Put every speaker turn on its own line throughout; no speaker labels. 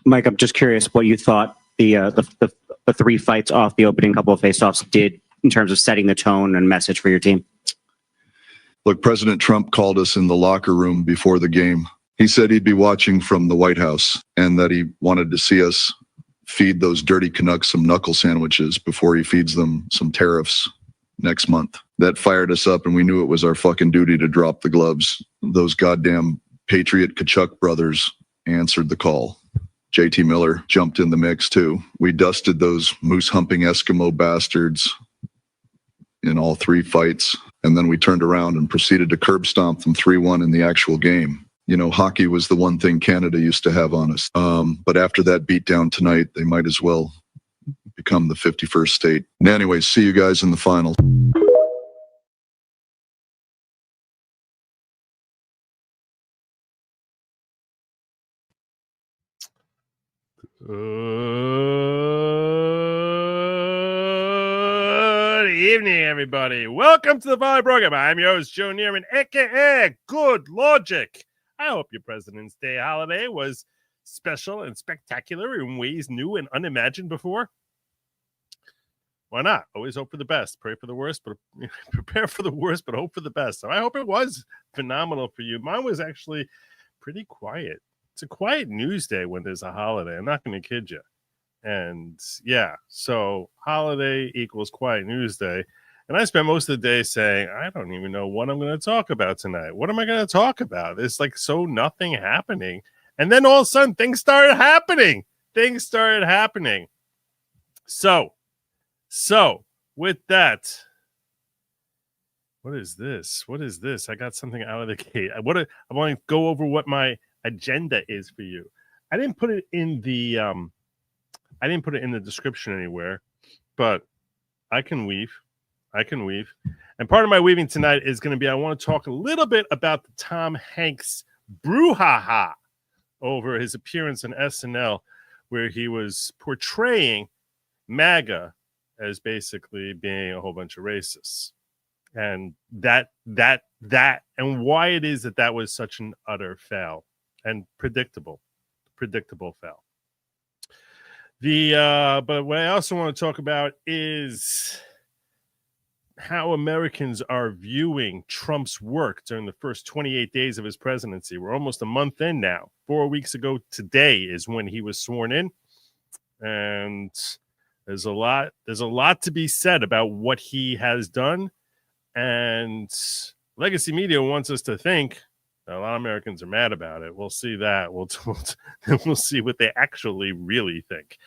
Mike, I'm just curious what you thought the three fights off the opening couple of face-offs did in terms of setting the tone and message for your team.
Look, President Trump called us in the locker room before the game. He said he'd be watching from the White House and that he wanted to see us feed those dirty Canucks some knuckle sandwiches before he feeds them some tariffs next month. That fired us up, and we knew it was our fucking duty to drop the gloves. Those goddamn Patriot Kachuk brothers answered the call. JT Miller jumped in the mix too. We dusted those moose-humping Eskimo bastards in all three fights, and then we turned around and proceeded to curb stomp them 3-1 in the actual game. You know, hockey was the one thing Canada used to have on us. But after that beatdown tonight, they might as well become the 51st state. And anyways, see you guys in the final.
Good evening, everybody. Welcome to the Volley Program. I'm your host, Joe Neerman, aka Good Lawgic. I hope your President's Day holiday was special and spectacular in ways new and unimagined before. Why not? Always hope for the best. Pray for the worst, but prepare for the worst, but hope for the best. So I hope it was phenomenal for you. Mine was actually pretty quiet. It's a quiet news day when there's a holiday. I'm not going to kid you. And yeah, so holiday equals quiet news day. And I spent most of the day saying, I don't even know what I'm going to talk about tonight. What am I going to talk about? It's like so nothing happening. And then all of a sudden things started happening. So with that, what is this? I got something out of the gate. I want to go over what my agenda is for you. I didn't put it in the description anywhere, but I can weave. And part of my weaving tonight is going to be, I want to talk a little bit about the Tom Hanks brouhaha over his appearance on SNL, where he was portraying MAGA as basically being a whole bunch of racists. And that and why it is that was such an utter fail and predictable fail. But what I also want to talk about is how Americans are viewing Trump's work during the first 28 days of his presidency. We're almost a month in now. 4 weeks ago today is when he was sworn in. And there's a lot to be said about what he has done. And legacy media wants us to think that a lot of Americans are mad about it. We'll see that. We'll see what they actually really think.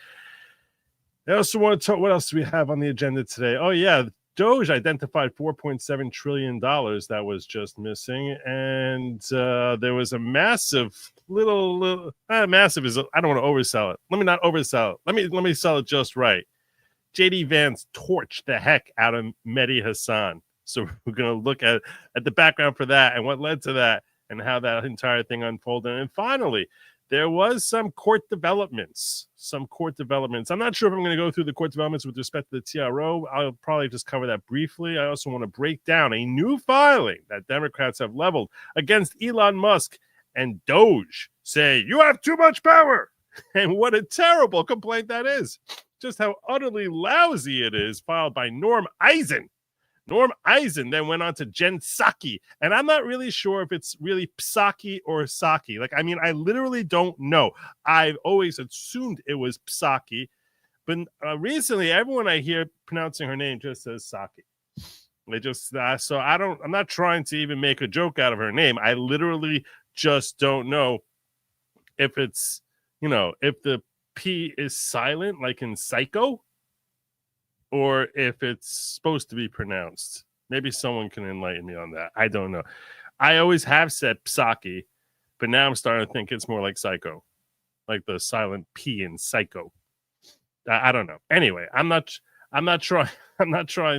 I also want to talk, what else do we have on the agenda today? Oh, yeah. DOGE identified $4.7 trillion that was just missing. And there was a massive massive is, I don't want to oversell it. Let me not oversell it. Let me sell it just right. JD Vance torched the heck out of Mehdi Hassan. So we're going to look at the background for that and what led to that and how that entire thing unfolded. And finally, there was some court developments. I'm not sure if I'm going to go through the court developments with respect to the TRO. I'll probably just cover that briefly. I also want to break down a new filing that Democrats have leveled against Elon Musk and DOGE, say, you have too much power. And what a terrible complaint that is. Just how utterly lousy it is, filed by Norm Eisen. Norm Eisen then went on to Jen Psaki, and I'm not really sure if it's really Psaki or Psaki. I literally don't know. I've always assumed it was Psaki, but recently everyone I hear pronouncing her name just says Psaki. They just so I'm not trying to even make a joke out of her name. I literally just don't know if it's, if the P is silent, like in Psycho, or if it's supposed to be pronounced. Maybe someone can enlighten me on that. I don't know. I always have said Psaki, but now I'm starting to think it's more like Psycho, like the silent P in Psycho. I don't know. Anyway, I'm not trying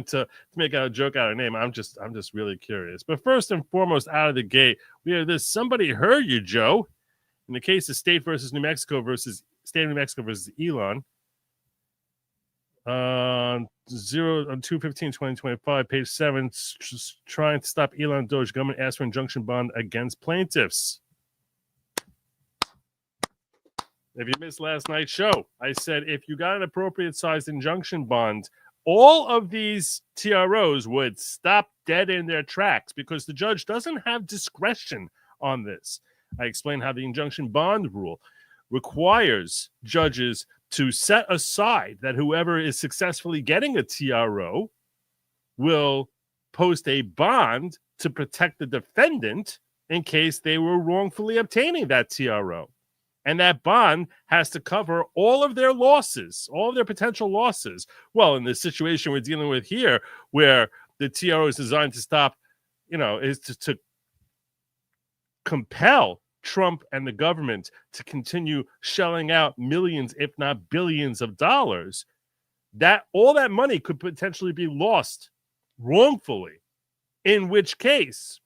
to make a joke out of her name. I'm just really curious. But first and foremost, out of the gate, we have this. Somebody heard you, Joe. In the case of State of New Mexico versus Elon. On 2/15/2025, page 7, trying to stop Elon DOGE. Government asked for injunction bond against plaintiffs. If you missed last night's show, I said if you got an appropriate sized injunction bond, all of these TROs would stop dead in their tracks because the judge doesn't have discretion on this. I explained how the injunction bond rule requires judges to set aside that whoever is successfully getting a TRO will post a bond to protect the defendant in case they were wrongfully obtaining that TRO. And that bond has to cover all of their losses, all of their potential losses. Well, in the situation we're dealing with here, where the TRO is designed to stop, is to compel Trump and the government to continue shelling out millions, if not billions of dollars, that all that money could potentially be lost wrongfully, in which case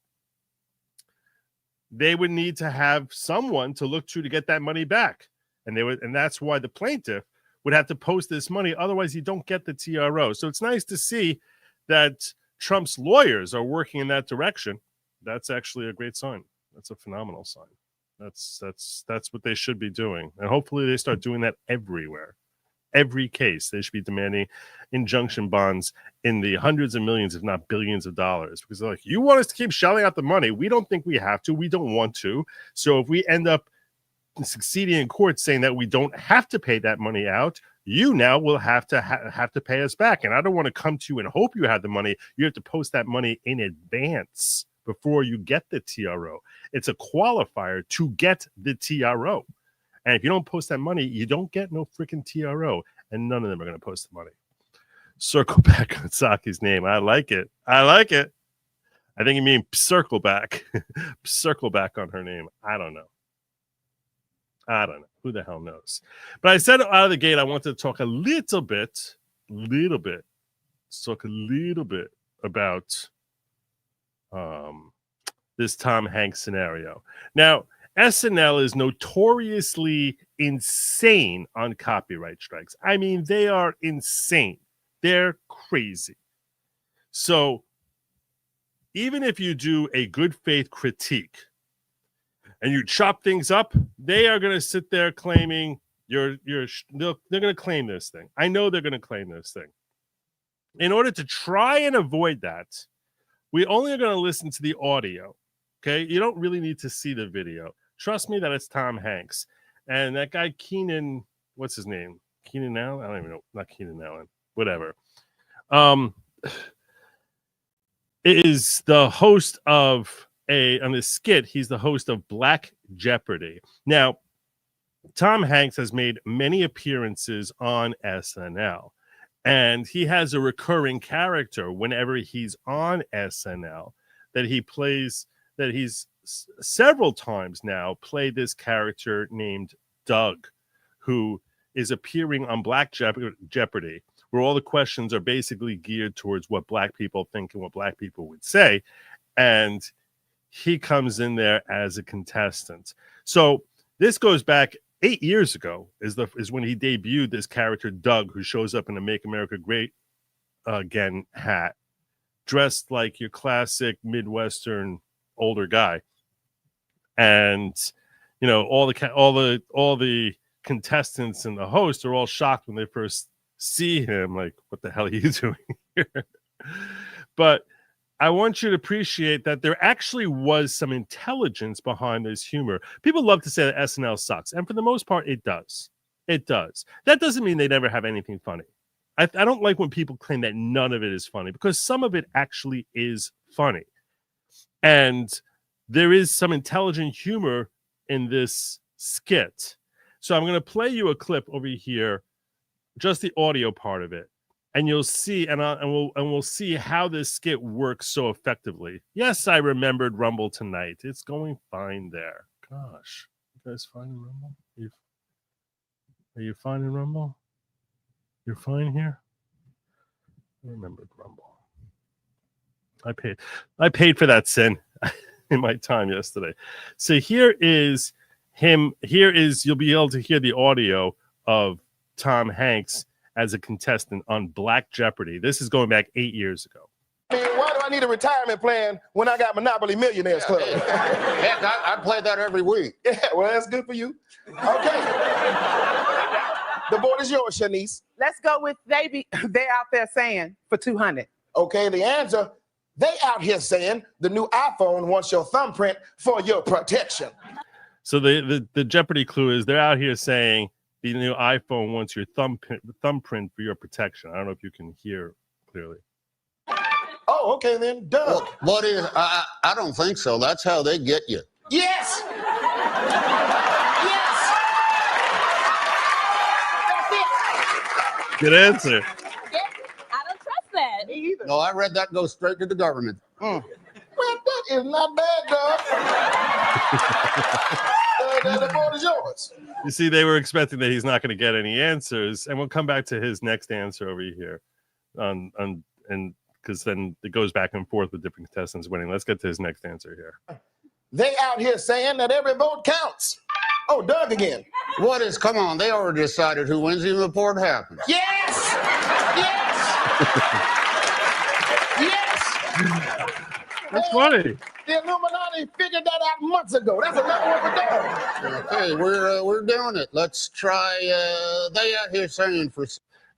they would need to have someone to look to get that money back. And that's why the plaintiff would have to post this money. Otherwise, you don't get the TRO. So it's nice to see that Trump's lawyers are working in that direction. That's actually a great sign. That's a phenomenal sign. That's what they should be doing. And hopefully they start doing that everywhere. Every case, they should be demanding injunction bonds in the hundreds of millions, if not billions of dollars. Because they're like, you want us to keep shelling out the money. We don't think we have to. We don't want to. So if we end up succeeding in court saying that we don't have to pay that money out, you now will have to pay us back. And I don't want to come to you and hope you have the money. You have to post that money in advance before you get the TRO. It's a qualifier to get the TRO. And if you don't post that money, you don't get no freaking TRO. And none of them are going to post the money. Circle back on Saki's name. I like it. I think you mean circle back. Circle back on her name. I don't know. Who the hell knows? But I said out of the gate, I wanted to talk a little bit about this Tom Hanks scenario. Now, SNL is notoriously insane on copyright strikes. I mean, they are insane. They're crazy. So even if you do a good faith critique and you chop things up, they are going to sit there claiming they're going to claim this thing. I know they're going to claim this thing. In order to try and avoid that, we only are going to listen to the audio. Okay, you don't really need to see the video. Trust me that it's Tom Hanks. And that guy Keenan, what's his name? Keenan Allen? I don't even know. Not Keenan Allen. Whatever. Is the host of on this skit, he's the host of Black Jeopardy. Now, Tom Hanks has made many appearances on SNL. And he has a recurring character whenever he's on SNL that he plays, that he's several times now played this character named Doug, who is appearing on Black Jeopardy, where all the questions are basically geared towards what Black people think and what Black people would say. And he comes in there as a contestant. So this goes back 8 years ago is when he debuted this character, Doug, who shows up in a Make America Great Again hat, dressed like your classic Midwestern older guy. And all the contestants and the host are all shocked when they first see him, like, what the hell are you doing here? But I want you to appreciate that there actually was some intelligence behind this humor. People love to say that SNL sucks, and for the most part, it does. It does. That doesn't mean they never have anything funny. I don't like when people claim that none of it is funny, because some of it actually is funny. And there is some intelligent humor in this skit. So I'm going to play you a clip over here, just the audio part of it, and you'll see, and we'll see how this skit works so effectively. Yes, I remembered Rumble tonight. It's going fine there. Gosh, you guys finding Rumble? Are you finding Rumble? You're fine here? I remembered Rumble. I paid for that sin in my time yesterday. So here is him. You'll be able to hear the audio of Tom Hanks as a contestant on Black Jeopardy. This is going back 8 years ago.
Why do I need a retirement plan when I got Monopoly Millionaires Club.
Heck, I play that every week.
Yeah, well, that's good for you. Okay. The board is yours, Shanice.
Let's go with they're out there saying for 200.
Okay, the answer, they out here saying the new iPhone wants your thumbprint for your protection.
So the Jeopardy clue is they're out here saying the new iPhone wants your thumbprint for your protection. I don't know if you can hear clearly.
Oh, okay then. Doug.
What is? I don't think so. That's how they get you.
Yes.
Good answer.
I don't trust that.
Me either.
No, I read that go straight to the government.
Well, that is not bad, Doug. The board is yours.
You see, they were expecting that he's not going to get any answers, and we'll come back to his next answer over here, and because then it goes back and forth with different contestants winning. Let's get to his next answer here.
They out here saying that every vote counts. Oh, Doug again.
What is? Come on, they already decided who wins even before it happens.
Yes! Yes!
That's funny.
The Illuminati figured that out months ago. That's another one for Doug.
Okay, we're doing it. Let's try. They out here saying for.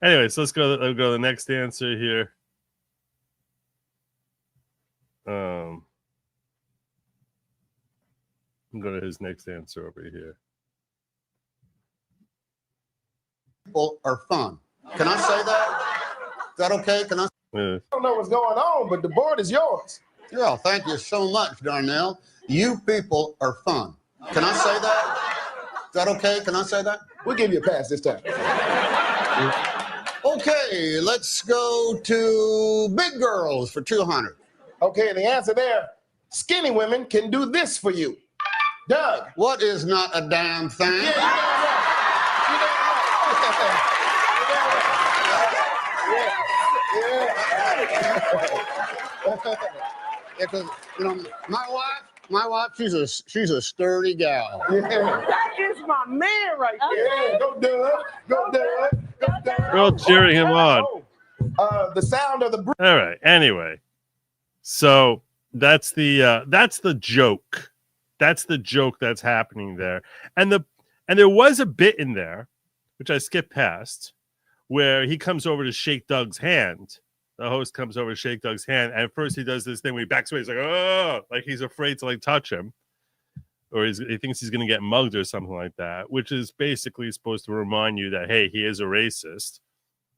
Anyways, let's go to the next answer here. Go to his next answer over here.
People are fun. Can I say that? Is that okay? Can I?
Yeah.
I don't know what's going on, but the board is yours.
Yeah, thank you so much, Darnell. You people are fun. Can I say that? Is that okay? Can I say that?
We'll give you a pass this time.
Okay, let's go to big girls for 200.
Okay, the answer there, skinny women can do this for you. Doug.
What is not a damn thing?
Yeah, you
Because you know, my wife, she's a sturdy gal.
Yeah.
That is my man right there.
Yeah, go Doug. Go Doug. Go Doug.
We're all cheering him on.
The sound of the
All right. Anyway, so that's the joke. That's the joke that's happening there. And there was a bit in there, which I skipped past, where he comes over to shake Doug's hand. The host comes over to shake Doug's hand, and at first he does this thing where he backs away. He's like, oh, like he's afraid to like touch him, or he thinks he's going to get mugged or something like that, which is basically supposed to remind you that, hey, he is a racist.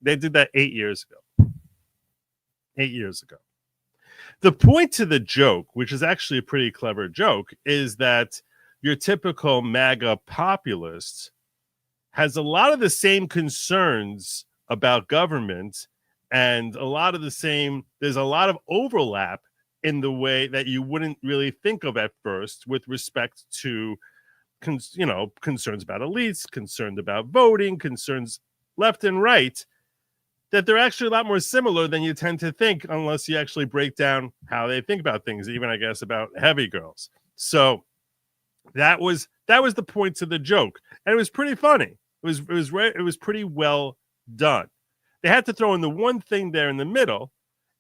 They did that 8 years ago. 8 years ago. The point to the joke, which is actually a pretty clever joke, is that your typical MAGA populist has a lot of the same concerns about government and a lot of the same, there's a lot of overlap in the way that you wouldn't really think of at first with respect to, concerns about elites, concerns about voting, concerns left and right, that they're actually a lot more similar than you tend to think unless you actually break down how they think about things, even, I guess, about heavy girls. So that was the point to the joke. And it was pretty funny. It was pretty well done. They had to throw in the one thing there in the middle,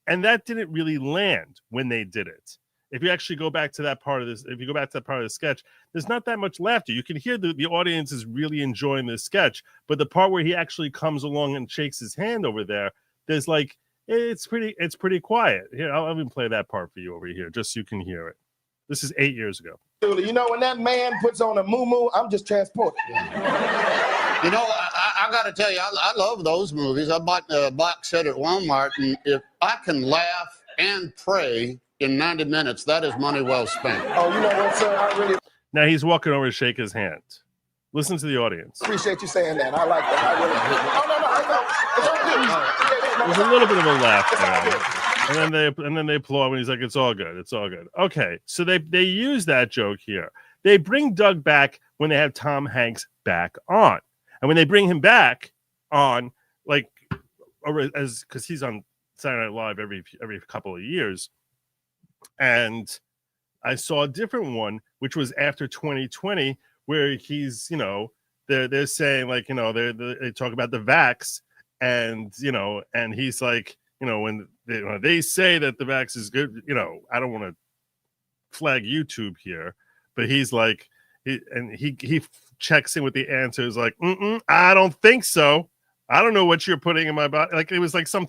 and that didn't really land when they did it. If you actually go back to that part of this, if you go back to that part of the sketch, there's not that much laughter. You can hear the audience is really enjoying this sketch, but the part where he actually comes along and shakes his hand over there, there's like, it's pretty quiet. Here, I'll even play that part for you over here, just so you can hear it. This is 8 years ago.
You know, when that man puts on a moo-moo, I'm just transported.
You know, I got to tell you, I love those movies. I bought a box set at Walmart, and if I can laugh and pray in 90 minutes, that is money well spent.
Oh, you know what, sir? I really
Now he's walking over to shake his hand. Listen to the audience.
appreciate you saying that. I like that. I really no.
There's a little bit of a laugh there. And then they applaud when he's like, it's all good. It's all good. Okay. So they use that joke here. They bring Doug back when they have Tom Hanks back on. And when they bring him back on, like, because he's on Saturday Night Live every couple of years. And I saw a different one, which was after 2020, where he's, they're saying, like, they talk about the vax, and, and he's like, when they say that the vax is good, I don't want to flag YouTube here, but he's like, he checks in with the answer. Is like, I don't think so. I don't know what you're putting in my body. Like it was like some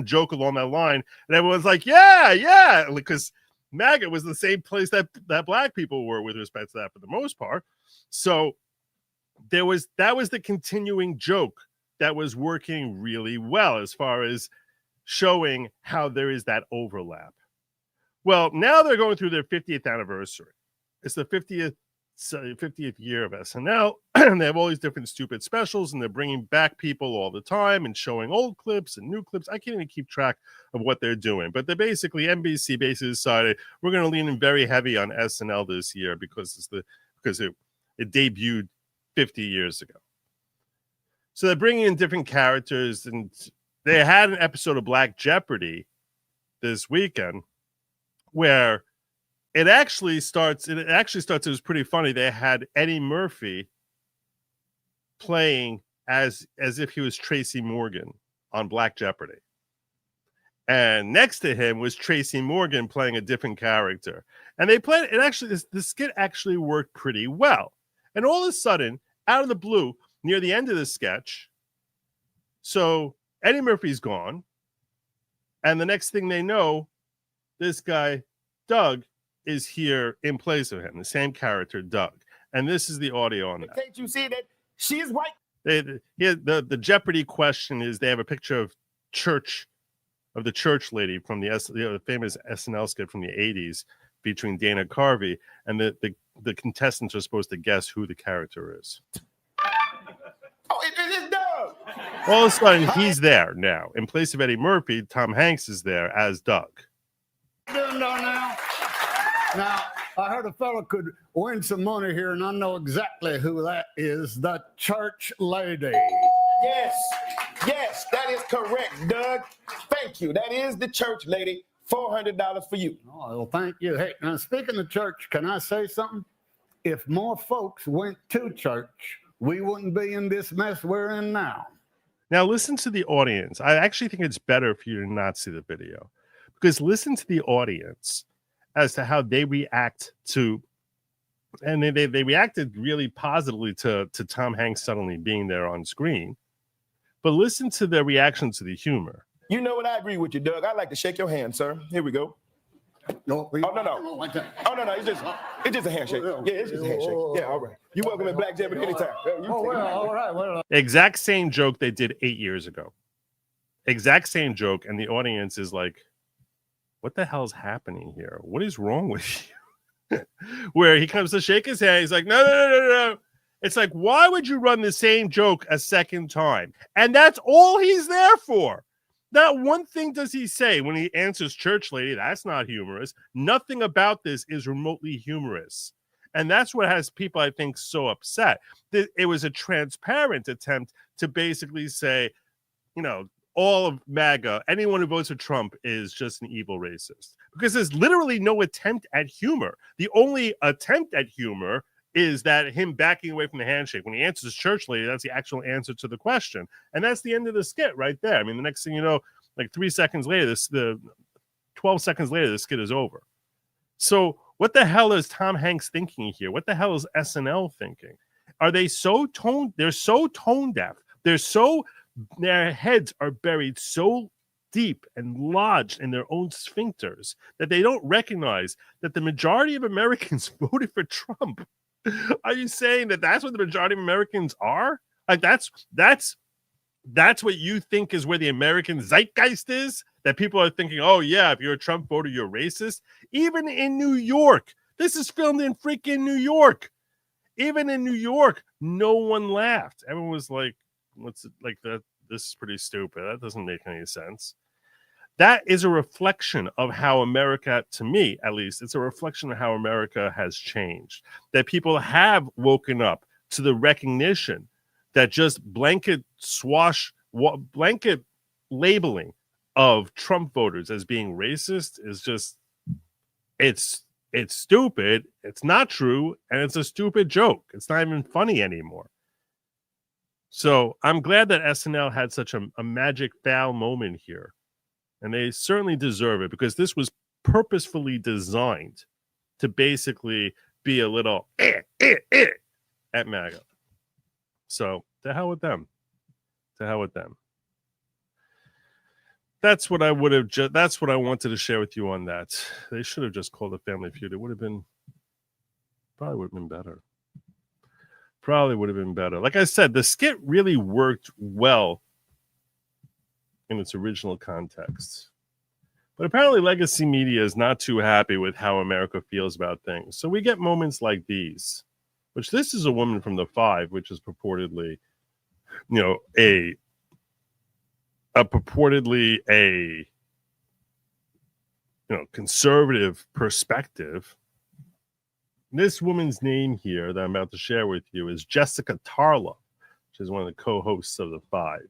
joke along that line, and everyone's like, yeah, because MAGA was the same place that black people were with respect to that for the most part. So that was the continuing joke that was working really well as far as showing how there is that overlap. Well, now they're going through their 50th anniversary. It's the 50th year of SNL, and they have all these different stupid specials, and they're bringing back people all the time and showing old clips and new clips. I can't even keep track of what they're doing, but NBC basically decided we're going to lean in very heavy on SNL this year because it debuted 50 years ago. So they're bringing in different characters, and they had an episode of Black Jeopardy this weekend where it actually starts. It was pretty funny. They had Eddie Murphy playing as if he was Tracy Morgan on Black Jeopardy, and next to him was Tracy Morgan playing a different character. And they played it. Actually, the skit actually worked pretty well. And all of a sudden, out of the blue, near the end of the sketch, so Eddie Murphy's gone, and the next thing they know, this guy Doug is here in place of him, the same character, Doug. And this is the audio on that.
Can't you see that she is white?
The Jeopardy question is, they have a picture of the church lady from the famous SNL skit from the 80s featuring Dana Carvey, and the contestants are supposed to guess who the character is.
Oh, it's Doug.
All of a sudden, he's there now. In place of Eddie Murphy, Tom Hanks is there as Doug.
Now, I heard a fellow could win some money here, and I know exactly who that is, the church lady.
Yes, that is correct, Doug. Thank you. That is the church lady. $400 for you.
Oh, well, thank you. Hey, now, speaking of church, can I say something? If more folks went to church, we wouldn't be in this mess we're in now.
Now, listen to the audience. I actually think it's better for you to not see the video, because listen to the audience as to how they react to, and they reacted really positively to Tom Hanks suddenly being there on screen. But listen to their reaction to the humor.
You know what? I agree with you, Doug. I'd like to shake your hand, sir. Here we go.
No.
Oh, no. It's just a handshake. Yeah, it's just a handshake. Yeah, all right. You're welcome at Black Jeopardy anytime.
All right.
Exact same joke they did 8 years ago. Exact same joke, and the audience is like, what the hell's happening here? What is wrong with you? Where he comes to shake his hand, he's like, no. It's like, why would you run the same joke a second time? And that's all he's there for. Not one thing does he say when he answers church lady. That's not humorous. Nothing about this is remotely humorous. And that's what has people, I think, so upset. It was a transparent attempt to basically say, all of MAGA, anyone who votes for Trump is just an evil racist. Because there's literally no attempt at humor. The only attempt at humor is that him backing away from the handshake. When he answers church lady, that's the actual answer to the question. And that's the end of the skit right there. I mean, the next thing you know, like 12 seconds later, the skit is over. So what the hell is Tom Hanks thinking here? What the hell is SNL thinking? Are they so tone? They're so tone deaf. Their heads are buried so deep and lodged in their own sphincters that they don't recognize that the majority of Americans voted for Trump. Are you saying that that's what the majority of Americans are? Like that's what you think is where the American zeitgeist is? That people are thinking, oh yeah, if you're a Trump voter, you're racist. Even in New York, this is filmed in freaking New York. Even in New York, no one laughed. Everyone was like, what's it like that? This is pretty stupid. That doesn't make any sense. That is a reflection of how America, to me at least, it's a reflection of how America has changed. That people have woken up to the recognition that just blanket labeling of Trump voters as being racist is just, it's stupid. It's not true. And it's a stupid joke. It's not even funny anymore. So I'm glad that SNL had such a magic foul moment here And they certainly deserve it because this was purposefully designed to basically be a little at MAGA. So to hell with them. To hell with them. That's what I would have. That's what I wanted to share with you on that. They should have just called it Family Feud. It would have been probably would have been better. Probably would have been better. Like I said, the skit really worked well in its original context. But apparently legacy media is not too happy with how America feels about things. So we get moments like these, which this is a woman from the Five, which is purportedly, a conservative perspective. This woman's name here that I'm about to share with you is Jessica Tarlow. She's one of the co-hosts of the Five.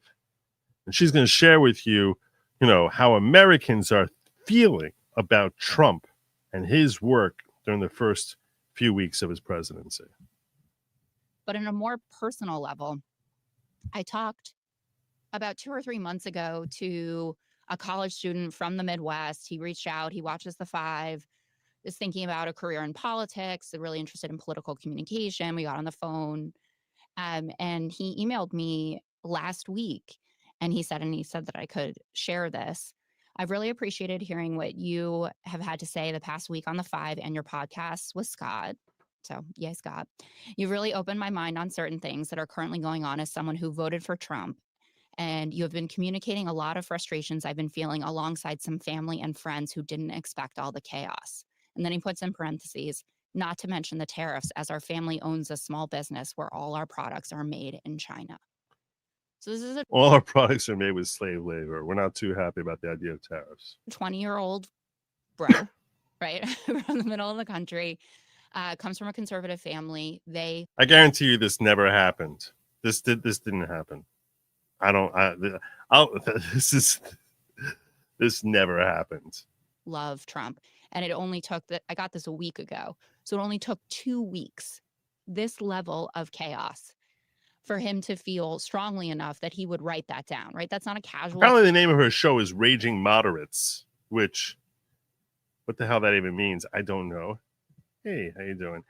And she's going to share with you, how Americans are feeling about Trump and his work during the first few weeks of his presidency.
But in a more personal level, I talked about 2 or 3 months ago to a college student from the Midwest. He reached out, he watches the Five, is thinking about a career in politics, really interested in political communication. We got on the phone, and he emailed me last week, and he said that I could share this. I've really appreciated hearing what you have had to say the past week on the Five and your podcast with Scott. So, yay, Scott. You've really opened my mind on certain things that are currently going on as someone who voted for Trump. And you have been communicating a lot of frustrations I've been feeling alongside some family and friends who didn't expect all the chaos. And then he puts in parentheses, not to mention the tariffs, as our family owns a small business where all our products are made in China. So this is
all our products are made with slave labor. We're not too happy about the idea of tariffs.
20-year-old bro, right, from the middle of the country, comes from a conservative family.
I guarantee you, this never happened. This didn't happen. This never happened.
Love Trump. And it only took I got this a week ago. So it only took 2 weeks, this level of chaos, for him to feel strongly enough that he would write that down, right? That's not a casual.
Apparently the name of her show is Raging Moderates, which, what the hell that even means, I don't know. Hey, how you doing?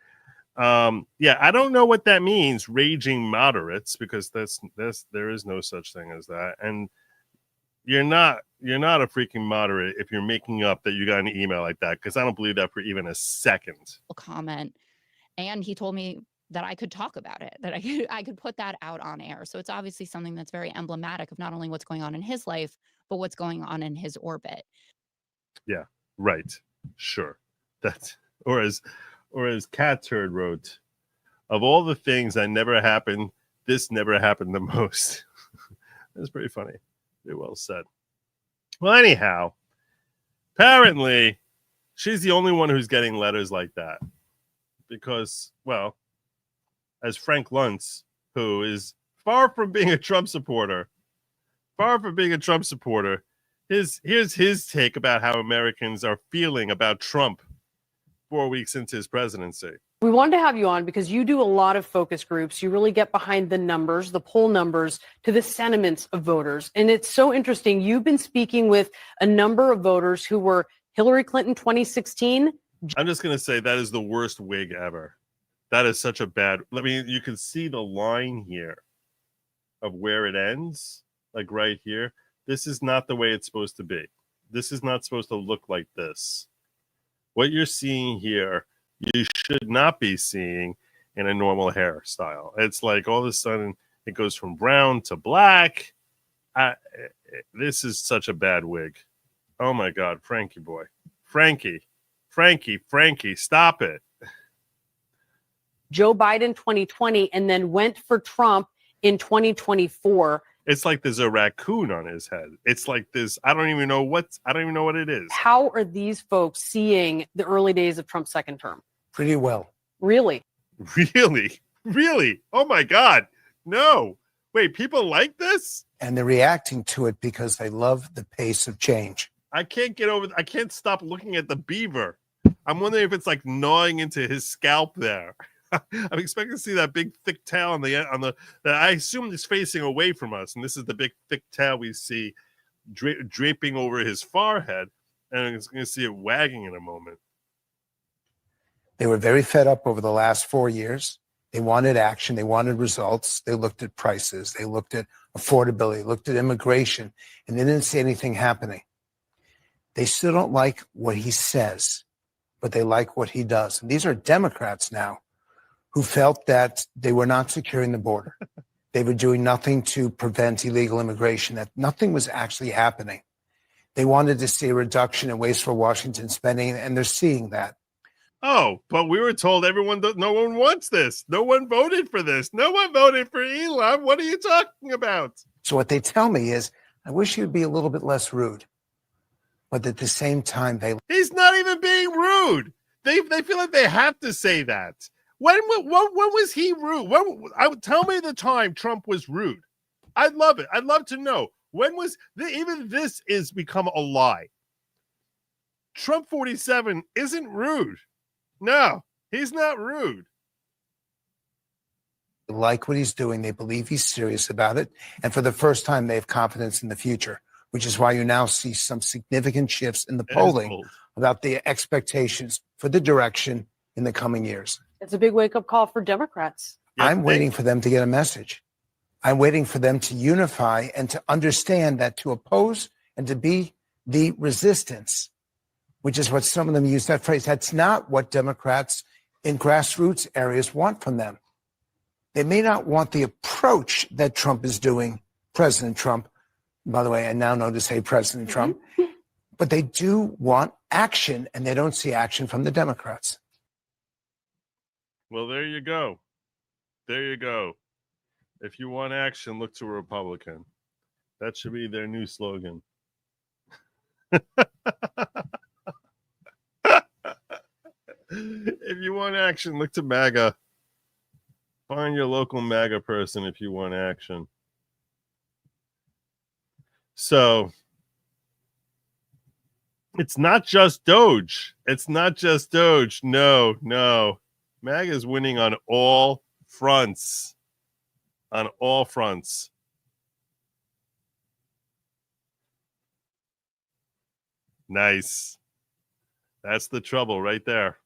Yeah, I don't know what that means, Raging Moderates, because there is no such thing as that. And you're not a freaking moderate if you're making up that you got an email like that, because I don't believe that for even a second.
Comment. And he told me that I could talk about it, that I could put that out on air. So it's obviously something that's very emblematic of not only what's going on in his life, but what's going on in his orbit.
Yeah, right. Sure. That's or as Cat Turd wrote, of all the things that never happened, this never happened the most. That's pretty funny. Very well said. Well, anyhow, apparently she's the only one who's getting letters like that. Because, well, as Frank Luntz, who is far from being a Trump supporter, here's his take about how Americans are feeling about Trump 4 weeks into his presidency.
We wanted to have you on because you do a lot of focus groups. You really get behind the numbers, the poll numbers, to the sentiments of voters. And it's so interesting. You've been speaking with a number of voters who were Hillary Clinton 2016.
I'm just going to say that is the worst wig ever. That is such a bad. I mean, you can see the line here of where it ends, like right here. This is not the way it's supposed to be. This is not supposed to look like this. What you're seeing here, you should not be seeing in a normal hairstyle. It's like all of a sudden it goes from brown to black. This is such a bad wig. Oh my God, Frankie boy. Frankie, stop it.
Joe Biden 2020 and then went for Trump in 2024.
It's like there's a raccoon on his head. It's like this. I don't even know what it is.
How are these folks seeing the early days of Trump's second term?
Pretty well.
Really?
Really? Oh my God. No. Wait, people like this?
And they're reacting to it because they love the pace of change.
I can't stop looking at the beaver. I'm wondering if it's like gnawing into his scalp there. I'm expecting to see that big thick tail on the that I assume is facing away from us, and this is the big thick tail we see draping over his forehead, and it's going to see it wagging in a moment.
They were very fed up over the last 4 years. They wanted action. They wanted results. They looked at prices. They looked at affordability, looked at immigration, and they didn't see anything happening. They still don't like what he says, but they like what he does. And these are Democrats now who felt that they were not securing the border. They were doing nothing to prevent illegal immigration, that nothing was actually happening. They wanted to see a reduction in wasteful Washington spending, and they're seeing that.
Oh, but we were told no one wants this. No one voted for this. No one voted for Elon. What are you talking about?
So what they tell me is, I wish you'd be a little bit less rude. But at the same time,
he's not even being rude. They feel like they have to say that. When was he rude? Tell me the time Trump was rude. I'd love it. I'd love to know. When was even this is become a lie? Trump 47 isn't rude. No, he's not rude.
They like what he's doing. They believe he's serious about it. And for the first time, they have confidence in the future, which is why you now see some significant shifts in the polling about the expectations for the direction in the coming years.
It's a big wake-up call for Democrats.
I'm waiting for them to get a message. I'm waiting for them to unify and to understand that to oppose and to be the resistance, which is what some of them use that phrase, that's not what Democrats in grassroots areas want from them. They may not want the approach that Trump is doing, President Trump. By the way, I now know to say President Trump, but they do want action, and they don't see action from the Democrats.
Well, there you go. There you go. If you want action, look to a Republican. That should be their new slogan. If you want action, look to Maga. Find your local Maga person if you want action. So it's not just DOGE. It's not just DOGE. No. Maga is winning on all fronts. On all fronts. Nice. That's the trouble right there.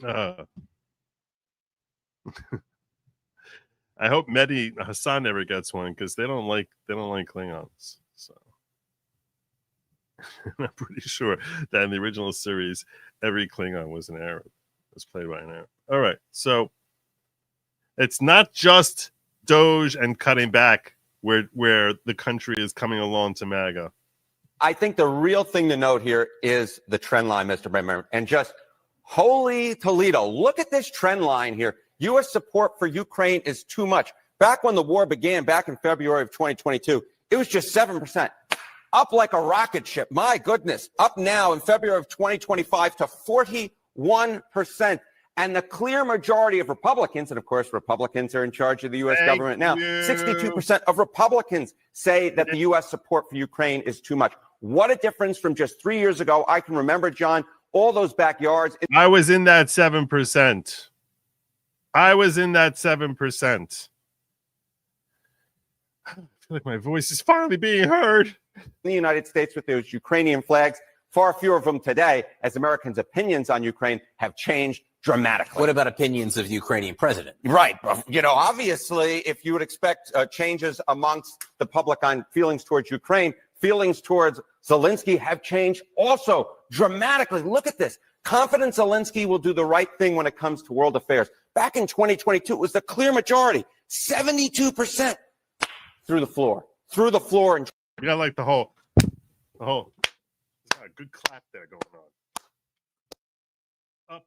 I hope Mehdi Hassan never gets one because they don't like Klingons. So I'm pretty sure that in the original series, every Klingon was an Arab. It was played by an Arab. All right, so it's not just DOGE and cutting back where the country is coming along to MAGA.
I think the real thing to note here is the trend line, Mr. Brennan, and just holy Toledo. Look at this trend line here. U.S. support for Ukraine is too much. Back when the war began, back in February of 2022, it was just 7%. Up like a rocket ship. My goodness. Up now in February of 2025 to 41%. And the clear majority of Republicans, and of course, Republicans are in charge of the U.S. government now, 62% of Republicans say that the U.S. support for Ukraine is too much. What a difference from just 3 years ago. I can remember, John, all those backyards.
I was in that 7%. I feel like my voice is finally being heard.
In the United States with those Ukrainian flags, far fewer of them today, as Americans' opinions on Ukraine have changed dramatically.
What about opinions of the Ukrainian president?
Right. You know, obviously, if you would expect changes amongst the public on feelings towards Ukraine, feelings towards Zelensky have changed also dramatically. Look at this. Confident Zelensky will do the right thing when it comes to world affairs. Back in 2022, it was the clear majority, 72% through the floor. And
you got like the whole. There's a good clap there going on. Up.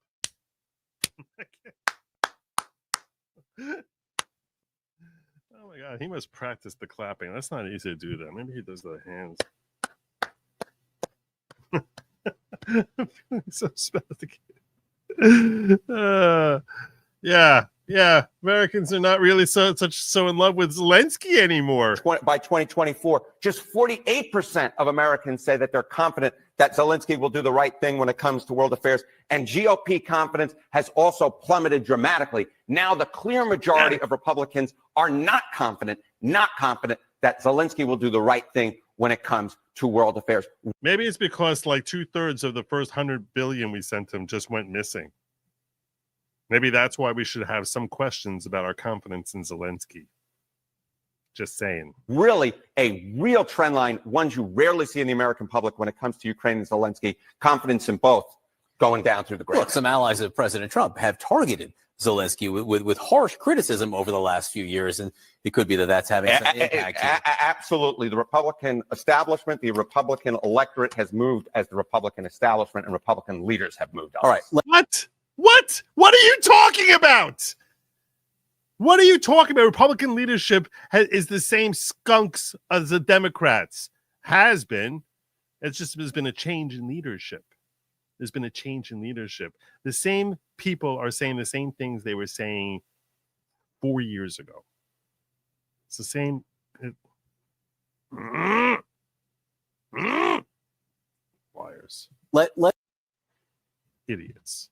Oh my God, he must practice the clapping. That's not easy to do that. Maybe he does the hands. I'm feeling so sophisticated. Yeah. Yeah, Americans are not really so in love with Zelensky anymore.
By 2024, just 48% of Americans say that they're confident that Zelensky will do the right thing when it comes to world affairs. And GOP confidence has also plummeted dramatically. Now the clear majority of Republicans are not confident that Zelensky will do the right thing when it comes to world affairs.
Maybe it's because like 2/3 of the first 100 billion we sent him just went missing. Maybe that's why we should have some questions about our confidence in Zelensky. Just saying.
Really a real trend line, ones you rarely see in the American public when it comes to Ukraine and Zelensky. Confidence in both going down through the grade.
Look, some allies of President Trump have targeted Zelensky with harsh criticism over the last few years, and it could be that that's having some impact here.
Absolutely. The Republican establishment, the Republican electorate has moved as the Republican establishment and Republican leaders have moved on.
All right.
What? What are you talking about? What are you talking about? Republican leadership is the same skunks as the Democrats. Has been. It's just there's been a change in leadership. There's been a change in leadership. The same people are saying the same things they were saying 4 years ago. It's the same. Liars. Idiots.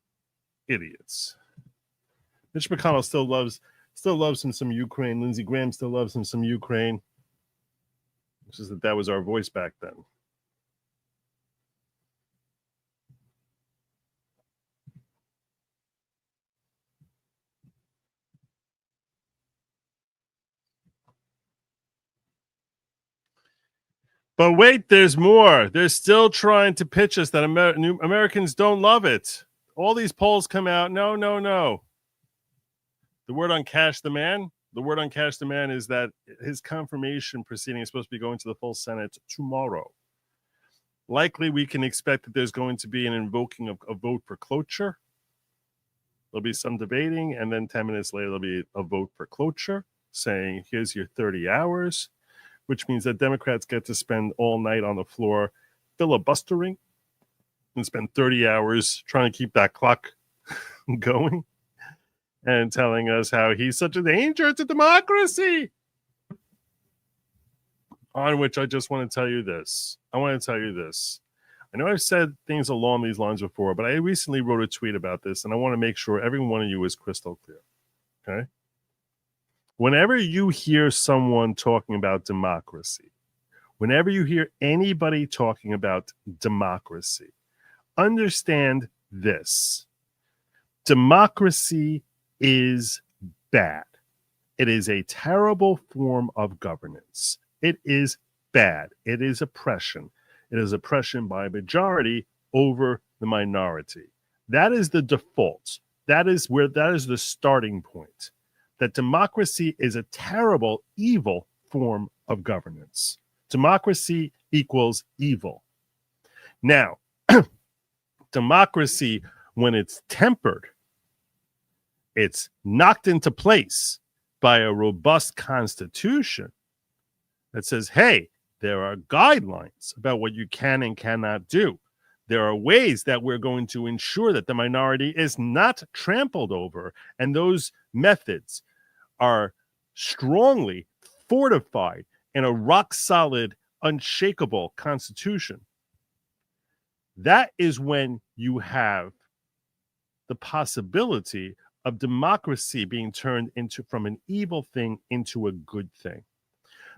Mitch McConnell still loves him some Ukraine. Lindsey Graham still loves him some Ukraine. It's just that was our voice back then. But wait, there's more. They're still trying to pitch us that Americans don't love it. All these polls come out. No. The word on Cash the Man is that his confirmation proceeding is supposed to be going to the full Senate tomorrow. Likely, we can expect that there's going to be an invoking of a vote for cloture. There'll be some debating, and then 10 minutes later, there'll be a vote for cloture, saying, here's your 30 hours, which means that Democrats get to spend all night on the floor filibustering and spend 30 hours trying to keep that clock going and telling us how he's such a danger to democracy. On which I just want to tell you this. I know I've said things along these lines before, but I recently wrote a tweet about this, and I want to make sure every one of you is crystal clear. Okay? Whenever you hear someone talking about democracy, whenever you hear anybody talking about democracy, understand this. Democracy is bad. It is a terrible form of governance. It is bad. It is oppression. It is oppression by majority over the minority. That is the default. That is the starting point. That democracy is a terrible, evil form of governance. Democracy equals evil. Now, democracy, when it's tempered, it's knocked into place by a robust constitution that says, hey, there are guidelines about what you can and cannot do. There are ways that we're going to ensure that the minority is not trampled over, and those methods are strongly fortified in a rock-solid, unshakable constitution. That is when you have the possibility of democracy being turned from an evil thing into a good thing.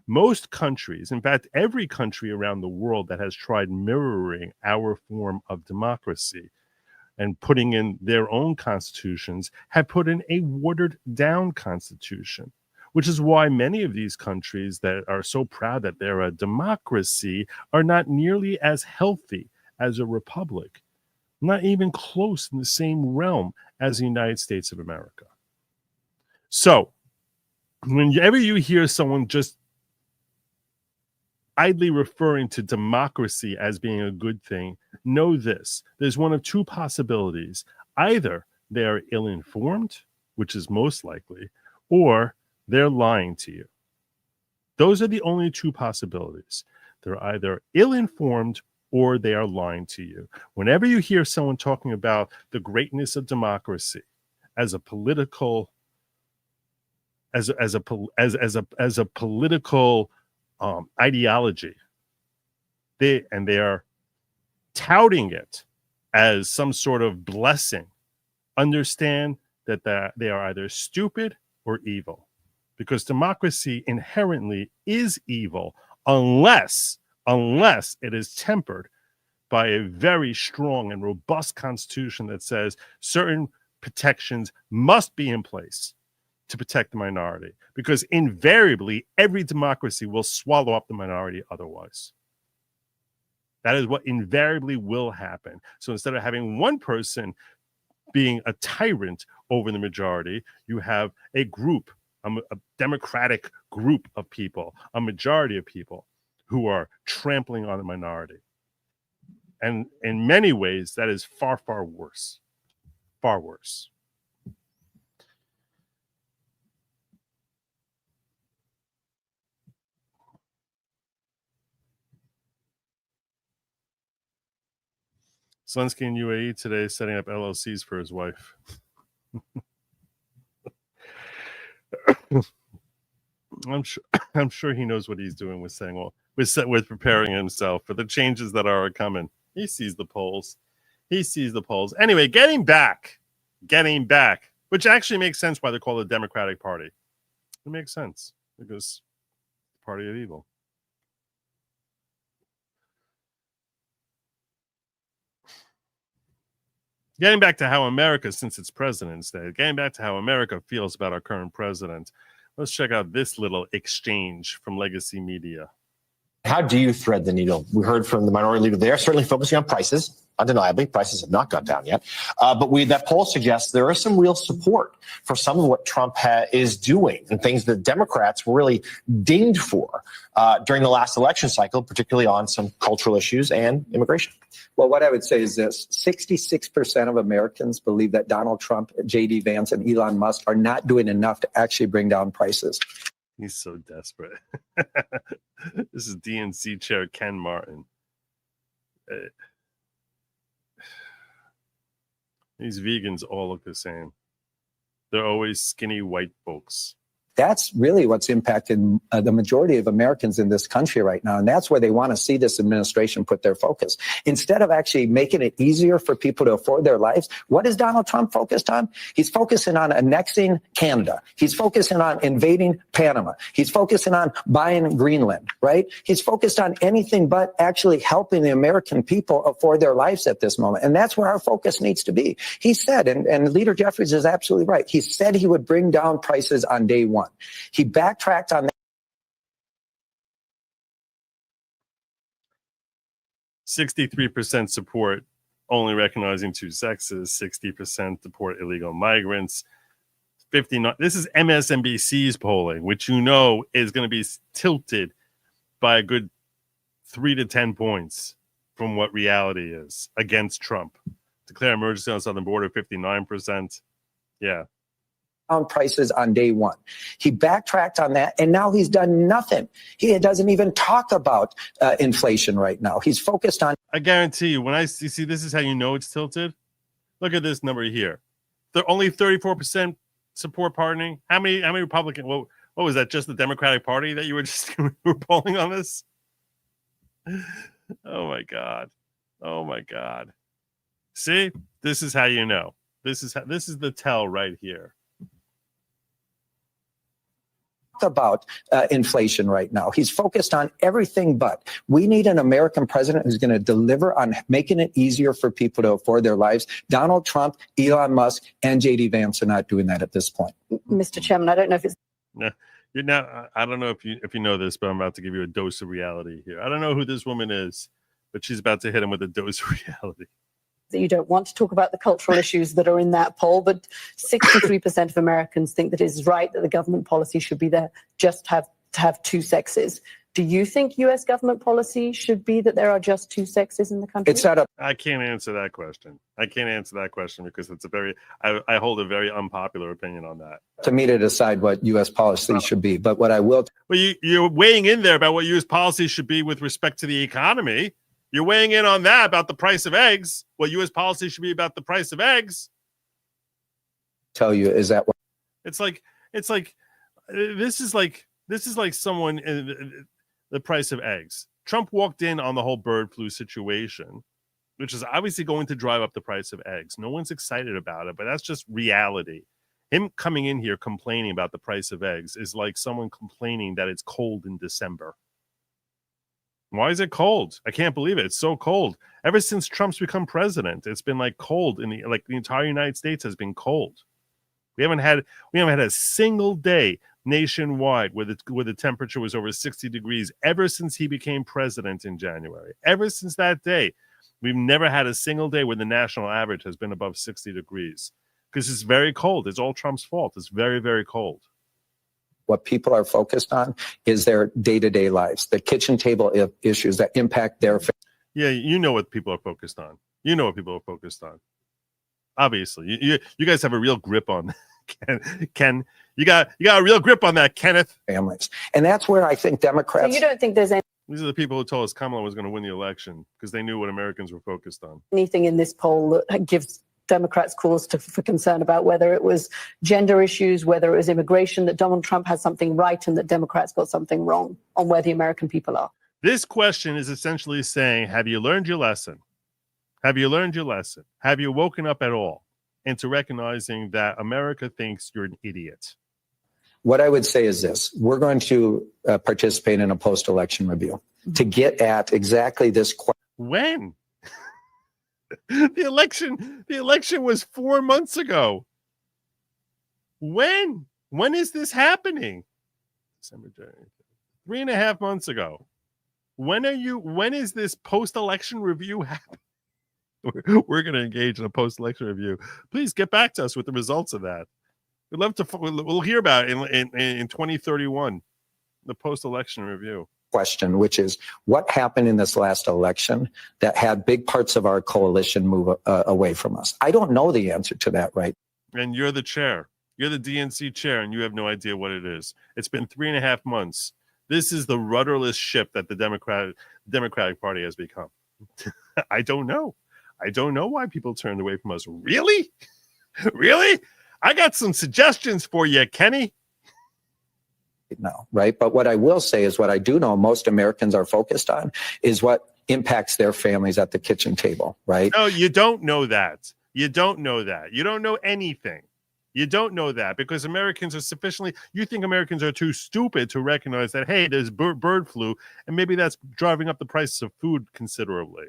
Most countries, in fact, every country around the world that has tried mirroring our form of democracy and putting in their own constitutions, have put in a watered-down constitution, which is why many of these countries that are so proud that they're a democracy are not nearly as healthy as a republic, not even close in the same realm as the United States of America. So, whenever you hear someone just idly referring to democracy as being a good thing, know this. There's one of two possibilities. Either they are ill-informed, which is most likely, or they're lying to you. Those are the only two possibilities. They're either ill-informed or they are lying to you. Whenever you hear someone talking about the greatness of democracy as a political as a political ideology. They are touting it as some sort of blessing. Understand that they are either stupid or evil, because democracy inherently is evil unless it is tempered by a very strong and robust constitution that says certain protections must be in place to protect the minority, because invariably every democracy will swallow up the minority otherwise. That is what invariably will happen. So instead of having one person being a tyrant over the majority, you have a group, a democratic group of people, a majority of people who are trampling on the minority. And in many ways, that is far, far worse. Far worse. Zelensky in UAE today setting up LLCs for his wife. I'm sure he knows what he's doing with saying, well, with preparing himself for the changes that are coming. He sees the polls. Anyway, getting back, which actually makes sense why they're called the Democratic Party. It makes sense because the party of evil. Getting back to how America, since it's President's Day, getting back to how America feels about our current president, let's check out this little exchange from Legacy Media.
How do you thread the needle? We heard from the minority leader there, certainly focusing on prices. Undeniably, prices have not gone down yet. But that poll suggests there is some real support for some of what Trump is doing and things that Democrats were really dinged for during the last election cycle, particularly on some cultural issues and immigration.
Well, what I would say is this: 66% of Americans believe that Donald Trump, J.D. Vance, and Elon Musk are not doing enough to actually bring down prices.
He's so desperate. This is DNC Chair Ken Martin. These vegans all look the same. They're always skinny white folks.
That's really what's impacted the majority of Americans in this country right now. And that's where they want to see this administration put their focus. Instead of actually making it easier for people to afford their lives, what is Donald Trump focused on? He's focusing on annexing Canada. He's focusing on invading Panama. He's focusing on buying Greenland, right? He's focused on anything but actually helping the American people afford their lives at this moment. And that's where our focus needs to be. He said, and Leader Jeffries is absolutely right, he said he would bring down prices on day one. He backtracked on that.
63% support only recognizing two sexes, 60% support illegal migrants, 59. This is MSNBC's polling, which you know is going to be tilted by a good 3 to 10 points from what reality is against Trump. Declare emergency on the southern border, 59%. Yeah.
Prices on day one. He backtracked on that, and now he's done nothing. He doesn't even talk about inflation right now. He's focused on.
I guarantee you, when I see this is how you know it's tilted. Look at this number here. They're only 34% support pardoning. How many Republican? What was that? Just the Democratic Party that you were just were polling on this? Oh my God! Oh my God! See, this is how you know. This is the tell right here.
About inflation right now. He's focused on everything but. We need an American president who's going to deliver on making it easier for people to afford their lives. Donald Trump, Elon Musk, and J.D. Vance are not doing that at this point.
Mr. Chairman, I don't know if it's...
No, you're not. I don't know if you know this, but I'm about to give you a dose of reality here. I don't know who this woman is, but she's about to hit him with a dose of reality.
That you don't want to talk about the cultural issues that are in that poll, but 63% of Americans think that it is right that the government policy should be there just to have two sexes. Do you think U.S. government policy should be that there are just two sexes in the country?
It's not a.
I can't answer that question. Because it's I hold a very unpopular opinion on that.
To me to decide what U.S. policy should be, but what I will.
Well, you're weighing in there about what U.S. policy should be with respect to the economy. You're weighing in on that about the price of eggs. What U.S. policy should be about the price of eggs.
Tell you is that what
it's like this is like someone in the price of eggs. Trump walked in on the whole bird flu situation, which is obviously going to drive up the price of eggs. No one's excited about it, but that's just reality. Him coming in here complaining about the price of eggs is like someone complaining that it's cold in December. Why is it cold? I can't believe it. It's so cold. Ever since Trump's become president, it's been like cold in the entire United States has been cold. We haven't had a single day nationwide where the temperature was over 60 degrees ever since he became president in January. Ever since that day, we've never had a single day where the national average has been above 60 degrees because it's very cold. It's all Trump's fault. It's very, very cold.
What people are focused on is their day-to-day lives, the kitchen table issues that impact their family.
Yeah, you know what people are focused on. You know what people are focused on. Obviously, you guys have a real grip on Ken. You got a real grip on that, Kenneth.
Families, and that's where I think Democrats.
So you don't think there's
These are the people who told us Kamala was going to win the election because they knew what Americans were focused on.
anything in this poll that gives Democrats cause for concern about whether it was gender issues, whether it was immigration, that Donald Trump has something right and that Democrats got something wrong on where the American people are?
This question is essentially saying, have you learned your lesson? Have you learned your lesson? Have you woken up at all into recognizing that America thinks you're an idiot?
What I would say is this: we're going to participate in a post-election review to get at exactly this question.
When? The election was 4 months ago. When is this happening? December 3.5 months ago. When is this post-election review happening? We're going to engage in a post-election review. Please get back to us with the results of that. We'd love to. We'll hear about it in 2031, the post-election review.
Question, which is what happened in this last election that had big parts of our coalition move away from us? I don't know the answer to that right.
And you're the chair. You're the DNC chair, and you have no idea what it is. It's been 3.5 months. This is the rudderless ship that the Democratic Party has become. I don't know. I don't know why people turned away from us. Really? Really? I got some suggestions for you, Kenny.
No, right? But what I will say is what I do know most Americans are focused on is what impacts their families at the kitchen table, right?
No, you don't know that. You don't know that. You don't know anything. You don't know that because Americans are sufficiently, you think Americans are too stupid to recognize that, hey, there's bird flu, and maybe that's driving up the prices of food considerably.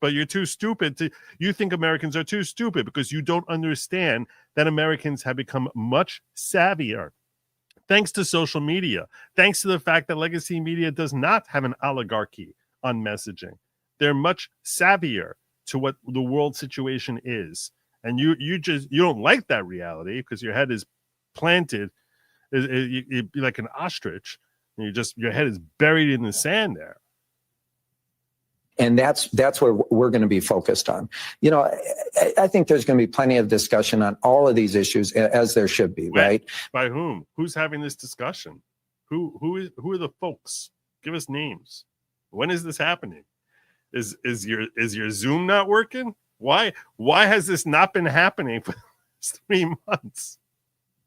But you're too stupid you think Americans are too stupid because you don't understand that Americans have become much savvier. Thanks to social media, thanks to the fact that legacy media does not have an oligarchy on messaging. They're much savvier to what the world situation is. And you don't like that reality because your head is planted like an ostrich. And your head is buried in the sand there.
And that's where we're going to be focused on. You know, I think there's going to be plenty of discussion on all of these issues, as there should be, right?
By whom? Who's having this discussion? Who are the folks? Give us names. When is this happening? Is your Zoom not working? Why has this not been happening for 3 months?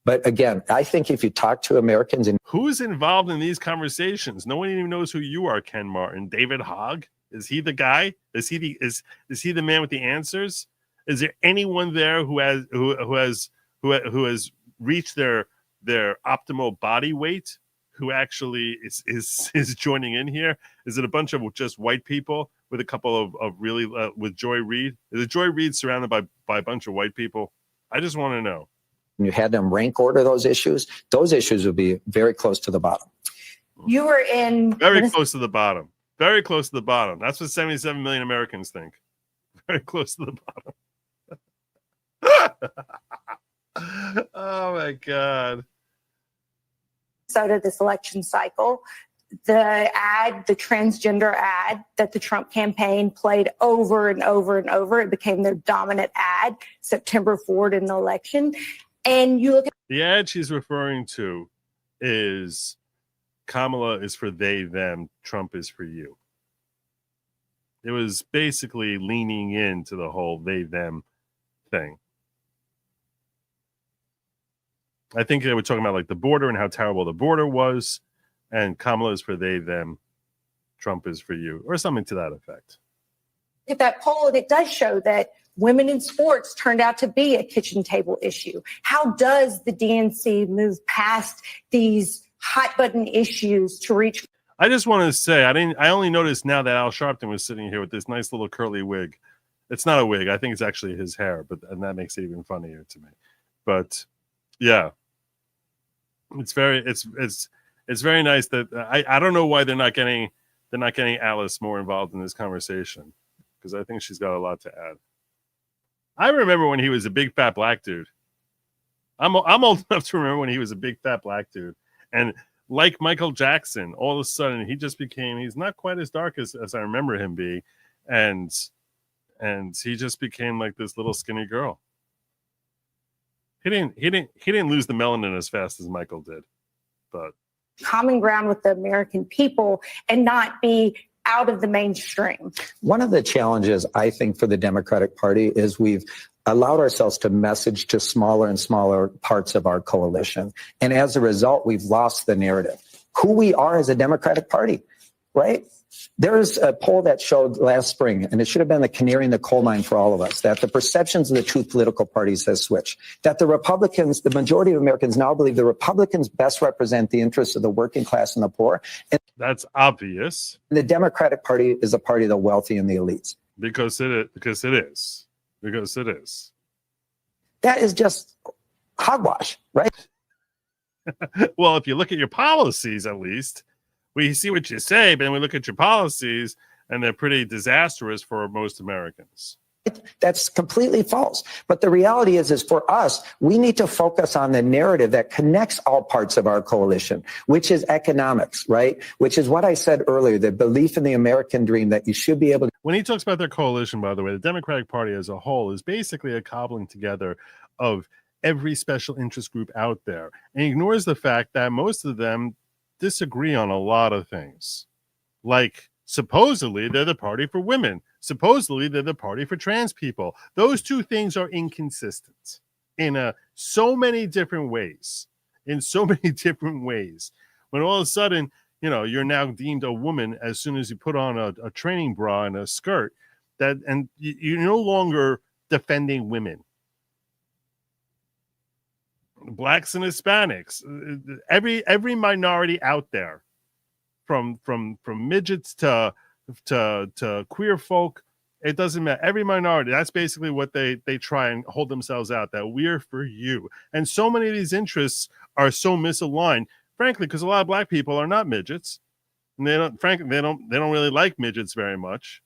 But again, I think if you talk to Americans and
who's involved in these conversations, no one even knows who you are, Ken Martin. David Hogg? Is he the guy? Is he the man with the answers? Is there anyone there who has reached their optimal body weight? Who actually is joining in here? Is it a bunch of just white people with a couple of really with Joy Reid? Is it Joy Reid surrounded by a bunch of white people? I just want to know.
When you had them rank order those issues would be very close to the bottom.
You were in
very close to the bottom. Very close to the bottom. That's what 77 million Americans think. Very close to the bottom. Oh my God.
Of this election cycle, the transgender ad that the Trump campaign played over and over and over, it became their dominant ad September forward in the election. And you look at
the ad she's referring to is Kamala is for they, them, Trump is for you. It was basically leaning into the whole they, them thing. I think they were talking about like the border and how terrible the border was, and Kamala is for they, them, Trump is for you, or something to that effect.
At that poll, and it does show that women in sports turned out to be a kitchen table issue. How does the DNC move past these hot button issues to reach?
I just want to say I only noticed now that Al Sharpton was sitting here with this nice little curly wig. It's not a wig. I think it's actually his hair, and that makes it even funnier to me. But yeah, it's very nice that I don't know why they're not getting Alice more involved in this conversation, because I think she's got a lot to add. I remember when he was a big fat black dude. I'm old enough to remember when he was a big fat black dude, and like Michael Jackson, all of a sudden he's not quite as dark as I remember him being, and he just became like this little skinny girl. He didn't lose the melanin as fast as Michael did, but
Common ground with the American people and not be out of the mainstream.
One of the challenges, I think, for the Democratic Party is we've allowed ourselves to message to smaller and smaller parts of our coalition. And as a result, we've lost the narrative, who we are as a Democratic Party, right? There's a poll that showed last spring, and it should have been the canary in the coal mine for all of us, that the perceptions of the two political parties has switched, that the Republicans, the majority of Americans now believe the Republicans best represent the interests of the working class and the poor. And
that's obvious.
The Democratic Party is a party of the wealthy and the elites.
Because it is.
That is just hogwash, right?
Well, if you look at your policies, at least, we see what you say, but then we look at your policies, and they're pretty disastrous for most Americans.
That's completely false. But the reality is for us, we need to focus on the narrative that connects all parts of our coalition, which is economics, right? Which is what I said earlier, the belief in the American dream that you should be able to.
When he talks about their coalition, by the way, the Democratic Party as a whole is basically a cobbling together of every special interest group out there, and ignores the fact that most of them disagree on a lot of things. Like, supposedly they're the party for women. Supposedly they're the party for trans people. Those two things are inconsistent in so many different ways. When all of a sudden, you're now deemed a woman as soon as you put on a training bra and a skirt, and you're no longer defending women. Blacks and Hispanics, every minority out there, from midgets to queer folk, it doesn't matter. Every minority, that's basically what they try and hold themselves out, that we're for you. And so many of these interests are so misaligned, frankly, because a lot of black people are not midgets, and they don't really like midgets very much.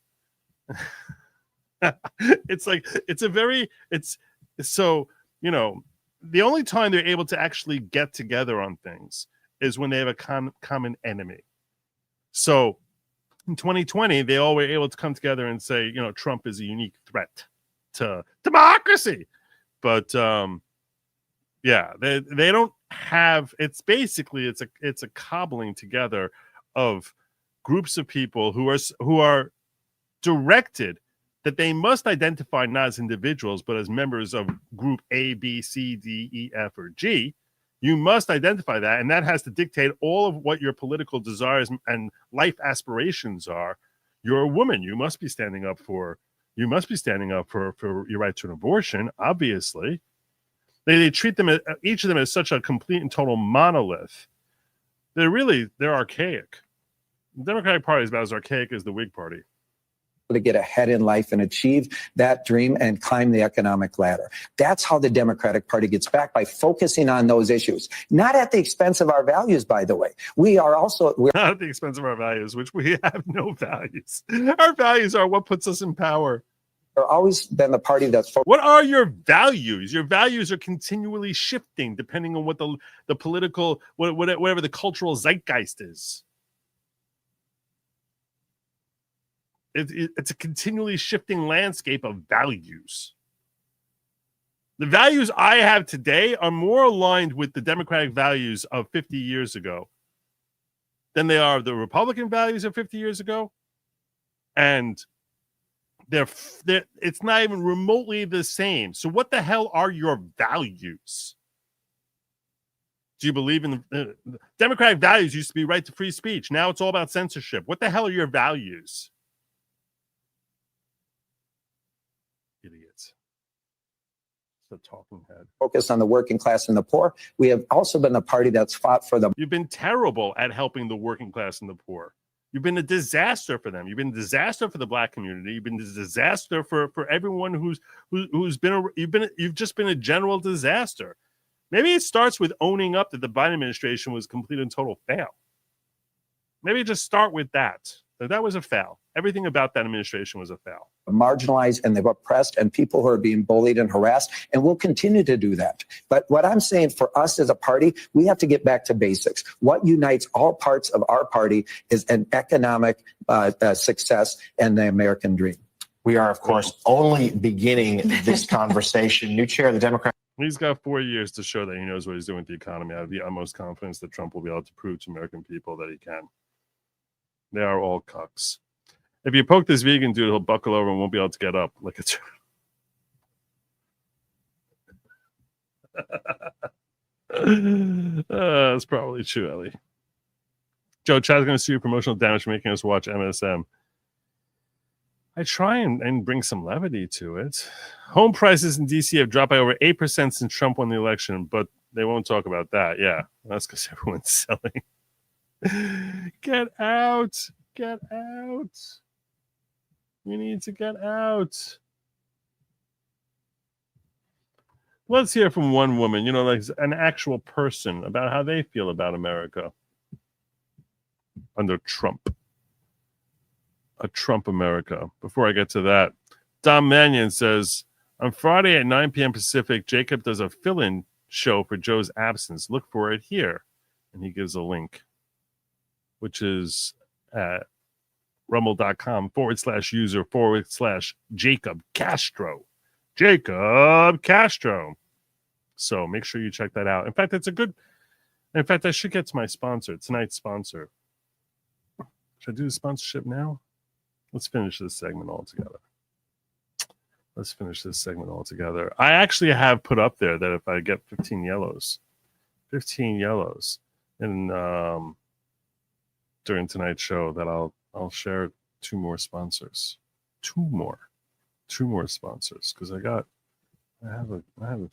The only time they're able to actually get together on things is when they have a common enemy. So in 2020, they all were able to come together and say, Trump is a unique threat to democracy. But they don't have. It's basically it's a cobbling together of groups of people who are directed that they must identify not as individuals, but as members of group A, B, C, D, E, F, or G. You must identify that, and that has to dictate all of what your political desires and life aspirations are. You're a woman. You must be standing up for your right to an abortion, obviously. They treat them, each of them, as such a complete and total monolith. They're archaic. The Democratic Party is about as archaic as the Whig Party.
To get ahead in life and achieve that dream and climb the economic ladder. That's how the Democratic Party gets back, by focusing on those issues, not at the expense of our values, by the way. We're not
at the expense of our values, which we have no values. Our values are what puts us in power.
They've always been the party that's focused.
What are your values? Your values are continually shifting depending on what the political, whatever the cultural zeitgeist is. It's a continually shifting landscape of values. The values I have today are more aligned with the Democratic values of 50 years ago than they are the Republican values of 50 years ago. And it's not even remotely the same. So what the hell are your values? Do you believe in the democratic values? Used to be right to free speech. Now it's all about censorship. What the hell are your values? Idiots. The talking head.
Focus on the working class and the poor. We have also been the party that's fought for the.
You've been terrible at helping the working class and the poor. You've been a disaster for them. You've been a disaster for the black community. You've been a disaster for everyone you've just been a general disaster. Maybe it starts with owning up that the Biden administration was a complete and total fail. Maybe just start with that. That was a fail. Everything about that administration was a fail.
Marginalized and they've oppressed and people who are being bullied and harassed, and we'll continue to do that. But what I'm saying for us as a party, we have to get back to basics. What unites all parts of our party is an economic success and the American dream.
We are, of course, only beginning this conversation. New chair of the Democrat.
He's got 4 years to show that he knows what he's doing with the economy. I have the utmost confidence that Trump will be able to prove to American people that he can. They are all cucks. If you poke this vegan dude, he'll buckle over and won't be able to get up. Like it's. That's probably true, Ellie. Joe, Chad's going to sue you promotional damage for making us watch MSM. I try and bring some levity to it. Home prices in D.C. have dropped by over 8% since Trump won the election, but they won't talk about that. Yeah, that's because everyone's selling. Get out. Get out. We need to get out. Let's hear from one woman, like an actual person, about how they feel about America under Trump. A Trump America. Before I get to that, Dom Mannion says, on Friday at 9 p.m. Pacific, Jacob does a fill-in show for Joe's absence. Look for it here. And he gives a link, which is at rumble.com/user/Jacob Castro. Jacob Castro. So make sure you check that out. In fact, I should get to my sponsor, tonight's sponsor. Should I do the sponsorship now? Let's finish this segment all together. I actually have put up there that if I get 15 yellows and during tonight's show, that I'll share two more sponsors, because I have a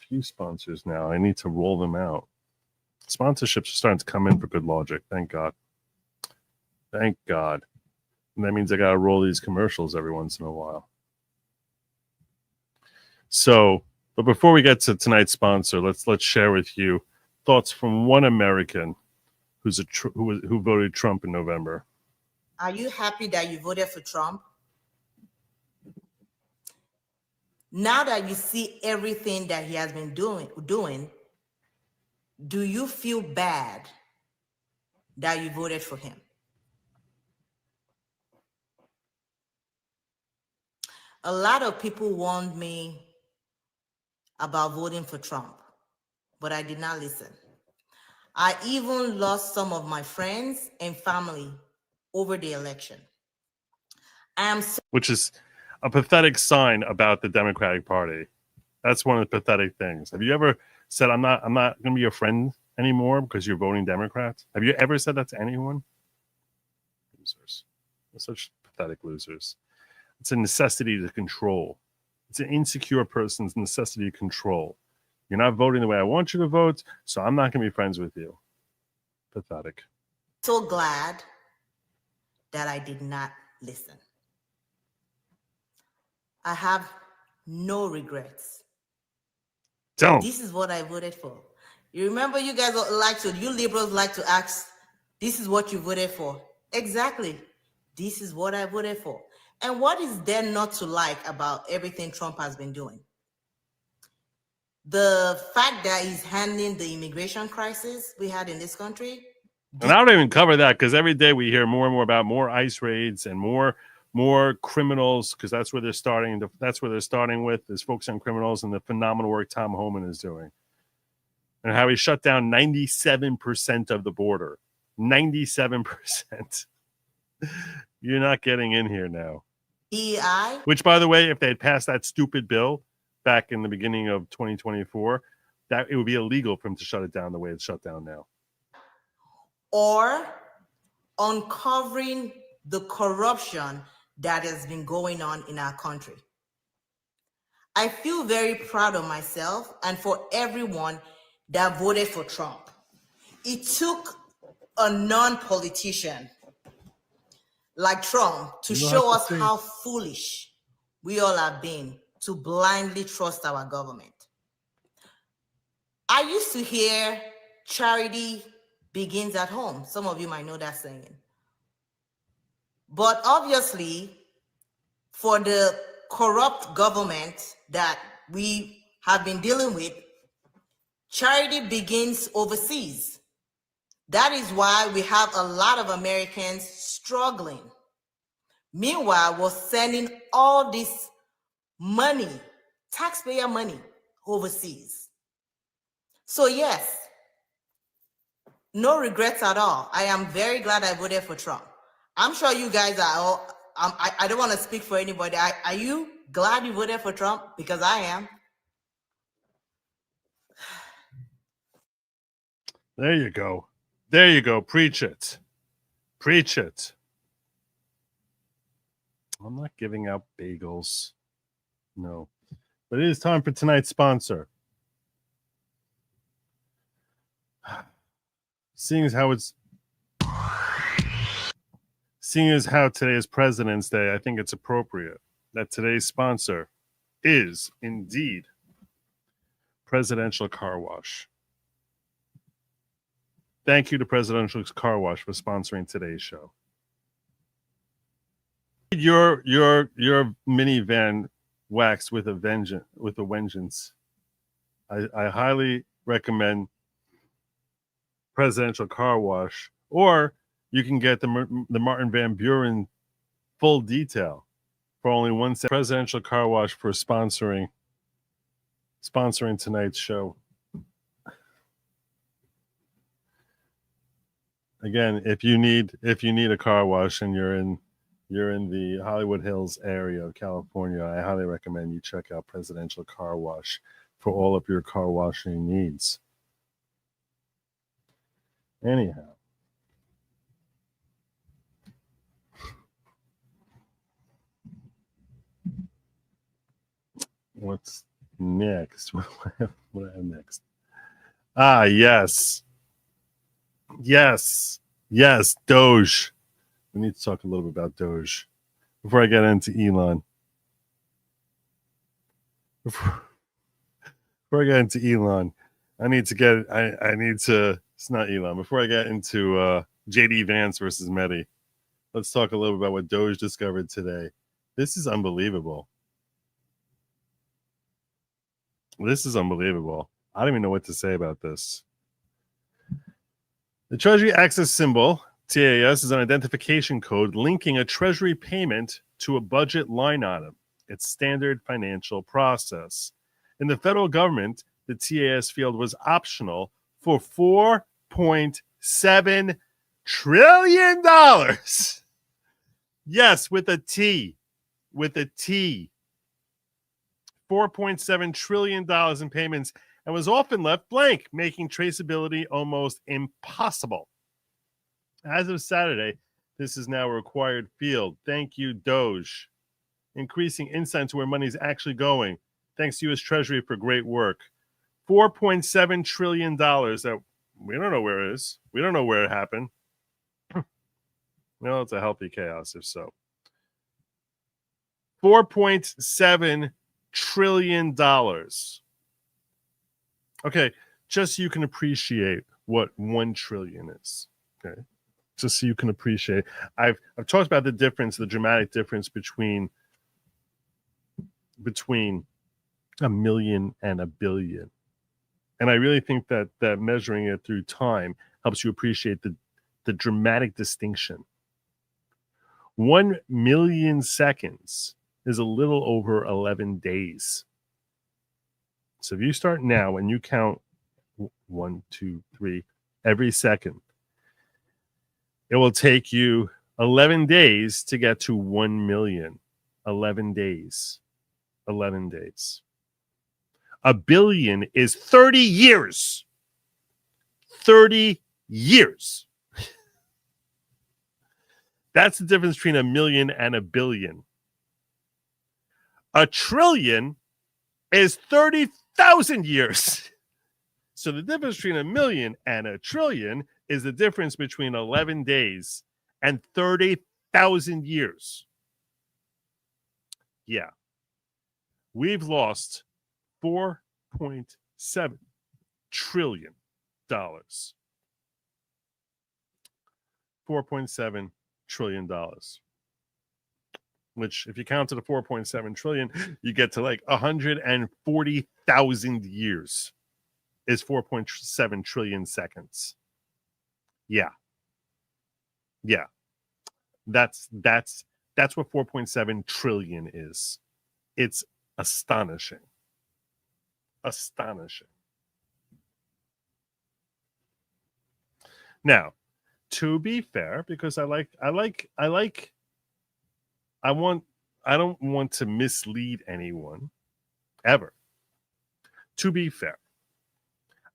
few sponsors now. I need to roll them out. Sponsorships are starting to come in for Good Lawgic. Thank God. And that means I got to roll these commercials every once in a while. So, but before we get to tonight's sponsor, let's share with you thoughts from one American who voted Trump in November.
Are you happy that you voted for Trump? Now that you see everything that he has been doing, do you feel bad that you voted for him? A lot of people warned me about voting for Trump, but I did not listen. I even lost some of my friends and family over the election.
Which is a pathetic sign about the Democratic Party. That's one of the pathetic things. Have you ever said, I'm not going to be your friend anymore because you're voting Democrat? Have you ever said that to anyone? Losers. They're such pathetic losers. It's a necessity to control. It's an insecure person's necessity to control. You're not voting the way I want you to vote, so I'm not going to be friends with you. Pathetic.
So glad that I did not listen. I have no regrets.
Don't.
This is what I voted for. You remember you liberals like to ask, this is what you voted for. Exactly. This is what I voted for. And what is there not to like about everything Trump has been doing? The fact that he's handling the immigration crisis we had in this country.
And I don't even cover that because every day we hear more and more about more ICE raids and more criminals, because that's where they're starting. That's where they're starting with is focus on criminals and the phenomenal work Tom Homan is doing, and how he shut down 97% of the border. 97%. You're not getting in here now.
DEI.
Which, by the way, if they had passed that stupid bill back in the beginning of 2024, that it would be illegal for him to shut it down the way it's shut down now.
Or uncovering the corruption that has been going on in our country. I feel very proud of myself and for everyone that voted for Trump. It took a non-politician like Trump to show us how foolish we all have been to blindly trust our government. I used to hear charity begins at home. Some of you might know that saying. But obviously, for the corrupt government that we have been dealing with, charity begins overseas. That is why we have a lot of Americans struggling. Meanwhile, we're sending all this money, taxpayer money, overseas. So yes, no regrets at all. I am very glad I voted for Trump. I'm sure you guys are all, I don't want to speak for anybody. Are you glad you voted for Trump? Because I am.
There you go. There you go. Preach it. Preach it. I'm not giving out bagels. No. But it is time for tonight's sponsor. Seeing as how today is President's Day, I think it's appropriate that today's sponsor is indeed Presidential Car Wash. Thank you to Presidential Car Wash for sponsoring today's show. Your minivan waxed with a vengeance. I highly recommend Presidential Car Wash, or you can get the Martin Van Buren full detail for only $1. Presidential Car Wash for sponsoring tonight's show. Again, if you need a car wash and you're in the Hollywood Hills area of California, I highly recommend you check out Presidential Car Wash for all of your car washing needs. Anyhow, what's next? What do I have next? Ah, yes. Doge. We need to talk a little bit about Doge before I get into Elon. Before I get into Elon, it's not Elon. Before I get into JD Vance versus Mehdi, let's talk a little bit about what Doge discovered today. This is unbelievable. I don't even know what to say about this. The Treasury Access Symbol, TAS, is an identification code linking a Treasury payment to a budget line item. It's standard financial process. In the federal government, the TAS field was optional for $4.7 trillion. Yes, with a T. $4.7 trillion in payments, and was often left blank, making traceability almost impossible. As of Saturday, this is now a required field. Thank you, Doge. Increasing insight into where money is actually going. Thanks to U.S. Treasury for great work. $4.7 trillion that we don't know where it is. We don't know where it happened. Well, it's a healthy chaos if so. $4.7 trillion. Okay, just so you can appreciate what 1 trillion is. Okay, just so you can appreciate. I've talked about the difference, the dramatic difference between a million and a billion. And I really think that measuring it through time helps you appreciate the dramatic distinction. 1 million seconds is a little over 11 days. So if you start now and you count 1, 2, 3 every second, it will take you 11 days to get to 1 million. 11 days. 11 days. A billion is 30 years. 30 years. That's the difference between a million and a billion. A trillion is 30,000 years. So the difference between a million and a trillion is the difference between 11 days and 30,000 years. Yeah. We've lost $4.7 trillion. $4.7 trillion. Which, if you count to the 4.7 trillion, you get to like 140,000 years is 4.7 trillion seconds. Yeah. Yeah. That's what 4.7 trillion is. It's astonishing. Astonishing. Now, to be fair, because I don't want to mislead anyone ever. To be fair,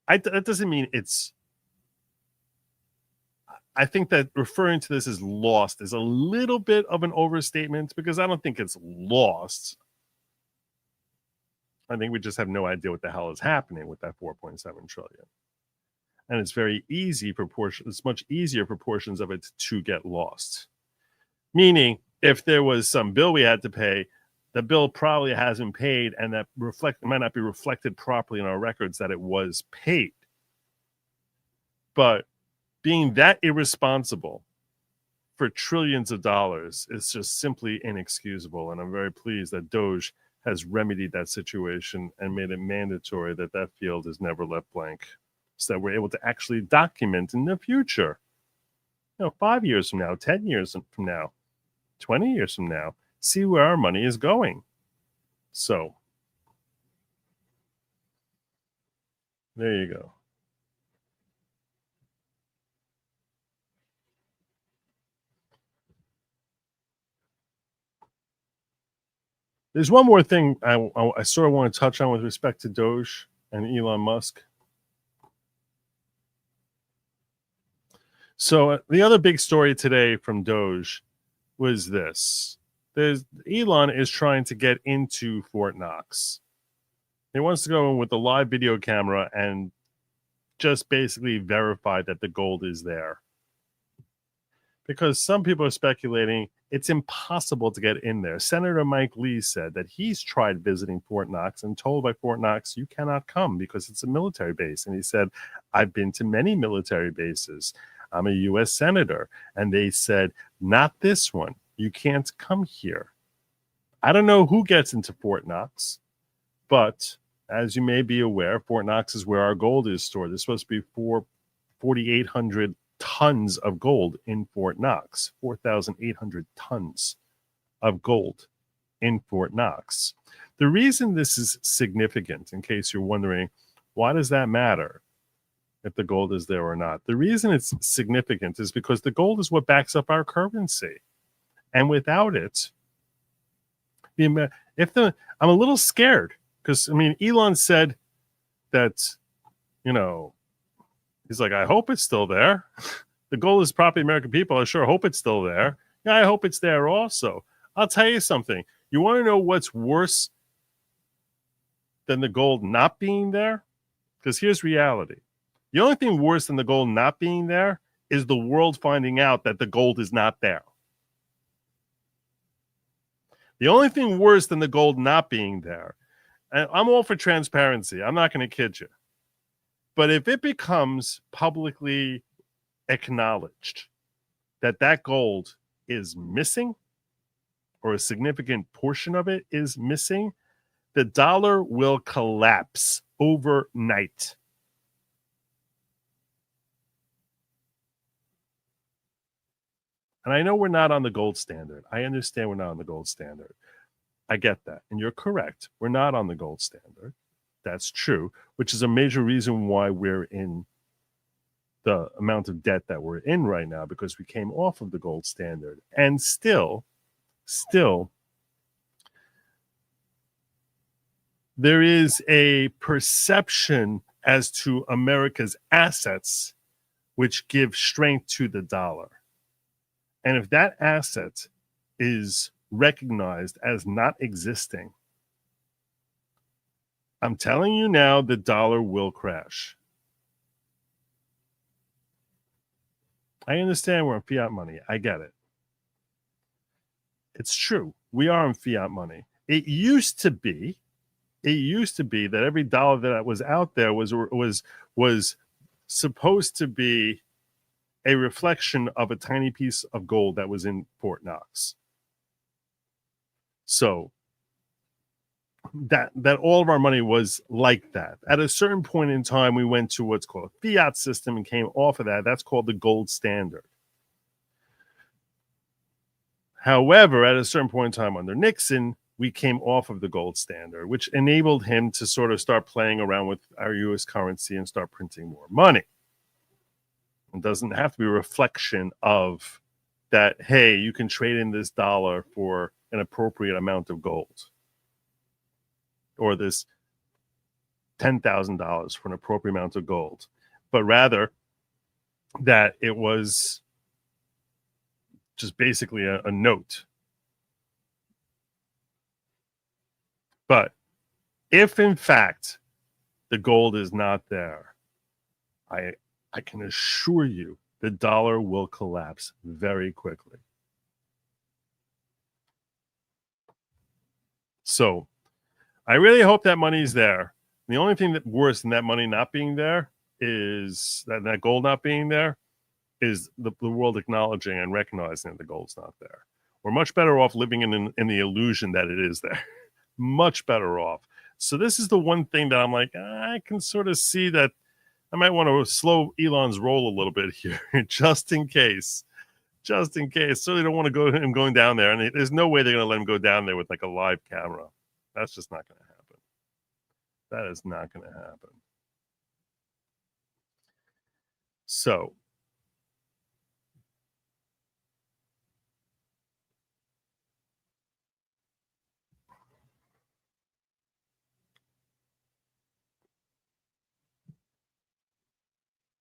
that doesn't mean it's. I think that referring to this as lost is a little bit of an overstatement because I don't think it's lost. I think we just have no idea what the hell is happening with that 4.7 trillion. And it's very easy it's much easier for portions of it to get lost. Meaning, if there was some bill we had to pay, the bill probably hasn't paid, and that might not be reflected properly in our records that it was paid. But being that irresponsible for trillions of dollars is just simply inexcusable. And I'm very pleased that DOGE has remedied that situation and made it mandatory that that field is never left blank, so that we're able to actually document in the future, 5 years from now, 10 years from now, 20 years from now, see where our money is going. So there you go. There's one more thing I sort of want to touch on with respect to DOGE and Elon Musk. So the other big story today from DOGE was this. Elon is trying to get into Fort Knox. He wants to go in with a live video camera and just basically verify that the gold is there. Because some people are speculating it's impossible to get in there. Senator Mike Lee said that he's tried visiting Fort Knox and told by Fort Knox, you cannot come because it's a military base. And he said, I've been to many military bases. I'm a U.S. senator. And they said, not this one. You can't come here. I don't know who gets into Fort Knox, but as you may be aware, Fort Knox is where our gold is stored. There's supposed to be 4,800 tons of gold in Fort Knox, 4,800 tons of gold in Fort Knox. The reason this is significant, in case you're wondering, why does that matter if the gold is there or not? The reason it's significant is because the gold is what backs up our currency. And without it, I'm a little scared because, Elon said that, he's like, I hope it's still there. The gold is property of the American people. I sure hope it's still there. Yeah, I hope it's there also. I'll tell you something. You want to know what's worse than the gold not being there? Because here's reality. The only thing worse than the gold not being there is the world finding out that the gold is not there. The only thing worse than the gold not being there, and I'm all for transparency. I'm not going to kid you. But if it becomes publicly acknowledged that that gold is missing or a significant portion of it is missing, the dollar will collapse overnight. And I know we're not on the gold standard. I understand we're not on the gold standard. I get that. And you're correct. We're not on the gold standard. That's true, which is a major reason why we're in the amount of debt that we're in right now, because we came off of the gold standard. And still, there is a perception as to America's assets which give strength to the dollar. And if that asset is recognized as not existing, I'm telling you now, the dollar will crash. I understand we're in fiat money. I get it. It's true. We are in fiat money. It used to be that every dollar that was out there was supposed to be a reflection of a tiny piece of gold that was in Fort Knox. So that all of our money was like that. At a certain point in time, we went to what's called a fiat system and came off of that. That's called the gold standard. However, at a certain point in time under Nixon, we came off of the gold standard, which enabled him to sort of start playing around with our U.S. currency and start printing more money. It doesn't have to be a reflection of that, hey, you can trade in this dollar for an appropriate amount of gold, or this $10,000 for an appropriate amount of gold, but rather that it was just basically a note. But if in fact the gold is not there, I can assure you the dollar will collapse very quickly. So I really hope that money's there. The only thing that worse than that money not being there is that gold not being there is the world acknowledging and recognizing that the gold's not there. We're much better off living in the illusion that it is there. Much better off. So this is the one thing that I'm like, I can sort of see that I might want to slow Elon's roll a little bit here, just in case. Just in case. So they don't want to go him going down there. And there's no way they're going to let him go down there with like a live camera. That's just not going to happen. That is not going to happen. So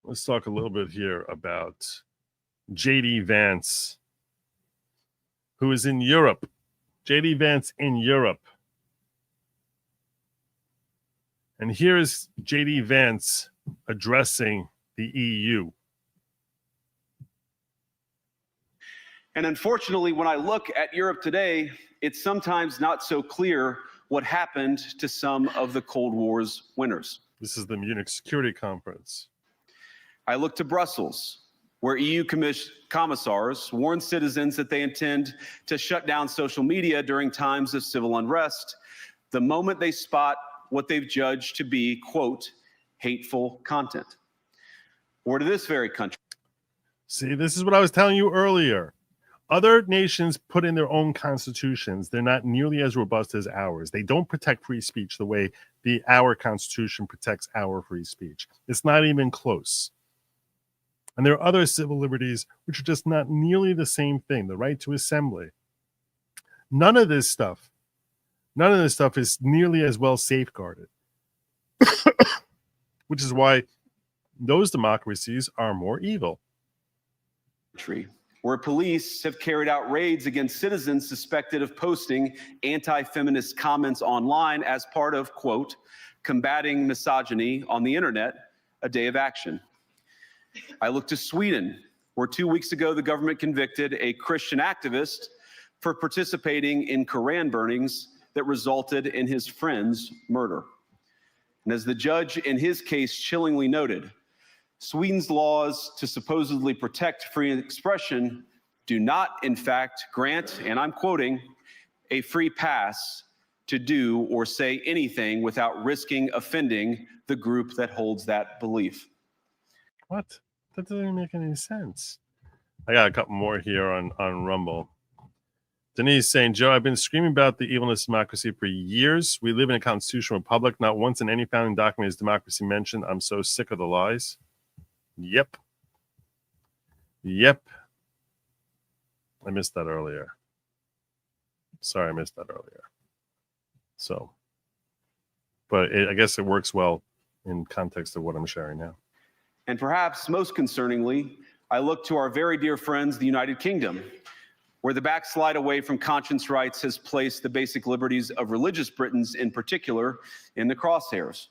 let's talk a little bit here about JD Vance, who is in Europe. JD Vance in Europe. And here is JD Vance addressing the EU.
And unfortunately, when I look at Europe today, it's sometimes not so clear what happened to some of the Cold War's winners.
This is the Munich Security Conference.
I look to Brussels, where EU commissars warn citizens that they intend to shut down social media during times of civil unrest the moment they spot what they've judged to be, quote, hateful content. Or to this very country.
See, this is what I was telling you earlier. Other nations put in their own constitutions. They're not nearly as robust as ours. They don't protect free speech the way our constitution protects our free speech. It's not even close. And there are other civil liberties which are just not nearly the same thing. The right to assembly. None of this stuff is nearly as well safeguarded. Which is why those democracies are more evil.
Where police have carried out raids against citizens suspected of posting anti-feminist comments online as part of, quote, combating misogyny on the internet, a day of action. I look to Sweden, where 2 weeks ago the government convicted a Christian activist for participating in Koran burnings that resulted in his friend's murder. And as the judge in his case chillingly noted, Sweden's laws to supposedly protect free expression do not, in fact, grant, and I'm quoting, a free pass to do or say anything without risking offending the group that holds that belief.
What? That doesn't make any sense. I got a couple more here on Rumble. Denise saying, Joe, I've been screaming about the evilness of democracy for years. We live in a constitutional republic. Not once in any founding document is democracy mentioned. I'm so sick of the lies. Yep. I missed that earlier. Sorry, I missed that earlier. So but I guess it works well in context of what I'm sharing now.
And perhaps most concerningly, I look to our very dear friends, the United Kingdom, where the backslide away from conscience rights has placed the basic liberties of religious Britons in particular in the crosshairs.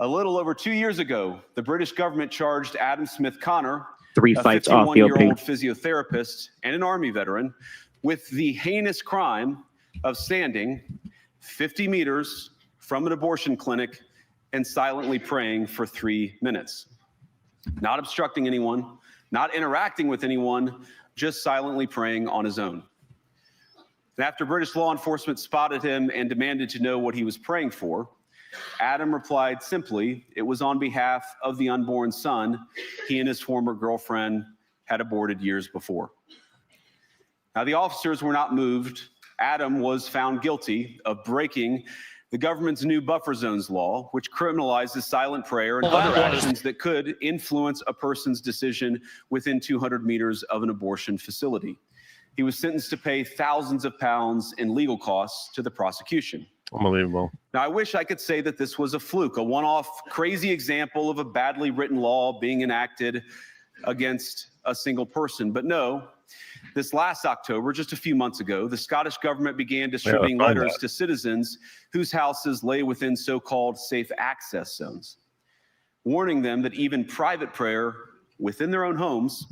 A little over 2 years ago, the British government charged Adam Smith Connor,
Three
a
fights off the opening.
51-year-old physiotherapist and an Army veteran, with the heinous crime of standing 50 meters from an abortion clinic and silently praying for 3 minutes. Not obstructing anyone, not interacting with anyone, just silently praying on his own. And after British law enforcement spotted him and demanded to know what he was praying for, Adam replied simply, it was on behalf of the unborn son he and his former girlfriend had aborted years before. Now, the officers were not moved. Adam was found guilty of breaking the government's new buffer zones law, which criminalizes silent prayer and other actions that could influence a person's decision within 200 meters of an abortion facility. He was sentenced to pay thousands of pounds in legal costs to the prosecution.
Unbelievable.
Now, I wish I could say that this was a fluke, a one-off crazy example of a badly written law being enacted against a single person. But no, this last October, just a few months ago, the Scottish government began distributing letters to citizens whose houses lay within so-called safe access zones, warning them that even private prayer within their own homes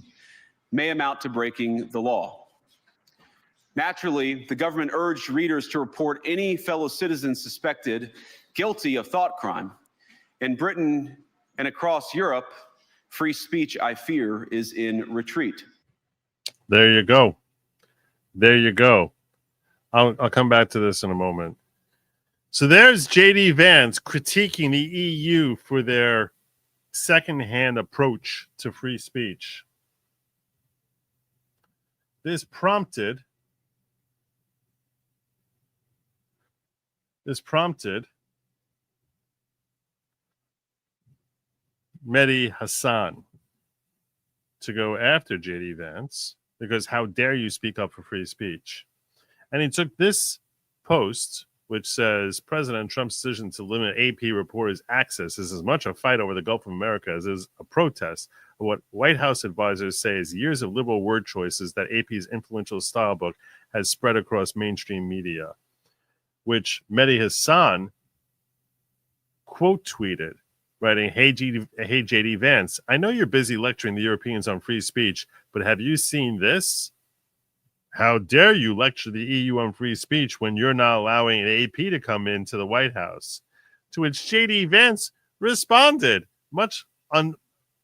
may amount to breaking the law. Naturally, the government urged readers to report any fellow citizen suspected guilty of thought crime. In Britain and across Europe, free speech, I fear, is in retreat.
There you go. There you go. I'll come back to this in a moment. So there's J.D. Vance critiquing the EU for their secondhand approach to free speech. This prompted Mehdi Hassan to go after J.D. Vance because how dare you speak up for free speech? And he took this post, which says President Trump's decision to limit AP reporters' access is as much a fight over the Gulf of America as is a protest of what White House advisors say is years of liberal word choices that AP's influential style book has spread across mainstream media, which Mehdi Hassan quote tweeted, writing, hey, J.D. Vance, I know you're busy lecturing the Europeans on free speech, but have you seen this? How dare you lecture the EU on free speech when you're not allowing an AP to come into the White House? To which J.D. Vance responded,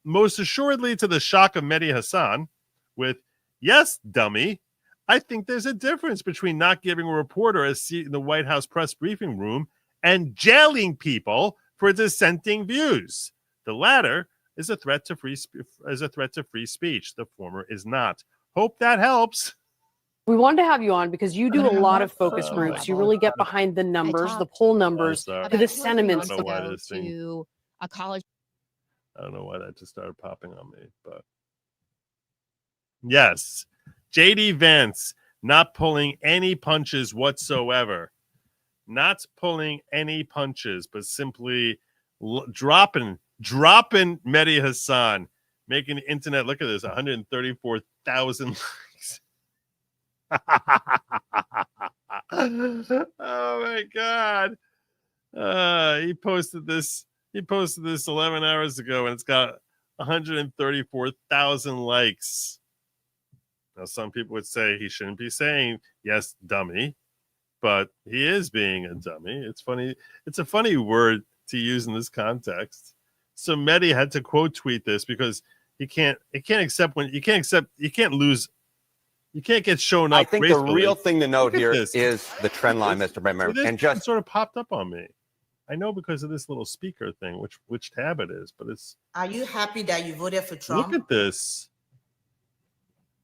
most assuredly to the shock of Mehdi Hassan, with, yes, dummy, I think there's a difference between not giving a reporter a seat in the White House press briefing room and jailing people for dissenting views. The latter is a threat to free speech. The former is not. Hope that helps.
We wanted to have you on because you do a lot of focus groups. You really get behind the numbers, the poll numbers, to the sentiments.
I don't know why that just started popping on me, but yes, J.D. Vance not pulling any punches whatsoever. Not pulling any punches, but simply dropping Mehdi Hassan, making the internet, look at this, 134,000 likes. Oh my God. He posted this 11 hours ago and it's got 134,000 likes. Now, some people would say he shouldn't be saying, yes, dummy, but he is being a dummy. It's funny. It's a funny word to use in this context. So Mehdi had to quote tweet this because you can't get shown up.
I think
gracefully.
the real thing to note here
this.
is the trend line, Mr. Brennan.
This
And just
sort of popped up on me. I know because of this little speaker thing, which tab it is, but it's.
Are you happy that you voted for Trump?
Look at this.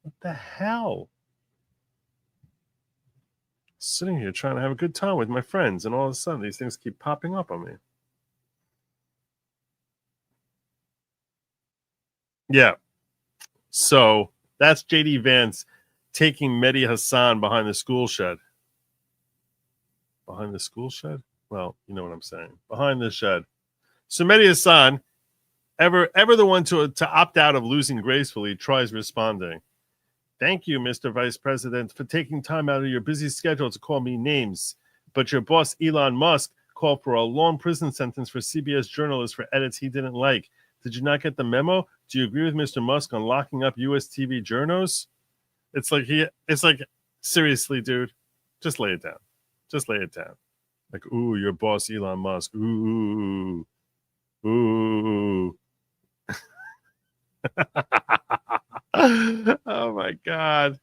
What the hell? Sitting here trying to have a good time with my friends, and all of a sudden these things keep popping up on me. Yeah. So that's J.D. Vance taking Mehdi Hassan behind the school shed. Behind the school shed? Well, you know what I'm saying. Behind the shed. So Mehdi Hassan, ever the one to opt out of losing gracefully, tries responding. Thank you, Mr. Vice President, for taking time out of your busy schedule to call me names. But your boss, Elon Musk, called for a long prison sentence for CBS journalists for edits he didn't like. Did you not get the memo? Do you agree with Mr. Musk on locking up US TV journos? It's like seriously, dude, just lay it down. Just lay it down. Like, ooh, your boss, Elon Musk. Ooh. Oh my God.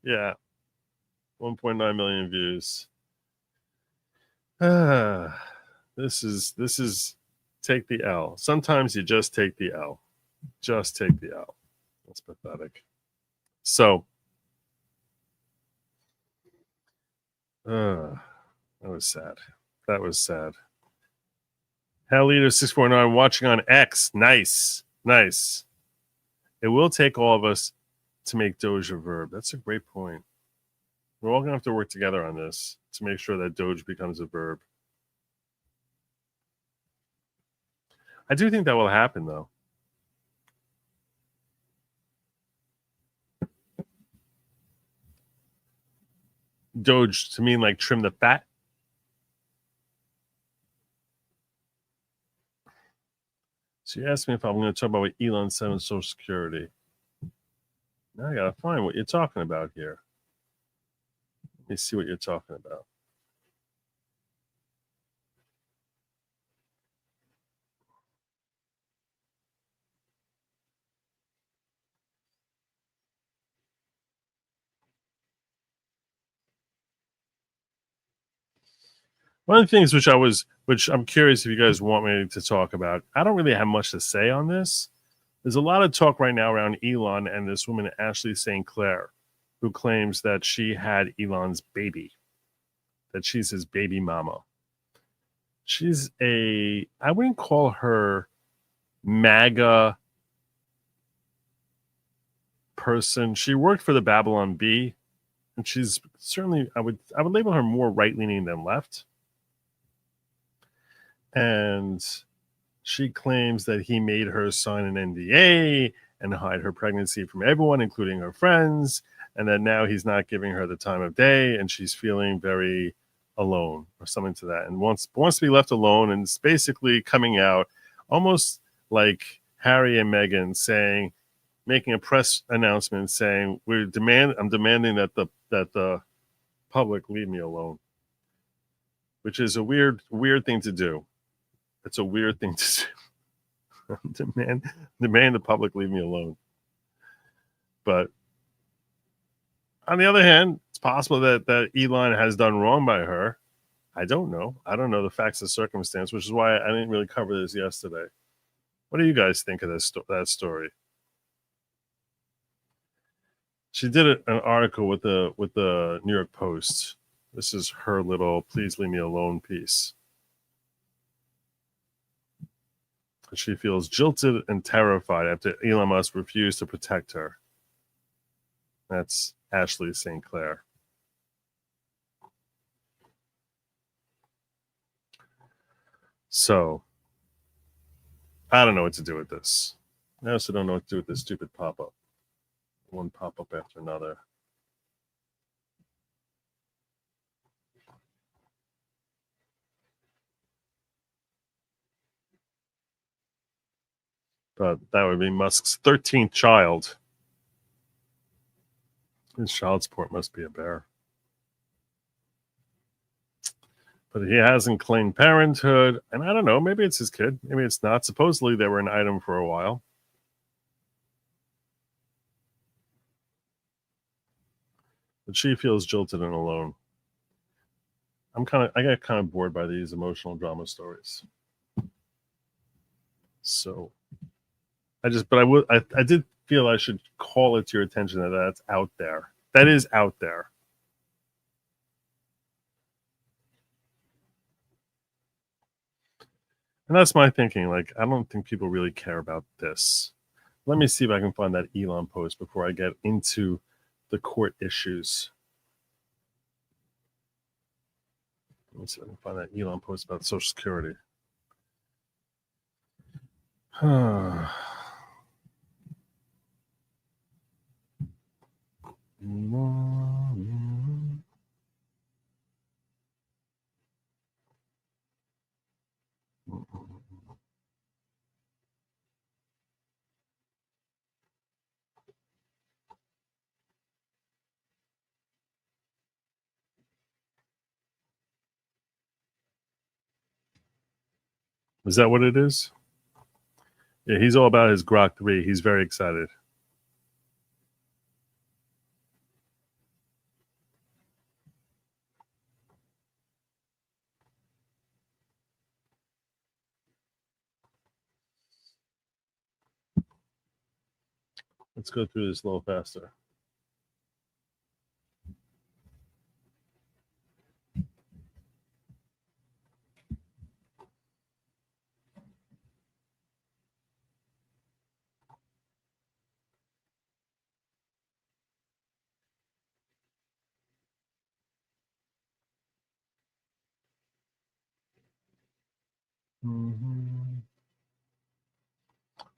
Yeah. 1.9 million views. This is take the L. Sometimes you just take the L. Just take the L. That's pathetic. So that was sad. That was sad. Hell Leader 649 watching on X. Nice. Nice. It will take all of us to make Doge a verb. That's a great point. We're all going to have to work together on this to make sure that Doge becomes a verb. I do think that will happen, though. Doge to mean like trim the fat. So you asked me if I'm going to talk about what Elon said on Social Security. Now I got to find what you're talking about here. Let me see what you're talking about. One of the things which I'm curious if you guys want me to talk about, I don't really have much to say on this. There's a lot of talk right now around Elon and this woman, Ashley St. Clair, who claims that she had Elon's baby, that she's his baby mama. She's I wouldn't call her Maga person. She worked for the Babylon Bee, and she's certainly, I would label her more right-leaning than left. And she claims that he made her sign an NDA and hide her pregnancy from everyone, including her friends, and that now he's not giving her the time of day, and she's feeling very alone or something to that, and wants to be left alone, and it's basically coming out almost like Harry and Meghan making a press announcement saying, I'm demanding that the public leave me alone, which is a weird thing to do. It's a weird thing to do. demand the public leave me alone. But on the other hand, it's possible that Elon has done wrong by her. I don't know. I don't know the facts of circumstance, which is why I didn't really cover this yesterday. What do you guys think of that story? She did an article with the New York Post. This is her little "Please Leave Me Alone" piece. She feels jilted and terrified after Elon Musk refused to protect her. That's Ashley St. Clair. So, I don't know what to do with this. I also don't know what to do with this stupid pop-up. One pop-up after another. But that would be Musk's 13th child. His child support must be a bear. But he hasn't claimed parenthood. And I don't know, maybe it's his kid. Maybe it's not. Supposedly they were an item for a while. But she feels jilted and alone. I got kind of bored by these emotional drama stories. So I did feel I should call it to your attention that that's out there. That is out there. And that's my thinking. Like, I don't think people really care about this. Let me see if I can find that Elon post before I get into the court issues. Let me see if I can find that Elon post about Social Security. Is that what it is? Yeah, he's all about his Grok 3. He's very excited. Let's go through this a little faster.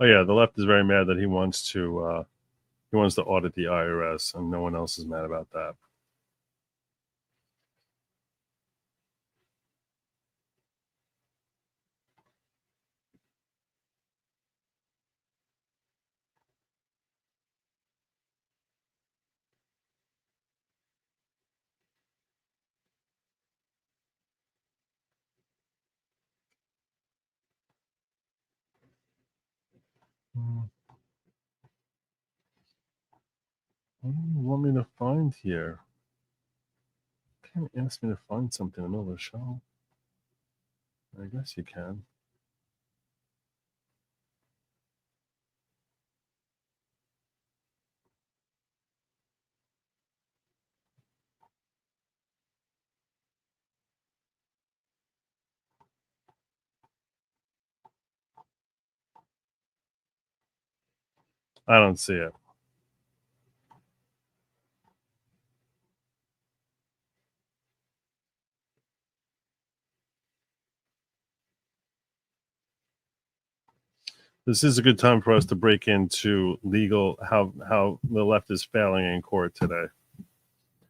Oh yeah, the left is very mad that he wants to audit the IRS, and no one else is mad about that. What do you want me to find here? You can't ask me to find something in the middle of the show. I guess you can. I don't see it. This is a good time for us to break into legal, how the left is failing in court today.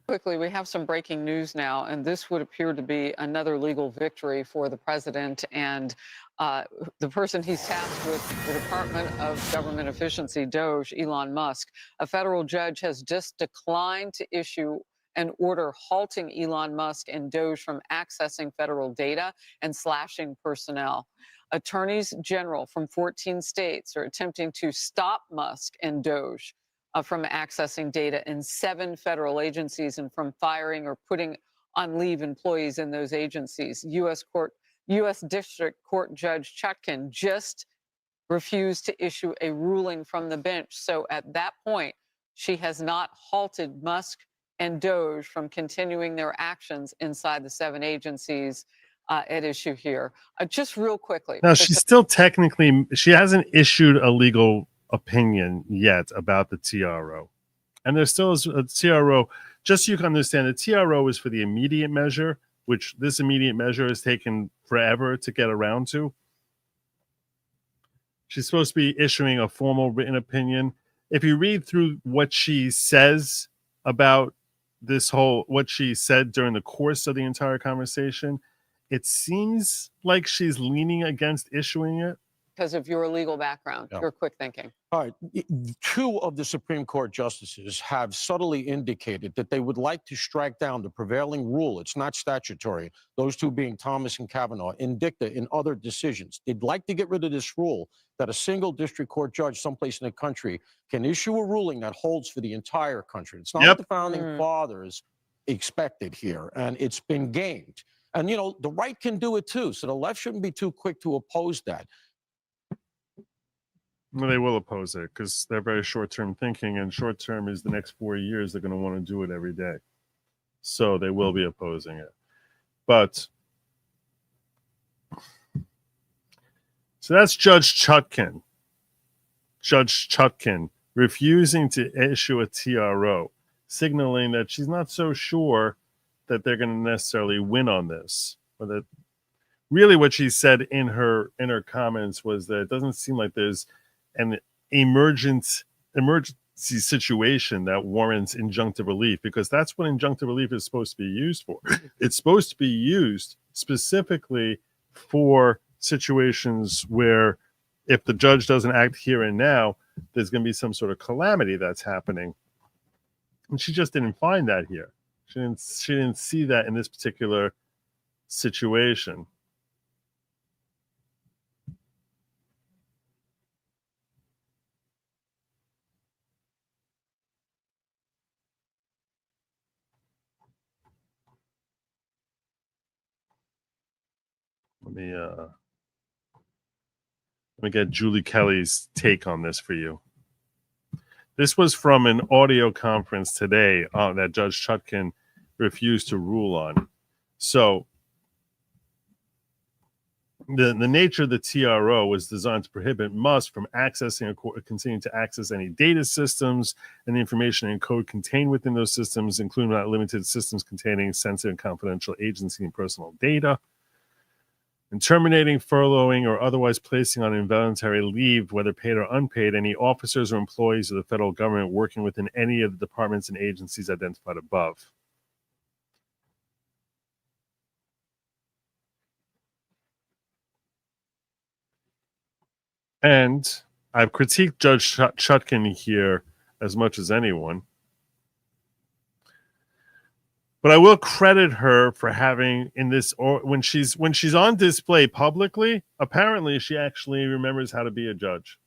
Quickly, we have some breaking news now, and this would appear to be another legal victory for the president and the person he's tasked with, the Department of Government Efficiency, DOGE, Elon Musk. A federal judge has just declined to issue an order halting Elon Musk and DOGE from accessing federal data and slashing personnel. Attorneys general from 14 states are attempting to stop Musk and DOGE from accessing data in 7 federal agencies and from firing or putting on leave employees in those agencies. U.S. District Court Judge Chutkan just refused to issue a ruling from the bench. So at that point, she has not halted Musk and DOGE from continuing their actions inside the 7 agencies at issue here. Just real quickly.
Now, she's still technically, she hasn't issued a legal opinion yet about the TRO. And there still is a TRO, just so you can understand, the TRO is for the immediate measure, which this immediate measure has taken forever to get around to. She's supposed to be issuing a formal written opinion. If you read through what she says about this whole, what she said during the course of the entire conversation, it seems like she's leaning against issuing it.
Because of your legal background, your quick thinking.
All right. 2 of the Supreme Court justices have subtly indicated that they would like to strike down the prevailing rule. It's not statutory. Those 2 being Thomas and Kavanaugh, in dicta in other decisions. They'd like to get rid of this rule that a single district court judge someplace in the country can issue a ruling that holds for the entire country. It's not what the founding fathers expected here, and it's been gamed. And, you know, the right can do it too, so the left shouldn't be too quick to oppose that.
Well, they will oppose it because they're very short-term thinking, and short-term is the next 4 years. They're going to want to do it every day. So they will be opposing it. But, so that's Judge Chutkan. Judge Chutkan refusing to issue a TRO, signaling that she's not so sure that they're going to necessarily win on this. Really what she said in her comments was that it doesn't seem like there's an emergency situation that warrants injunctive relief, because that's what injunctive relief is supposed to be used for. It's supposed to be used specifically for situations where if the judge doesn't act here and now, there's going to be some sort of calamity that's happening. And she just didn't find that here. She didn't see that in this particular situation. Let me get Julie Kelly's take on this for you. This was from an audio conference today that Judge Chutkan refused to rule on. So the nature of the TRO was designed to prohibit Musk from accessing or continuing to access any data systems and the information and code contained within those systems, including not limited systems containing sensitive and confidential agency and personal data. In terminating, furloughing, or otherwise placing on involuntary leave, whether paid or unpaid, any officers or employees of the federal government working within any of the departments and agencies identified above. And I've critiqued Judge Chutkan here as much as anyone. But I will credit her for having in this, or when she's on display publicly, apparently she actually remembers how to be a judge,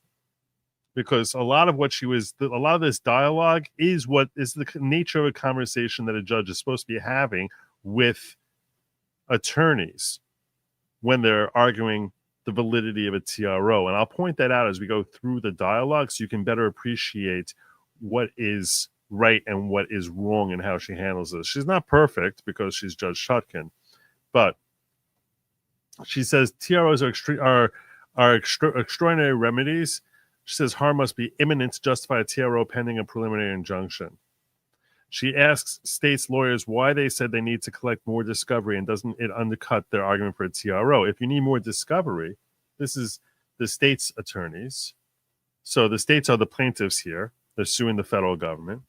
because a lot of this dialogue is what is the nature of a conversation that a judge is supposed to be having with attorneys when they're arguing the validity of a TRO. And I'll point that out as we go through the dialogue so you can better appreciate what is right and what is wrong and how she handles this. She's not perfect because she's Judge Chutkan, but she says TROs are extraordinary remedies. She says harm must be imminent to justify a TRO pending a preliminary injunction. She asks states' lawyers why they said they need to collect more discovery, and doesn't it undercut their argument for a TRO? If you need more discovery, this is the state's attorneys. So the states are the plaintiffs here. They're suing the federal government.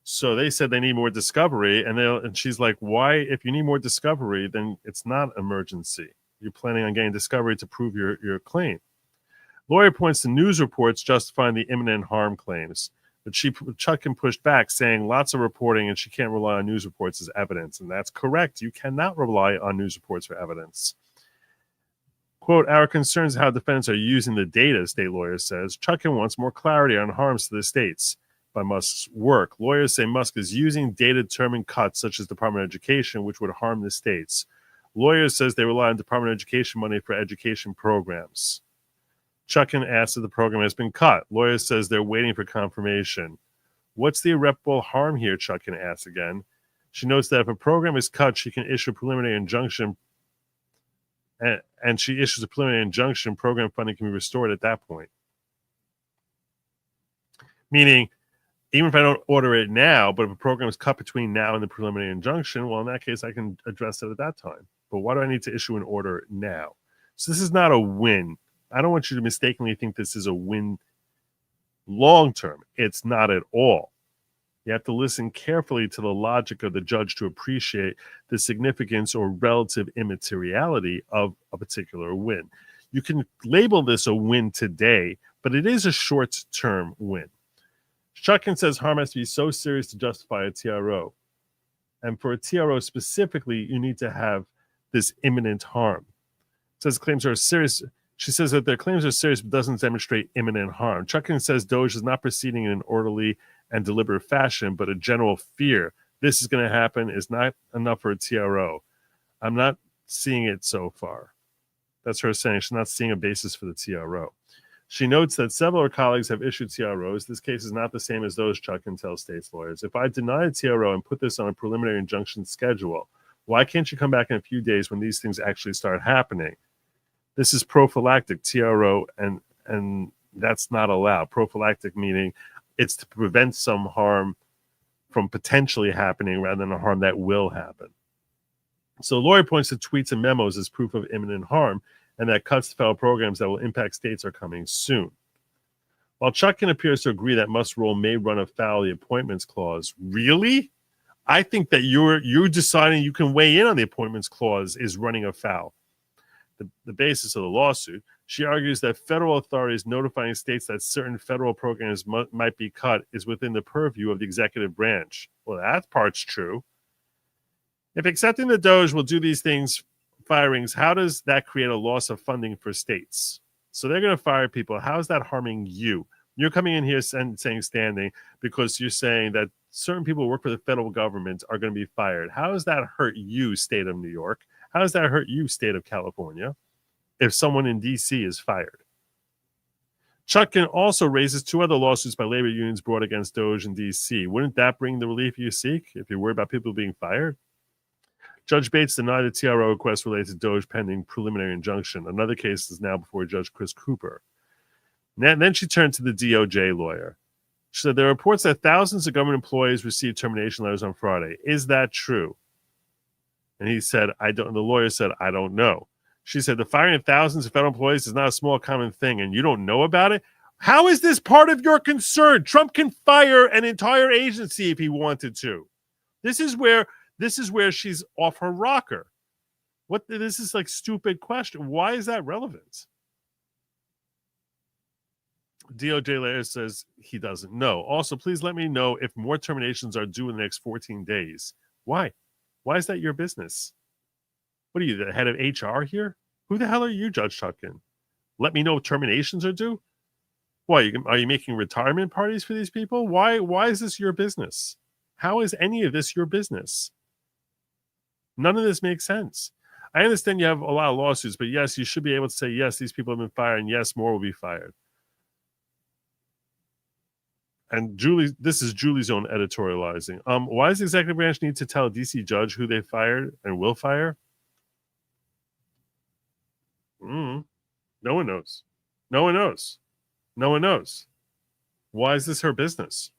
So they said they need more discovery, and she's like, why? If you need more discovery, then it's not emergency. You're planning on getting discovery to prove your claim. Lawyer points to news reports justifying the imminent harm claims, but Chutkan pushed back, saying lots of reporting and she can't rely on news reports as evidence. And that's correct. You cannot rely on news reports for evidence. Quote, our concerns how defendants are using the data, state lawyer says. Chutkan wants more clarity on harms to the states by Musk's work. Lawyers say Musk is using data-determined cuts such as Department of Education, which would harm the states. Lawyers says they rely on Department of Education money for education programs. Chutkan asks if the program has been cut. Lawyers says they're waiting for confirmation. What's the irreparable harm here, Chutkan asks again. She notes that if a program is cut, she can issue a preliminary injunction, and she issues a preliminary injunction, program funding can be restored at that point. Meaning, even if I don't order it now, but if a program is cut between now and the preliminary injunction, well, in that case, I can address it at that time. But why do I need to issue an order now? So this is not a win. I don't want you to mistakenly think this is a win long term. It's not at all. You have to listen carefully to the logic of the judge to appreciate the significance or relative immateriality of a particular win. You can label this a win today, but it is a short-term win. Chutkan says harm has to be so serious to justify a TRO. And for a TRO specifically, you need to have this imminent harm. It says claims are serious. She says that their claims are serious but doesn't demonstrate imminent harm. Chutkan says DOGE is not proceeding in an orderly and deliberate fashion, but a general fear this is going to happen is not enough for a TRO. I'm not seeing it so far. That's her saying she's not seeing a basis for the TRO. She notes that several of her colleagues have issued TROs. This case is not the same as those, Chutkan tells states lawyers. If I deny a TRO and put this on a preliminary injunction schedule, why can't you come back in a few days when these things actually start happening? This is prophylactic TRO, and that's not allowed. Prophylactic meaning it's to prevent some harm from potentially happening rather than a harm that will happen. So the lawyer points to tweets and memos as proof of imminent harm, and that cuts to federal programs that will impact states are coming soon. While Chutkan appears to agree that Musk's role may run afoul of the appointments clause, really? I think that you're deciding you can weigh in on the appointments clause is running afoul. The basis of the lawsuit, she argues that federal authorities notifying states that certain federal programs might be cut is within the purview of the executive branch. Well, that part's true. If accepting the DOGE will do these things, firings, how does that create a loss of funding for states? So they're going to fire people. How is that harming you? You're coming in here saying standing because you're saying that certain people who work for the federal government are going to be fired. How does that hurt you, state of New York? How does that hurt you, state of California, if someone in D.C. is fired? Chutkan also raises 2 other lawsuits by labor unions brought against DOGE in D.C. Wouldn't that bring the relief you seek if you're worried about people being fired? Judge Bates denied the TRO request related to DOGE pending preliminary injunction. Another case is now before Judge Chris Cooper. Then she turned to the DOJ lawyer. She said, there are reports that thousands of government employees received termination letters on Friday. Is that true? And he said, I don't. The lawyer said, I don't know. She said, the firing of thousands of federal employees is not a small common thing, and you don't know about it? How is this part of your concern? Trump can fire an entire agency if he wanted to. This is where she's off her rocker. This is like stupid question. Why is that relevant? DOJ lawyer says he doesn't know. Also, please let me know if more terminations are due in the next 14 days. Why? Why is that your business? What are you, the head of HR here? Who the hell are you, Judge Chutkan? Let me know if terminations are due? Why, are you making retirement parties for these people? Why is this your business? How is any of this your business? None of this makes sense. I understand you have a lot of lawsuits, but yes, you should be able to say, yes, these people have been fired, and yes, more will be fired. And this is Julie's own editorializing. Why does the executive branch need to tell a DC judge who they fired and will fire? No one knows. No one knows. No one knows. Why is this her business?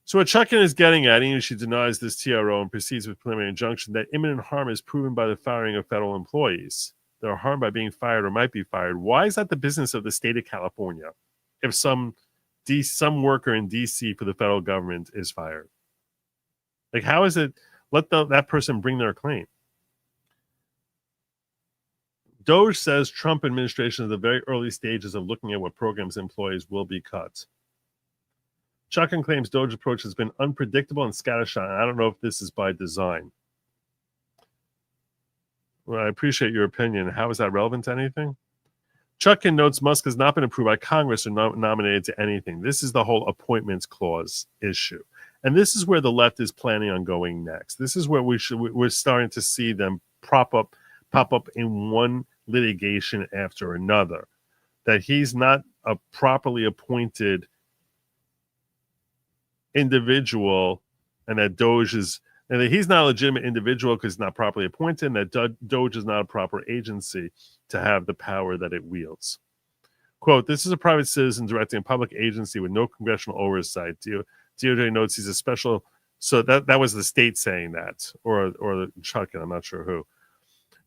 So what Chutkan is getting at, even if she denies this TRO and proceeds with preliminary injunction, that imminent harm is proven by the firing of federal employees. They are harmed by being fired or might be fired. Why is that the business of the state of California if some worker in D.C. for the federal government is fired? Like, how is it? Let that person bring their claim. DOGE says Trump administration is at the very early stages of looking at what programs employees will be cut. Chutkan claims DOGE approach has been unpredictable and scattershot. I don't know if this is by design. Well, I appreciate your opinion. How is that relevant to anything? Chutkan notes Musk has not been approved by Congress or nominated to anything. This is the whole appointments clause issue. And this is where the left is planning on going next. This is where we're starting to see them pop up in one litigation after another. That he's not a properly appointed individual, and that DOGE is, and that he's not a legitimate individual because he's not properly appointed, and that DOGE is not a proper agency to have the power that it wields. Quote, this is a private citizen directing a public agency with no congressional oversight. DOJ notes he's a special, so that was the state saying that, or Chutkan, I'm not sure who.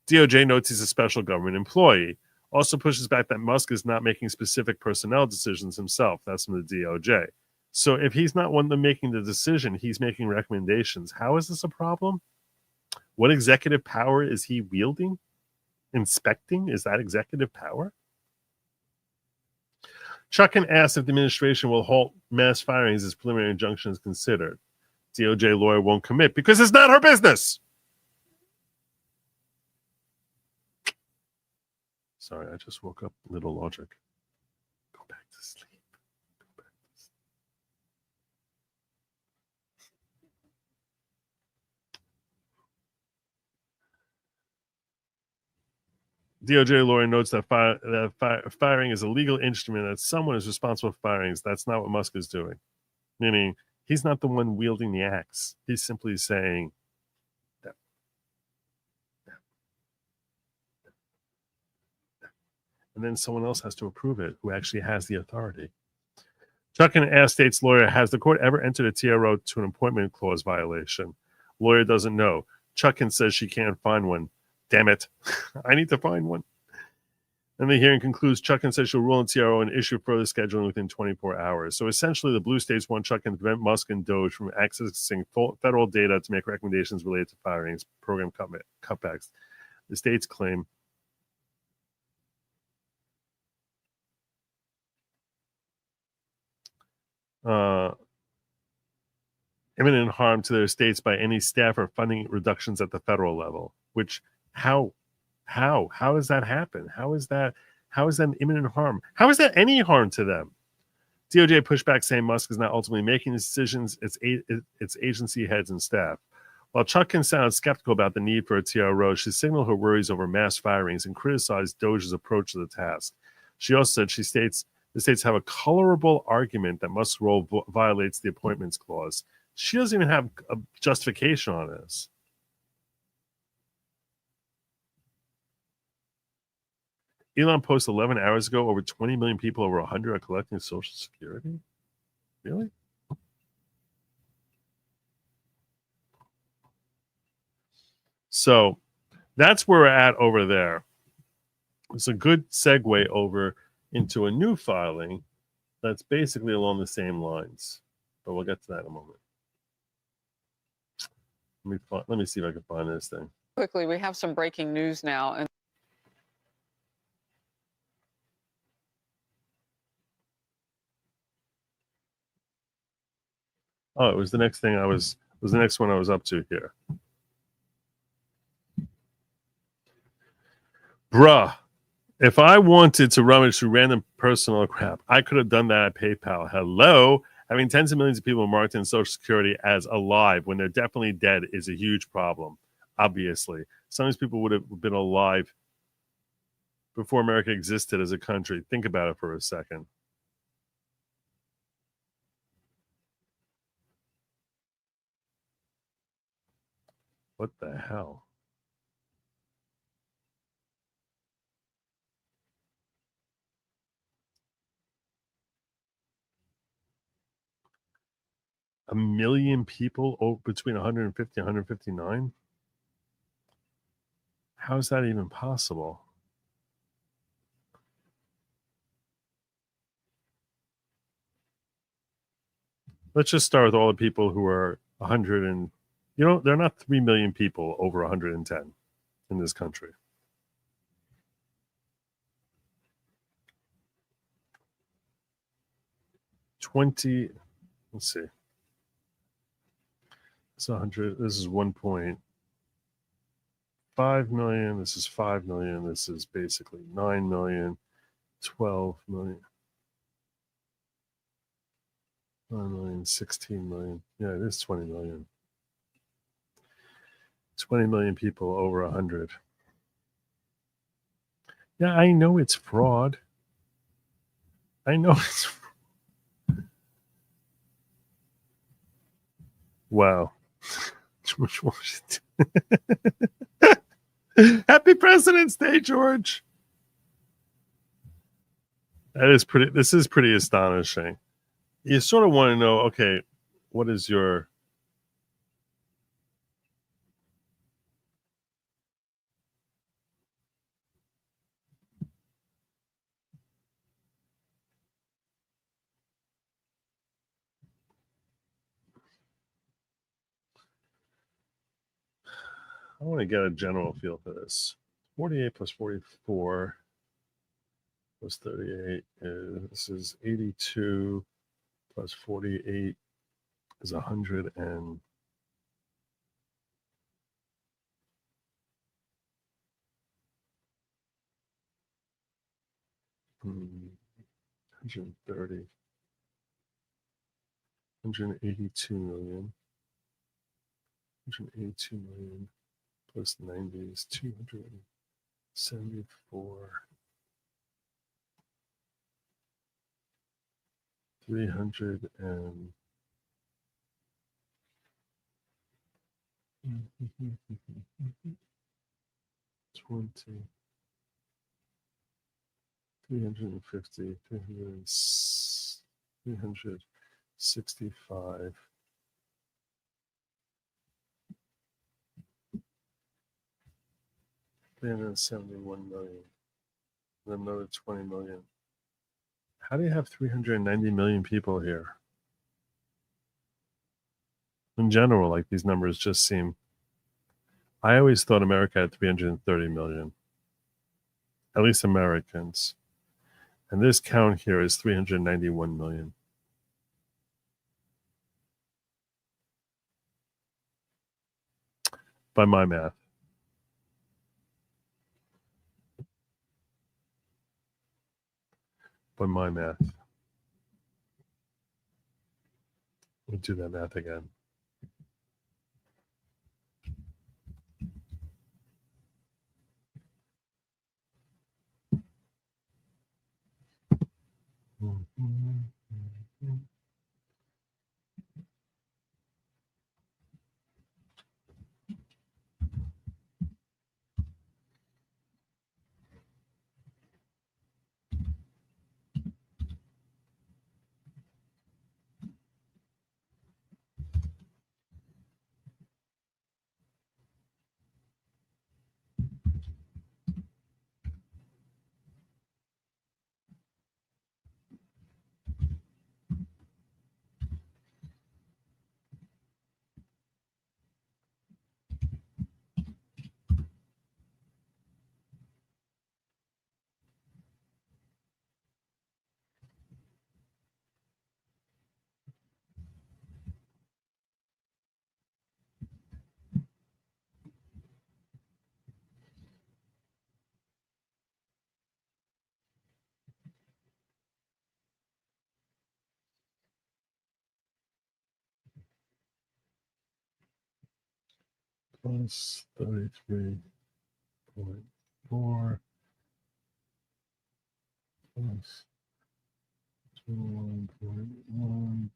DOJ notes he's a special government employee. Also pushes back that Musk is not making specific personnel decisions himself. That's from the DOJ. So if he's not one of them making the decision, he's making recommendations. How is this a problem? What executive power is he wielding? Inspecting? Is that executive power? Chutkan asked if the administration will halt mass firings as preliminary injunction is considered. DOJ lawyer won't commit because it's not her business. Sorry, I just woke up. Little Lawgic. Go back to sleep. DOJ lawyer notes that firing is a legal instrument, that someone is responsible for firings. That's not what Musk is doing. Meaning, he's not the one wielding the axe. He's simply saying that. And then someone else has to approve it who actually has the authority. Chutkan asked state's lawyer, has the court ever entered a TRO to an appointment clause violation? Lawyer doesn't know. Chuckin says she can't find one. Damn it. I need to find one. And the hearing concludes. Chuckin says she'll rule in TRO and issue further scheduling within 24 hours. So essentially, the blue states want Chuckin to prevent Musk and DOGE from accessing federal data to make recommendations related to firings, program cutbacks. The states claim imminent harm to their states by any staff or funding reductions at the federal level. Which how does that happen? How is that an imminent harm? How is that any harm to them? DOJ pushed back, saying Musk is not ultimately making the decisions. It's agency heads and staff. While Chuckin sounded skeptical about the need for a TRO, she signaled her worries over mass firings and criticized DOGE's approach to the task. She also said the states have a colorable argument that Musk's role violates the appointments clause. She doesn't even have a justification on this. Elon posted 11 hours ago, over 20 million people, over 100 are collecting Social Security. Really? So that's where we're at over there. It's a good segue over into a new filing that's basically along the same lines. But we'll get to that in a moment. Let me see if I can find this thing.
Quickly, we have some breaking news now. And
oh, it was the next thing was the next one I was up to here. Bruh, if I wanted to rummage through random personal crap, I could have done that at PayPal. Hello? Having tens of millions of people marked in Social Security as alive when they're definitely dead is a huge problem, obviously. Some of these people would have been alive before America existed as a country. Think about it for a second. What the hell? A million people between 150 and 159? How is that even possible? Let's just start with all the people who are 100 and, there are not 3 million people over 110 in this country. Let's see. It's 100. This is 1.5 million. This is 5 million. This is basically 9 million, 12 million. 9 million, 16 million. Yeah, it is 20 million. 20 million people over 100. Yeah, I know it's fraud. I know it's fraud. Wow. George Washington. Happy President's Day, George. This is pretty astonishing. You sort of want to know, okay, what is your I want to get a general feel for this. 48 plus 44 plus 38 this is 82 plus 48 is 100 and 130 182 million 182 million plus 90 is 274 300 and 20 350 365 371 million. And another 20 million. How do you have 390 million people here? In general, like these numbers just seem. I always thought America had 330 million. At least Americans. And this count here is 391 million. By my math. By my math. We'll do that math again. Plus 33.4 plus 21.1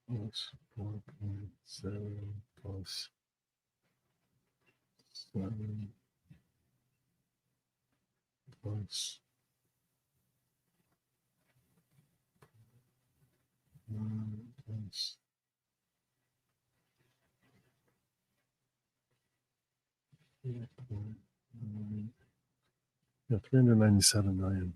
plus 4.7 plus 7 plus 1 plus 8.9. Yeah, 397 million.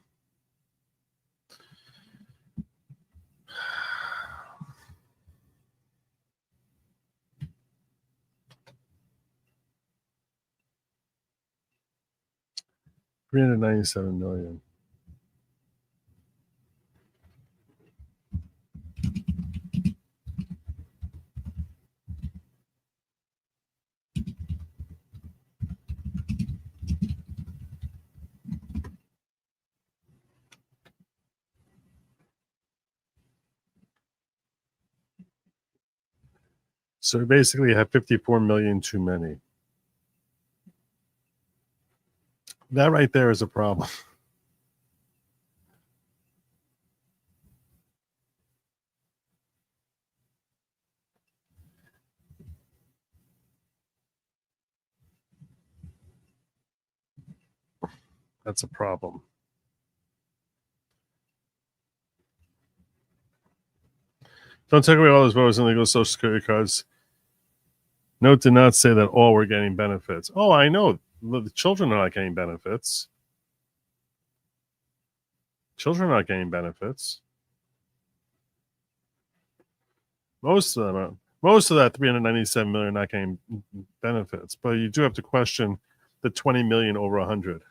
$397 million. So we basically have 54 million too many. That right there is a problem. That's a problem. Don't take away all those voters and legal Social Security cards. Note did not say that all were getting benefits. Oh, I know. The children are not getting benefits. Children are not getting benefits. Most of them are. Most of that 397 million are not getting benefits. But you do have to question the 20 million over 100.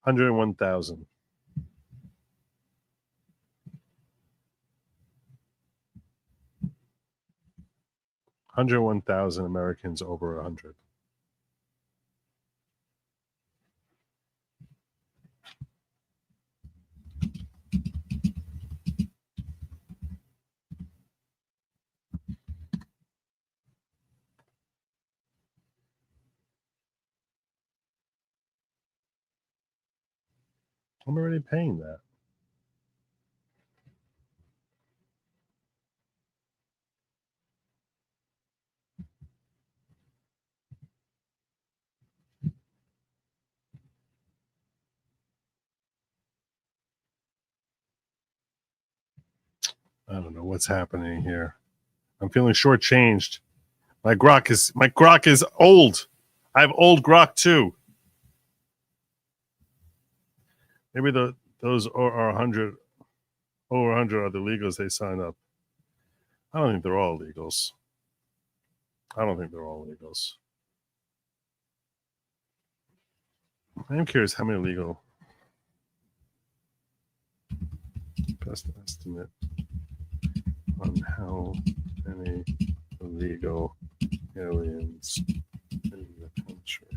$101,000. $101,000 Americans over 100. I'm already paying that. I don't know what's happening here. I'm feeling shortchanged. My grok is old. I have old grok too. Maybe those are 100 over 100 are the legals they sign up. I don't think they're all legals. I'm curious how many legal. Best estimate on how many illegal aliens in the country.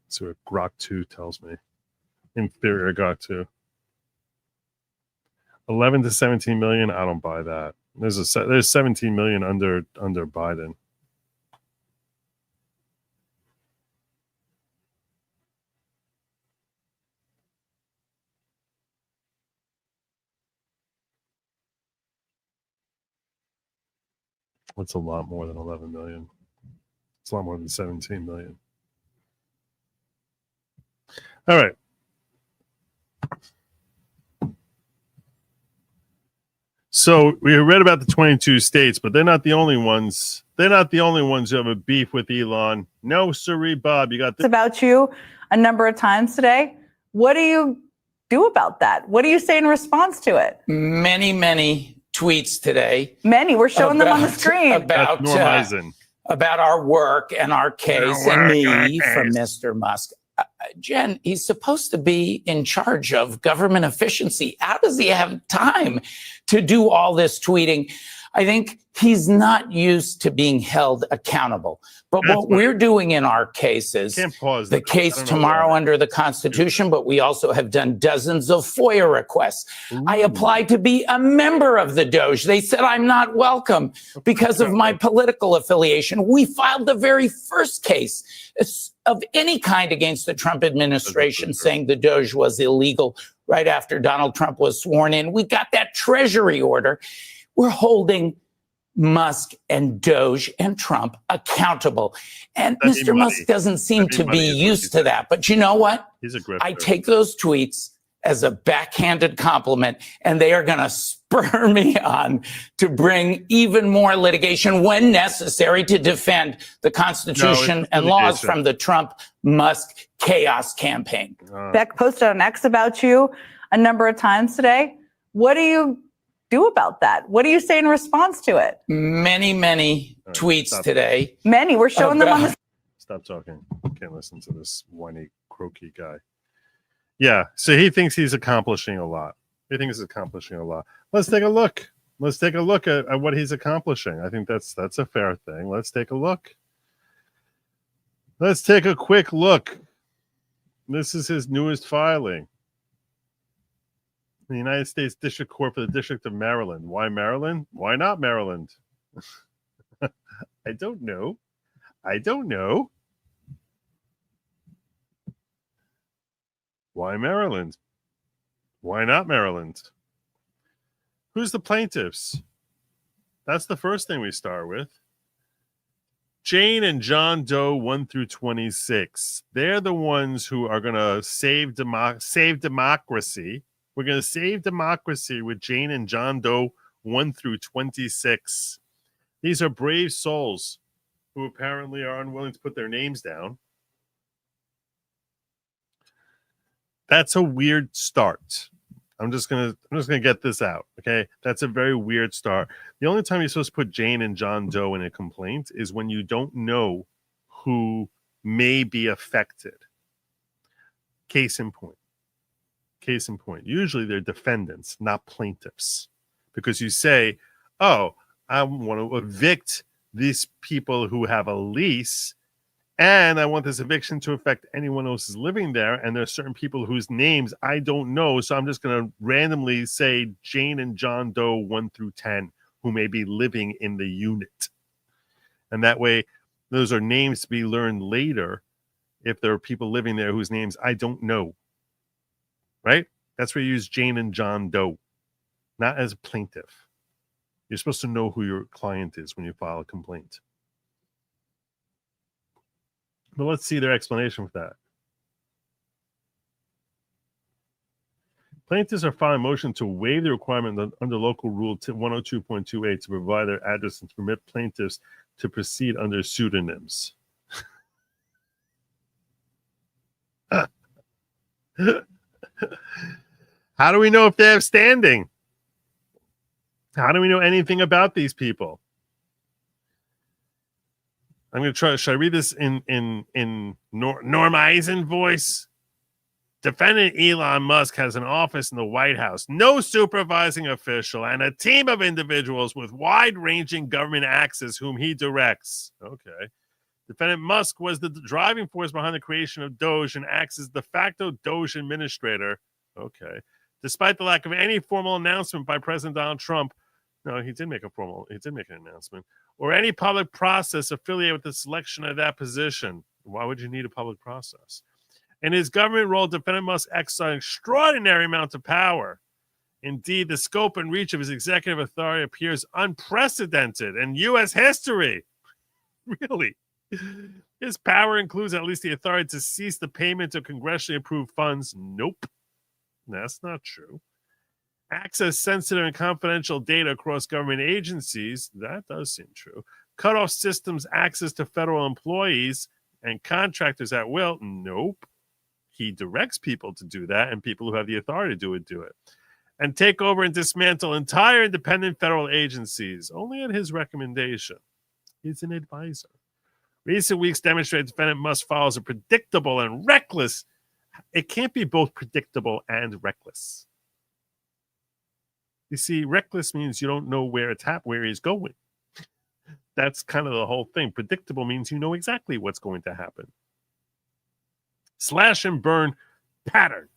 So what Grok 2 tells me. Inferior Grok 2. 11 to 17 million. I don't buy that. There's 17 million under Biden. That's a lot more than 11 million. It's a lot more than 17 million. All right. So we read about the 22 states, but they're not the only ones. They're not the only ones who have a beef with Elon. No, sirree, Bob. You got this.
About you a number of times today. What do you do about that? What do you say in response to it?
Many tweets today.
Many. We're showing them on the screen.
About our work and our case and me from Mr. Musk. Jen, he's supposed to be in charge of government efficiency. How does he have time to do all this tweeting? I think he's not used to being held accountable. But what we're doing in our cases, the case tomorrow under the Constitution, but we also have done dozens of FOIA requests. I applied to be a member of the DOGE. They said I'm not welcome because of my political affiliation. We filed the very first case of any kind against the Trump administration saying the DOGE was illegal right after Donald Trump was sworn in. We got that Treasury order. We're holding Musk and DOGE and Trump accountable. And Mr. Musk doesn't seem to be used to that. But you know what?
He's a grifter.
I take those tweets as a backhanded compliment, and they are going to spur me on to bring even more litigation when necessary to defend the Constitution and laws from the Trump-Musk chaos campaign.
Beck posted on X about you a number of times today. What do you do about that? What do you say in response to it?
Many tweets today.
Many. We're showing them on the.
Stop talking. Can't listen to this whiny, croaky guy. Yeah, so he thinks he's accomplishing a lot. Let's take a look. Let's take a look at what he's accomplishing. I think that's a fair thing. Let's take a look. Let's take a quick look. This is his newest filing. The United States District Court for the District of Maryland. Why Maryland? Why not Maryland? I don't know. Why Maryland? Why not Maryland? Who's the plaintiffs? That's the first thing we start with. Jane and John Doe 1 through 26. They're the ones who are going to save democracy. We're going to save democracy with Jane and John Doe 1 through 26. These are brave souls who apparently are unwilling to put their names down. That's a weird start. I'm just gonna get this out. Okay. That's a very weird start. The only time you're supposed to put Jane and John Doe in a complaint is when you don't know who may be affected. Case in point. Usually they're defendants, not plaintiffs. Because you say, oh, I want to evict these people who have a lease, and I want this eviction to affect anyone else who's living there. And there are certain people whose names I don't know. So I'm just going to randomly say Jane and John Doe 1 through 10 who may be living in the unit. And that way, those are names to be learned later if there are people living there whose names I don't know. Right? That's where you use Jane and John Doe, not as a plaintiff. You're supposed to know who your client is when you file a complaint. But let's see their explanation for that. Plaintiffs are filing a motion to waive the requirement under local rule 102.28 to provide their address and to permit plaintiffs to proceed under pseudonyms. How do we know if they have standing? How do we know anything about these people? I'm going to try. Should I read this in Norm Eisen voice? Defendant Elon Musk has an office in the White House, no supervising official, and a team of individuals with wide-ranging government access whom he directs. Okay. Defendant Musk was the driving force behind the creation of DOGE and acts as de facto DOGE administrator. Okay. Despite the lack of any formal announcement by President Donald Trump, no, he did make an announcement, or any public process affiliated with the selection of that position. Why would you need a public process? In his government role, defendant Musk exercised an extraordinary amount of power. Indeed, the scope and reach of his executive authority appears unprecedented in U.S. history. Really? His power includes at least the authority to cease the payment of congressionally approved funds. Nope. That's not true. Access sensitive and confidential data across government agencies. That does seem true. Cut off systems access to federal employees and contractors at will. Nope. He directs people to do that, and people who have the authority to do it. And take over and dismantle entire independent federal agencies, only at his recommendation. He's an advisor. Recent weeks demonstrate defendant Musk follows a predictable and reckless. It can't be both predictable and reckless. You see, reckless means you don't know where he's going. That's kind of the whole thing. Predictable means you know exactly what's going to happen. Slash and burn pattern.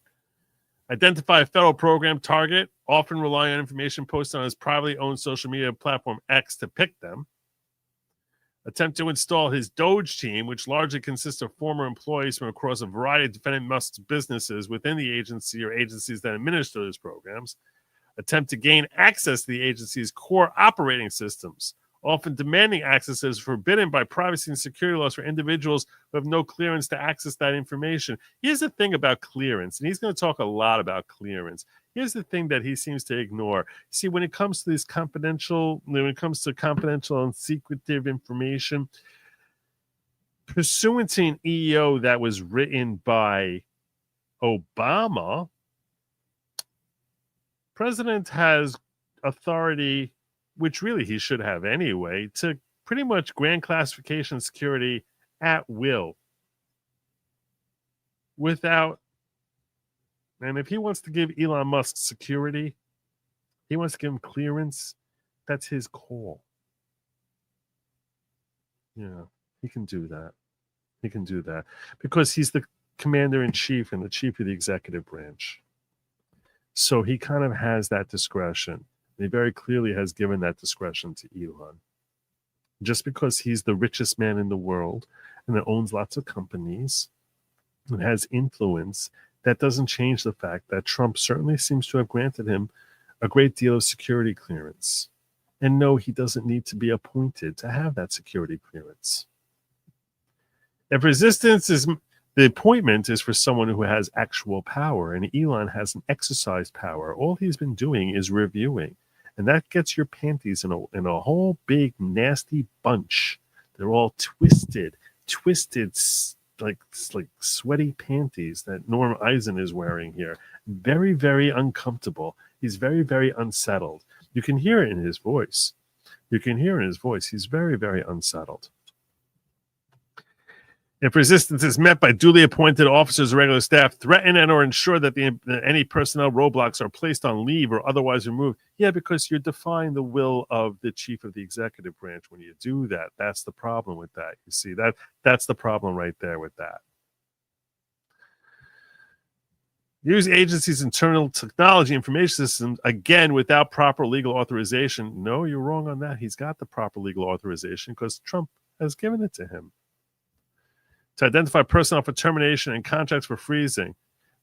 Identify a federal program target, often relying on information posted on his privately owned social media platform X to pick them. Attempt to install his DOGE team, which largely consists of former employees from across a variety of defendant Musk's businesses within the agency or agencies that administer those programs. Attempt to gain access to the agency's core operating systems, often demanding access that is forbidden by privacy and security laws for individuals who have no clearance to access that information. Here's the thing about clearance, and he's going to talk a lot about clearance. Here's the thing that he seems to ignore. See, when it comes to confidential and secretive information, pursuant to an EO that was written by Obama, President has authority, which really he should have anyway, to pretty much grant classification security at will. And if he wants to give Elon Musk security, he wants to give him clearance, that's his call. Yeah, he can do that. He can do that because he's the commander-in-chief and the chief of the executive branch. So he kind of has that discretion. He very clearly has given that discretion to Elon. Just because he's the richest man in the world and that owns lots of companies and has influence, that doesn't change the fact that Trump certainly seems to have granted him a great deal of security clearance. And no, he doesn't need to be appointed to have that security clearance. If resistance is... The appointment is for someone who has actual power, and Elon hasn't exercised power. All he's been doing is reviewing, and that gets your panties in a whole big nasty bunch. They're all twisted like sweaty panties that Norm Eisen is wearing here. Very, very uncomfortable. He's very, very unsettled. You can hear it in his voice. He's very, very unsettled. If resistance is met by duly appointed officers or regular staff, threaten and or ensure that any personnel roadblocks are placed on leave or otherwise removed. Yeah, because you're defying the will of the chief of the executive branch when you do that. That's the problem with that. You see, that's the problem right there with that. Use agency's internal technology information systems, again, without proper legal authorization. No, you're wrong on that. He's got the proper legal authorization because Trump has given it to him. to identify personnel for termination and contracts for freezing.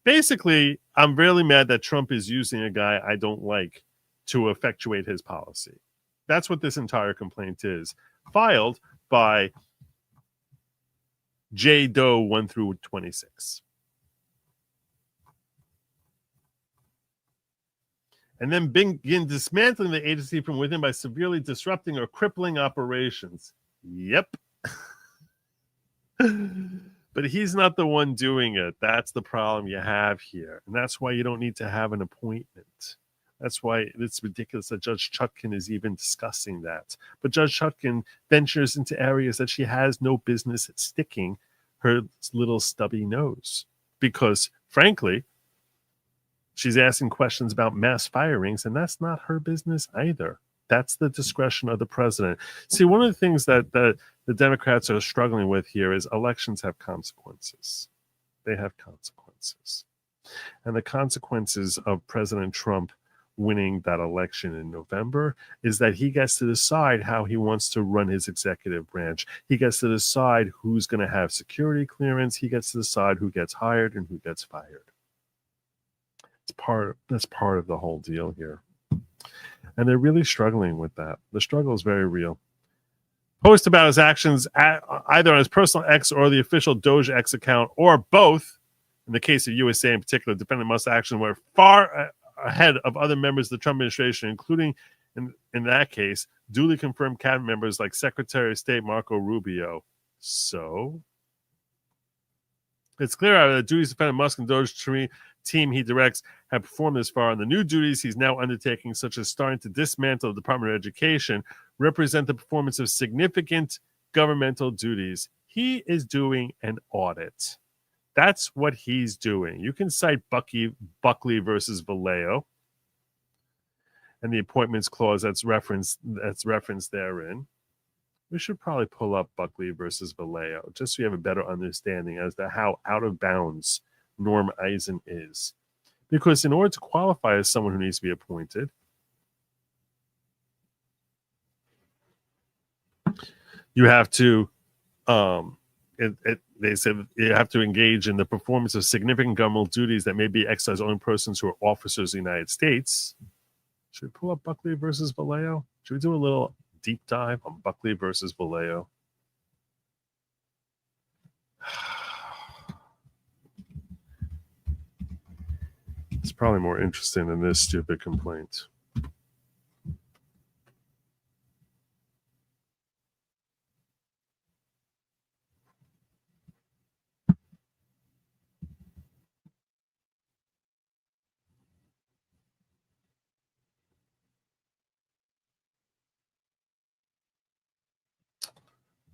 Basically, I'm really mad that Trump is using a guy I don't like to effectuate his policy. That's what this entire complaint is. Filed by Jane Doe 1 through 26. And then begin dismantling the agency from within by severely disrupting or crippling operations. Yep. But he's not the one doing it. That's the problem you have here. And that's why you don't need to have an appointment. That's why it's ridiculous that Judge Chutkan is even discussing that. But Judge Chutkan ventures into areas that she has no business sticking her little stubby nose. Because, frankly, she's asking questions about mass firings, and that's not her business either. That's the discretion of the president. See, one of the things that the Democrats are struggling with here is elections have consequences. They have consequences. And the consequences of President Trump winning that election in November is that he gets to decide how he wants to run his executive branch. He gets to decide who's going to have security clearance. He gets to decide who gets hired and who gets fired. That's part of the whole deal here. And they're really struggling with that. The struggle is very real. Post about his actions either on his personal X or the official DOGE X account, or both. In the case of USA in particular, defendant Musk's actions were far ahead of other members of the Trump administration, including, in that case, duly confirmed cabinet members like Secretary of State Marco Rubio. So, it's clear how the duties defendant Musk and DOGE team he directs have performed this far, and the new duties he's now undertaking, such as starting to dismantle the Department of Education, represent the performance of significant governmental duties. He is doing an audit. That's what he's doing. You can cite Buckley versus Vallejo and the appointments clause that's referenced therein. We should probably pull up Buckley versus Vallejo just so you have a better understanding as to how out of bounds Norm Eisen is. Because in order to qualify as someone who needs to be appointed, you have to they said you have to engage in the performance of significant governmental duties that may be exercised on persons who are officers of the United States. Should we pull up Buckley versus Vallejo? Should we do a little deep dive on Buckley versus Vallejo? It's probably more interesting than this stupid complaint.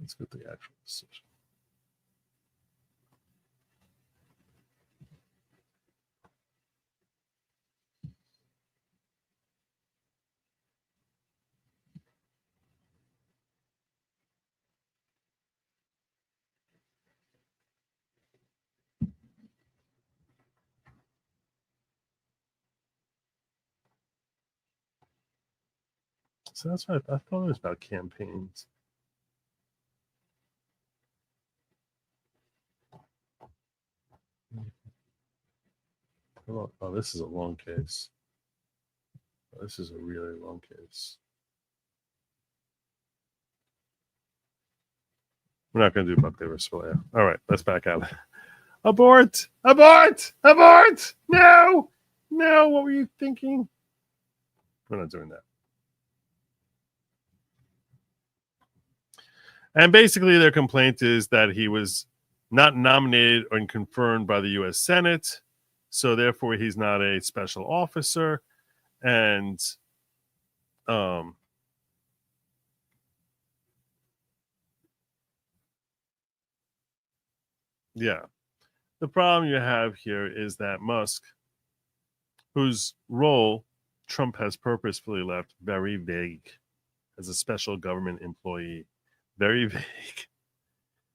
Let's get the actual decision. So that's what I thought it was about campaigns. Oh, this is a long case. This is a really long case. We're not going to do Buckley versus Vallejo. All right, let's back out. Abort! Abort! Abort! No! No, what were you thinking? We're not doing that. And basically their complaint is that he was not nominated or confirmed by the U.S. Senate, so therefore he's not a special officer. And yeah, the problem you have here is that Musk, whose role Trump has purposefully left very vague as a special government employee, very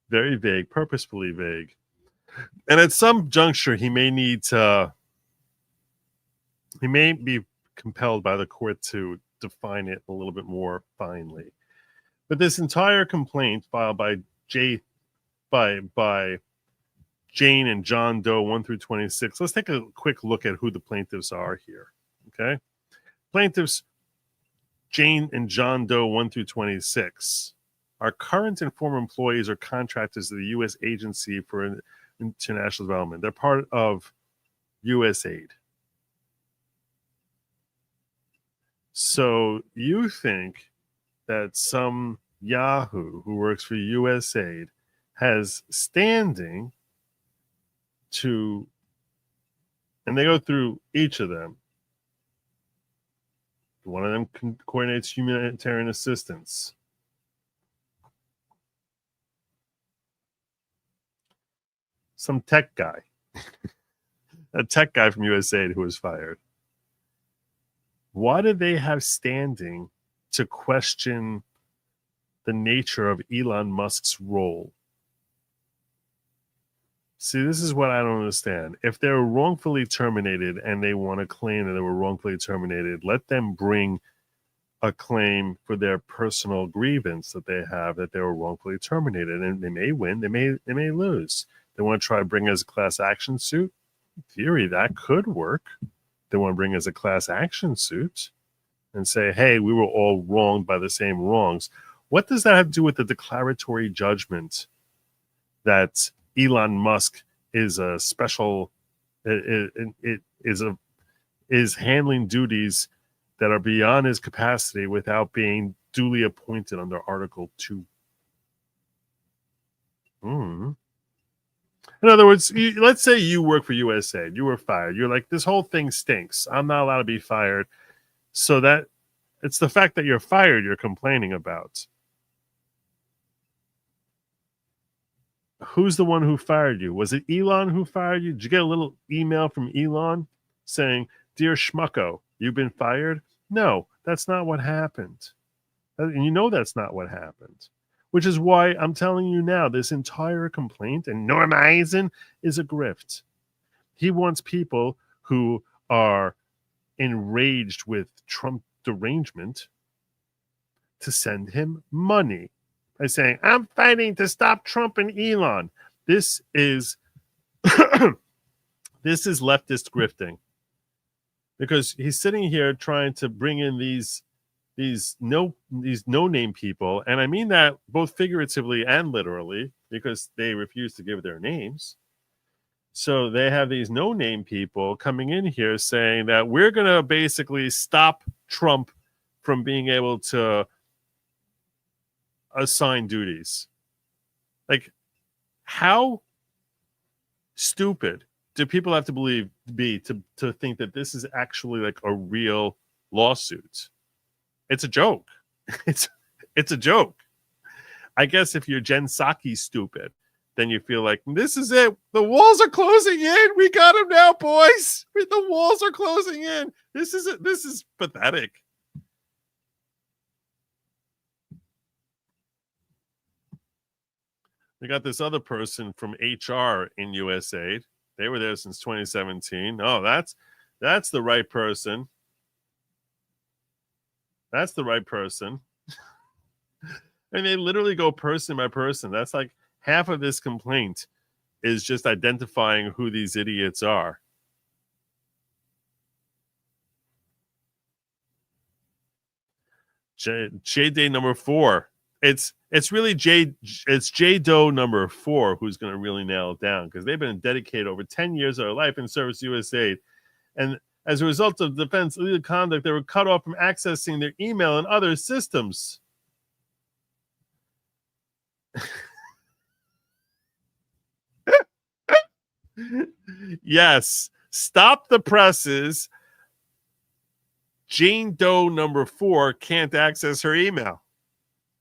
vague, purposefully vague. And at some juncture, he may be compelled by the court to define it a little bit more finely. But this entire complaint filed by by Jane and John Doe 1 through 26. Let's take a quick look at who the plaintiffs are here. Okay, plaintiffs Jane and John Doe 1 through 26 are current and former employees or contractors of the U.S. Agency for International Development. They're part of USAID. So you think that some Yahoo who works for USAID has standing to, and they go through each of them. One of them coordinates humanitarian assistance. Some tech guy, a tech guy from USAID who was fired. Why did they have standing to question the nature of Elon Musk's role? See, this is what I don't understand. If they're wrongfully terminated and they want to claim that they were wrongfully terminated, let them bring a claim for their personal grievance that they have that they were wrongfully terminated. And they may win, they may lose. They want to try to bring as a class action suit. In theory, that could work. They want to bring as a class action suit and say, hey, we were all wronged by the same wrongs. What does that have to do with the declaratory judgment that Elon Musk is a special, is handling duties that are beyond his capacity without being duly appointed under Article 2? In other words, let's say you work for USAID. You were fired. You're like, this whole thing stinks. I'm not allowed to be fired. So that it's the fact that you're fired you're complaining about. Who's the one who fired you? Was it Elon who fired you? Did you get a little email from Elon saying, dear Schmucko, you've been fired? No, that's not what happened. And you know that's not what happened. Which is why I'm telling you now, this entire complaint, and Norm Eisen is a grift. He wants people who are enraged with Trump derangement to send him money by saying, I'm fighting to stop Trump and Elon. This is this is leftist grifting, because he's sitting here trying to bring in these no-name people, and I mean that both figuratively and literally, because they refuse to give their names. So they have these no-name people coming in here saying that we're going to basically stop Trump from being able to assign duties. Like, how stupid do people have to be to think that this is actually like a real lawsuit? It's a joke. It's a joke. I guess if you're Jen Psaki stupid, then you feel like, this is it. The walls are closing in. We got him now, boys. The walls are closing in. This is it. This is pathetic. We got this other person from HR in USAID. They were there since 2017. Oh, that's the right person. That's the right person. And they literally go person by person. That's like half of this complaint is just identifying who these idiots are. J Day number 4. It's really Jane Doe number 4 who's going to really nail it down, because they've been dedicated over 10 years of their life in service to USAID. And as a result of defense illegal conduct, they were cut off from accessing their email and other systems. Yes, stop the presses. Jane Doe number 4 can't access her email.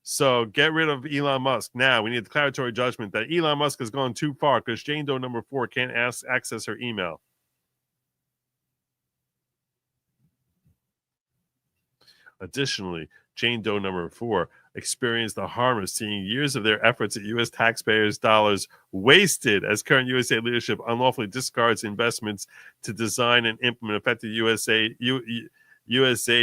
So get rid of Elon Musk. Now we need a declaratory judgment that Elon Musk has gone too far because Jane Doe number 4 can't access her email. Additionally, Jane Doe number 4 experienced the harm of seeing years of their efforts at U.S. taxpayers' dollars wasted as current USA leadership unlawfully discards investments to design and implement effective USAID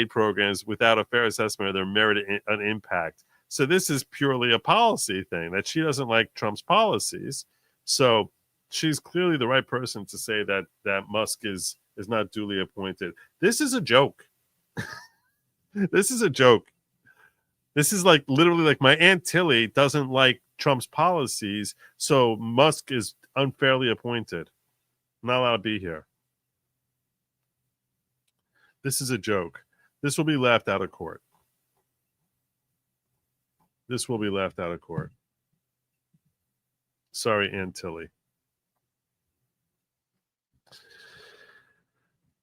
programs without a fair assessment of their merit and impact. So this is purely a policy thing, that she doesn't like Trump's policies. So she's clearly the right person to say that Musk is not duly appointed. This is a joke. This is a joke. This is like literally like my Aunt Tilly doesn't like Trump's policies, so Musk is unfairly appointed. Not allowed to be here. This is a joke. This will be laughed out of court. This will be laughed out of court. Sorry, Aunt Tilly.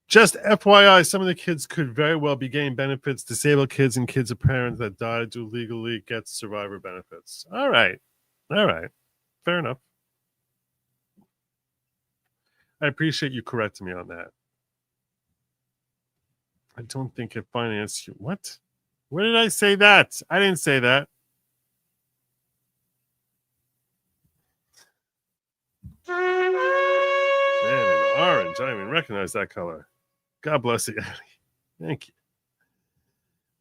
Just FYI, some of the kids could very well be getting benefits. Disabled kids and kids of parents that died do legally get survivor benefits. All right. All right. Fair enough. I appreciate you correcting me on that. I don't think it financed you. What? Where did I say that? I didn't say that. Man, in orange. I don't even recognize that color. God bless you. Thank you.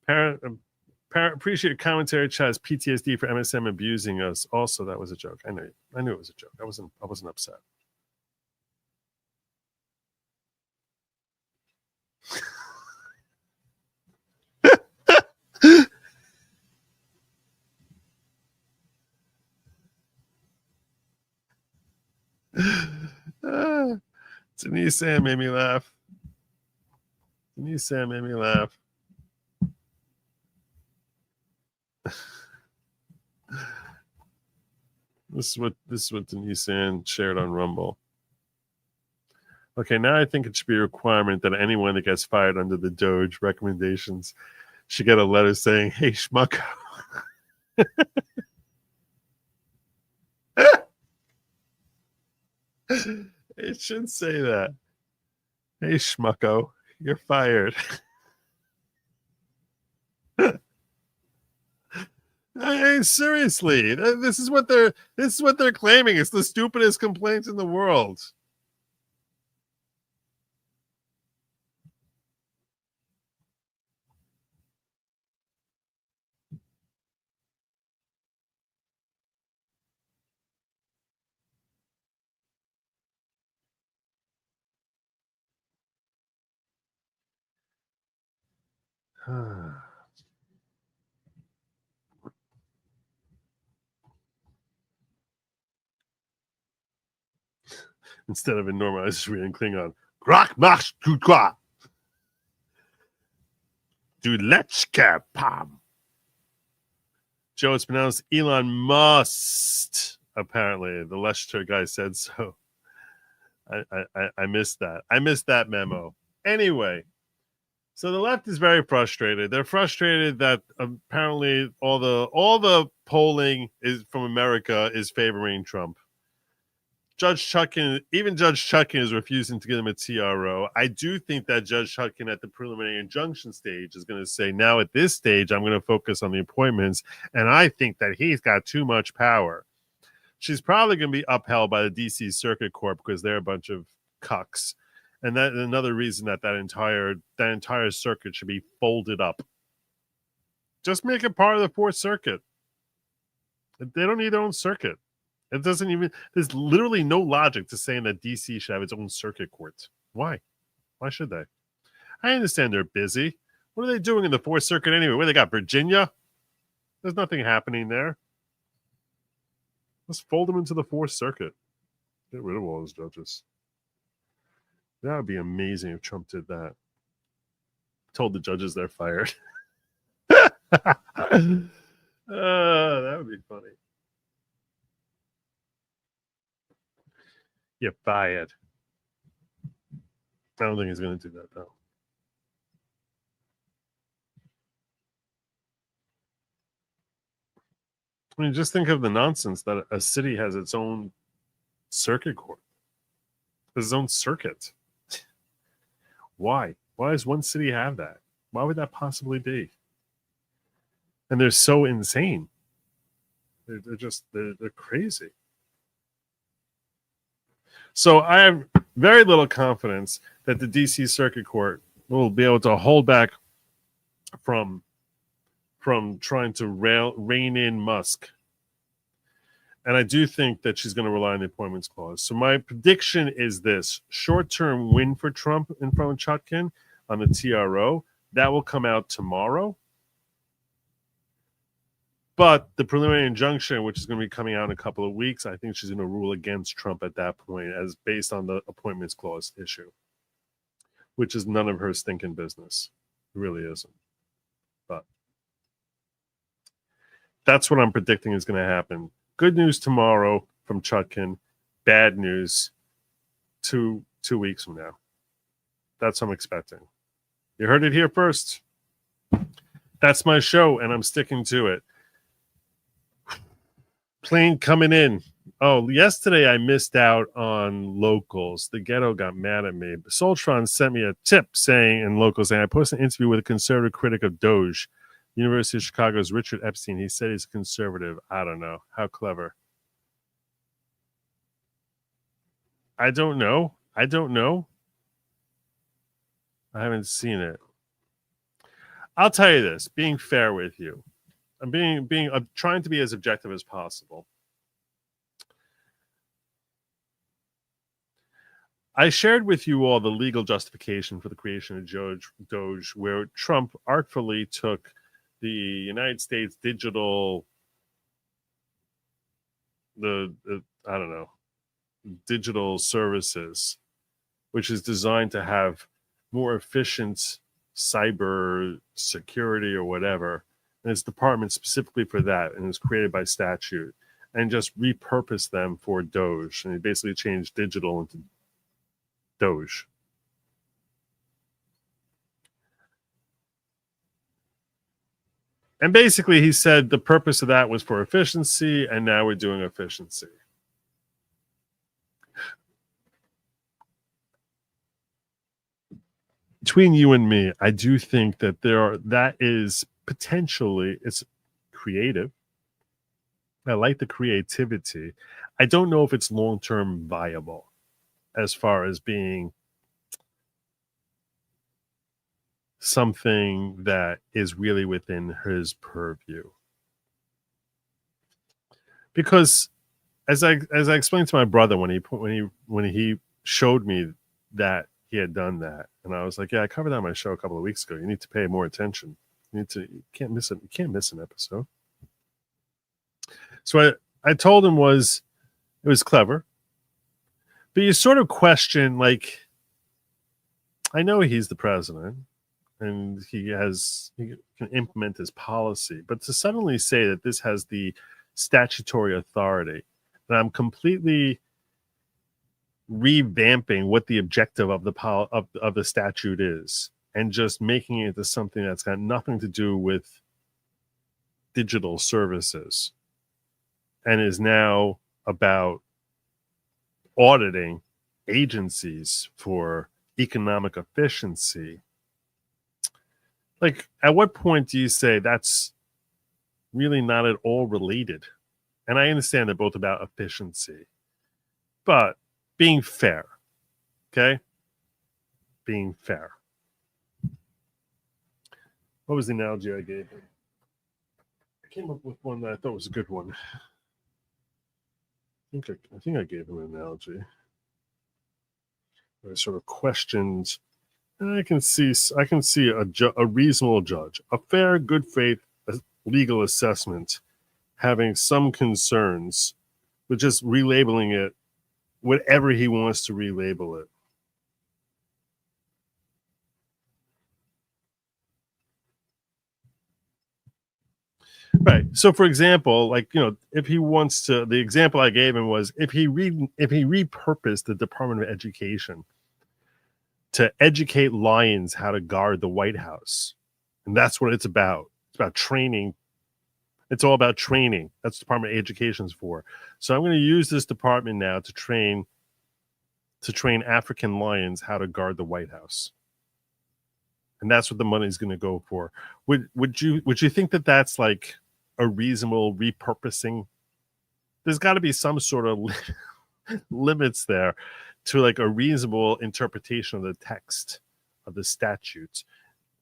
Parent, appreciate commentary. Chaz PTSD for MSM abusing us. Also, that was a joke. I knew it was a joke. I wasn't upset. Denise Sam made me laugh. Denise Sam made me laugh. This is what Denise Sam shared on Rumble. Okay, now I think it should be a requirement that anyone that gets fired under the DOGE recommendations should get a letter saying, "Hey, schmucko." It should say that. "Hey, schmucko, you're fired." Hey, seriously, this is what they're claiming. It's the stupidest complaint in the world. Instead of in normal, I was just reading Klingon. Grak mach du qua. Du lechke pam. Joe, it's pronounced Elon Musk. Apparently, the Leicester guy said so. I missed that. I missed that memo. Anyway, so the left is very frustrated. They're frustrated that apparently all the polling is from America is favoring Trump. Judge Chutkan is refusing to give him a TRO. I do think that Judge Chutkan at the preliminary injunction stage is going to say, now at this stage, I'm going to focus on the appointments, and I think that he's got too much power. She's probably going to be upheld by the D.C. Circuit Court because they're a bunch of cucks. And that's another reason that entire circuit should be folded up. Just make it part of the Fourth Circuit. They don't need their own circuit. It doesn't even, there's literally no logic to saying that DC should have its own circuit court. Why? Why should they? I understand they're busy. What are they doing in the Fourth Circuit anyway? Where they got Virginia? There's nothing happening there. Let's fold them into the Fourth Circuit. Get rid of all those judges. That would be amazing if Trump did that. Told the judges they're fired. That would be funny. You're fired. I don't think he's going to do that, though. I mean, just think of the nonsense that a city has its own circuit court, its own circuit. Why? Why does one city have that? Why would that possibly be? And they're so insane. They're crazy. So I have very little confidence that the DC Circuit Court will be able to hold back from from trying to rein in Musk. And I do think that she's going to rely on the appointments clause. So my prediction is this: short-term win for Trump in front of Chutkan on the TRO. That will come out tomorrow. But the preliminary injunction, which is going to be coming out in a couple of weeks, I think she's going to rule against Trump at that point, as based on the appointments clause issue, which is none of her stinking business. It really isn't. But that's what I'm predicting is going to happen. Good news tomorrow from Chutkan. Bad news 2 weeks from now. That's what I'm expecting. You heard it here first. That's my show, and I'm sticking to it. Plane coming in. Oh, yesterday I missed out on Locals. The ghetto got mad at me. Soltron sent me a tip saying in Locals, and I posted an interview with a conservative critic of DOGE, University of Chicago's Richard Epstein. He said he's conservative. I don't know. How clever. I don't know. I haven't seen it. I'll tell you this, being fair with you. I'm trying to be as objective as possible. I shared with you all the legal justification for the creation of DOGE, where Trump artfully took the United States digital, digital services, which is designed to have more efficient cyber security or whatever. And it's department specifically for that, and it was created by statute, and just repurposed them for DOGE. And he basically changed digital into DOGE. And basically he said the purpose of that was for efficiency, and now we're doing efficiency. Between you and me, I do think that that is potentially, it's creative. I like the creativity. I don't know if it's long-term viable as far as being something that is really within his purview. Because as I explained to my brother when he showed me that he had done that, and I was like, yeah, I covered that on my show a couple of weeks ago. You need to pay more attention. You can't miss it. You can't miss an episode. So I told him it was clever, but you sort of question, like, I know he's the president and he can implement his policy, but to suddenly say that this has the statutory authority, and I'm completely revamping what the objective of the statute is, and just making it into something that's got nothing to do with digital services, and is now about auditing agencies for economic efficiency. Like, at what point do you say that's really not at all related? And I understand they're both about efficiency, but being fair, okay? Being fair. What was the analogy I gave him? I came up with one that I thought was a good one. I think I gave him an analogy. I sort of questioned, and I can see a reasonable judge, a fair, good faith legal assessment, having some concerns with just relabeling it whatever he wants to relabel it. Right. So, for example, like, if he wants to, the example I gave him was if he repurposed the Department of Education to educate lions how to guard the White House, and that's what it's about. It's about training. It's all about training. That's what Department of Education's for. So I'm going to use this department now to train African lions how to guard the White House. And that's what the money's going to go for. Would you think that that's like a reasonable repurposing? There's got to be some sort of limits there to like a reasonable interpretation of the text of the statutes.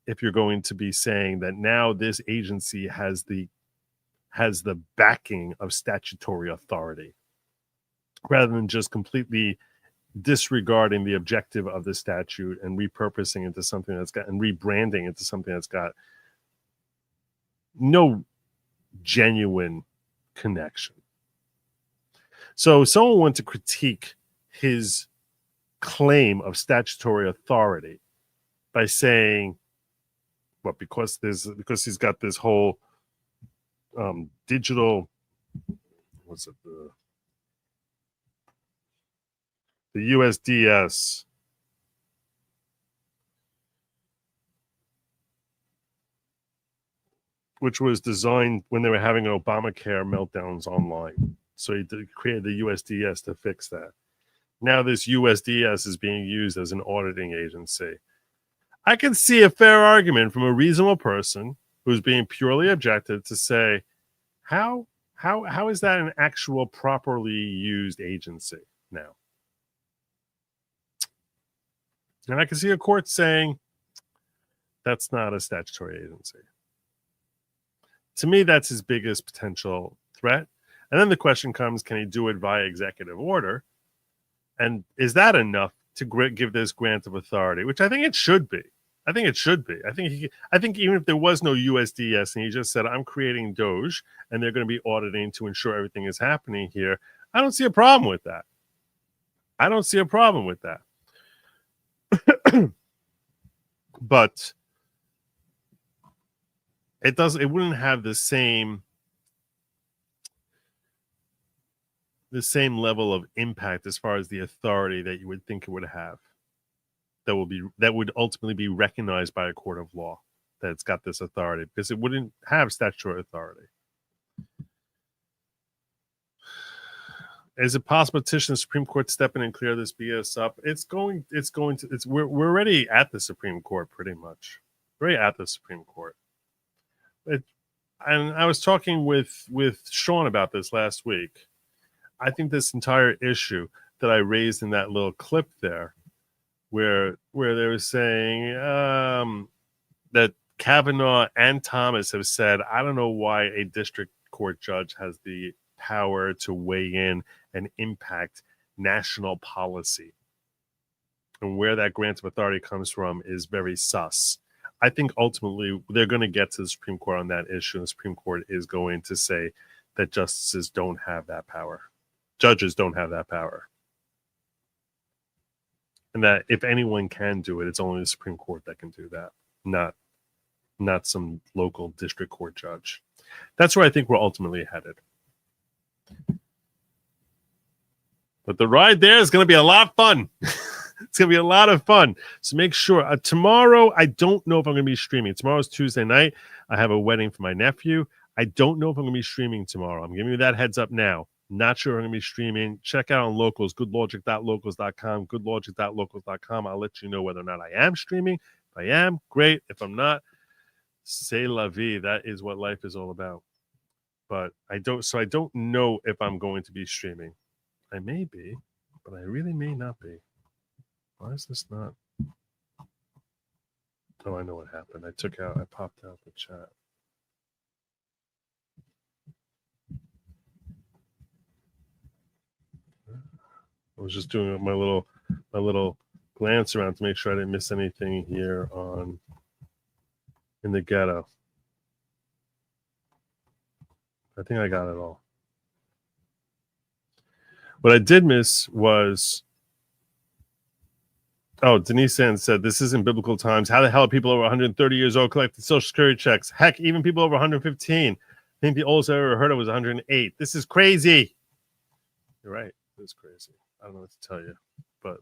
if you're going to be saying that now this agency has the backing of statutory authority, rather than just completely disregarding the objective of the statute and repurposing into something that's got, and rebranding into something that's got no genuine connection. So someone went to critique his claim of statutory authority by saying, well, because he's got this whole digital, what's it, the USDS, which was designed when they were having Obamacare meltdowns online. So he created the USDS to fix that. Now this USDS is being used as an auditing agency. I can see a fair argument from a reasonable person who's being purely objective to say, how is that an actual properly used agency now? And I can see a court saying that's not a statutory agency. To me, that's his biggest potential threat. And then the question comes, can he do it via executive order? And is that enough to give this grant of authority? Which I think it should be. I think it should be. I think even if there was no USDS and he just said, I'm creating DOGE and they're going to be auditing to ensure everything is happening here, I don't see a problem with that. I don't see a problem with that. But it wouldn't have the same level of impact as far as the authority that you would think it would have. That would ultimately be recognized by a court of law that it's got this authority, because it wouldn't have statutory authority. Is it possible to petition the Supreme Court to step in and clear this BS up? We're already at the Supreme Court pretty much. We're already at the Supreme Court. And I was talking with Sean about this last week. I think this entire issue that I raised in that little clip there, where they were saying that Kavanaugh and Thomas have said, I don't know why a district court judge has the power to weigh in and impact national policy. And where that grant of authority comes from is very sus. I think ultimately they're going to get to the Supreme Court on that issue. The Supreme Court is going to say that justices don't have that power. Judges don't have that power. And that if anyone can do it, it's only the Supreme Court that can do that, not some local district court judge. That's where I think we're ultimately headed. But the ride there is going to be a lot of fun. It's going to be a lot of fun. So make sure. Tomorrow, I don't know if I'm going to be streaming. Tomorrow's Tuesday night. I have a wedding for my nephew. I don't know if I'm going to be streaming tomorrow. I'm giving you that heads up now. Not sure I'm going to be streaming. Check out on Locals, goodlogic.locals.com, goodlogic.locals.com. I'll let you know whether or not I am streaming. If I am, great. If I'm not, c'est la vie. That is what life is all about. But I don't know if I'm going to be streaming. I may be, but I really may not be. Why is this not? Oh, I know what happened. I popped out the chat. I was just doing my little glance around to make sure I didn't miss anything here in the ghetto. I think I got it all. What I did miss was, Denise Sands said, this isn't biblical times. How the hell are people over 130 years old collecting Social Security checks? Heck, even people over 115. I think the oldest I ever heard of was 108. This is crazy. You're right. It's crazy. I don't know what to tell you, but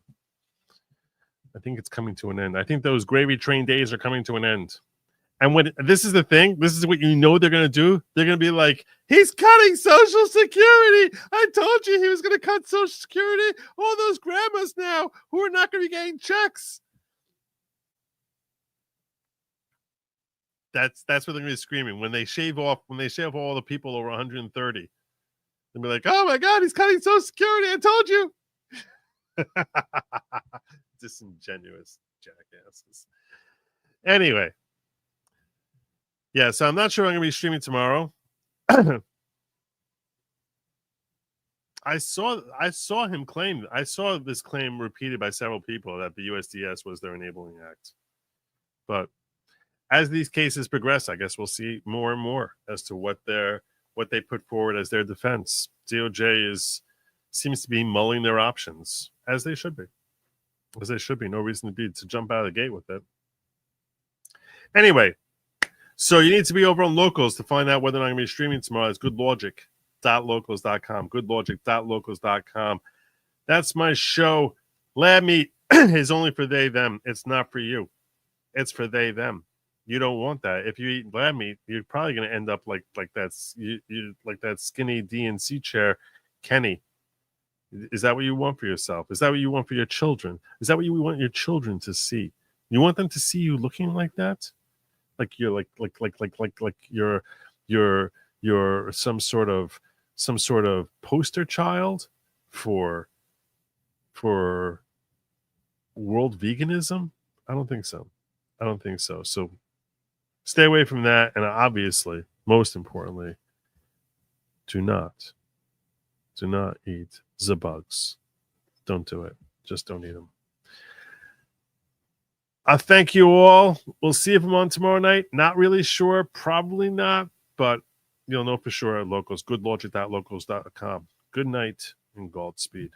I think it's coming to an end. I think those gravy train days are coming to an end. And when this is the thing, this is what you know they're going to do. They're going to be like, he's cutting Social Security. I told you he was going to cut Social Security. All those grandmas now who are not going to be getting checks. That's what they're going to be screaming when they shave off all the people over 130. They'll be like, oh my God, he's cutting Social Security. I told you. Disingenuous jackasses. Anyway. Yeah, so I'm not sure I'm going to be streaming tomorrow. I saw him claim. I saw this claim repeated by several people that the USDS was their enabling act. But as these cases progress, I guess we'll see more and more as to what they put forward as their defense. DOJ seems to be mulling their options, as they should be. As they should be. No reason to jump out of the gate with it. Anyway, so you need to be over on Locals to find out whether or not I'm going to be streaming tomorrow. It's goodlogic.locals.com. Goodlogic.locals.com. That's my show. Lab Meat is only for they, them. It's not for you. It's for they, them. You don't want that. If you eat lab meat, you're probably going to end up like that skinny DNC chair, Kenny. Is that what you want for yourself? Is that what you want for your children? Is that what you want your children to see? You want them to see you looking like that? Like you're like you're some sort of poster child for world veganism? I don't think so. So stay away from that, and obviously, most importantly, do not eat the bugs. Don't do it. Just don't eat them. I thank you all. We'll see if I'm on tomorrow night. Not really sure. Probably not, but you'll know for sure at Locals. Goodlogic.locals.com. Good night and Godspeed.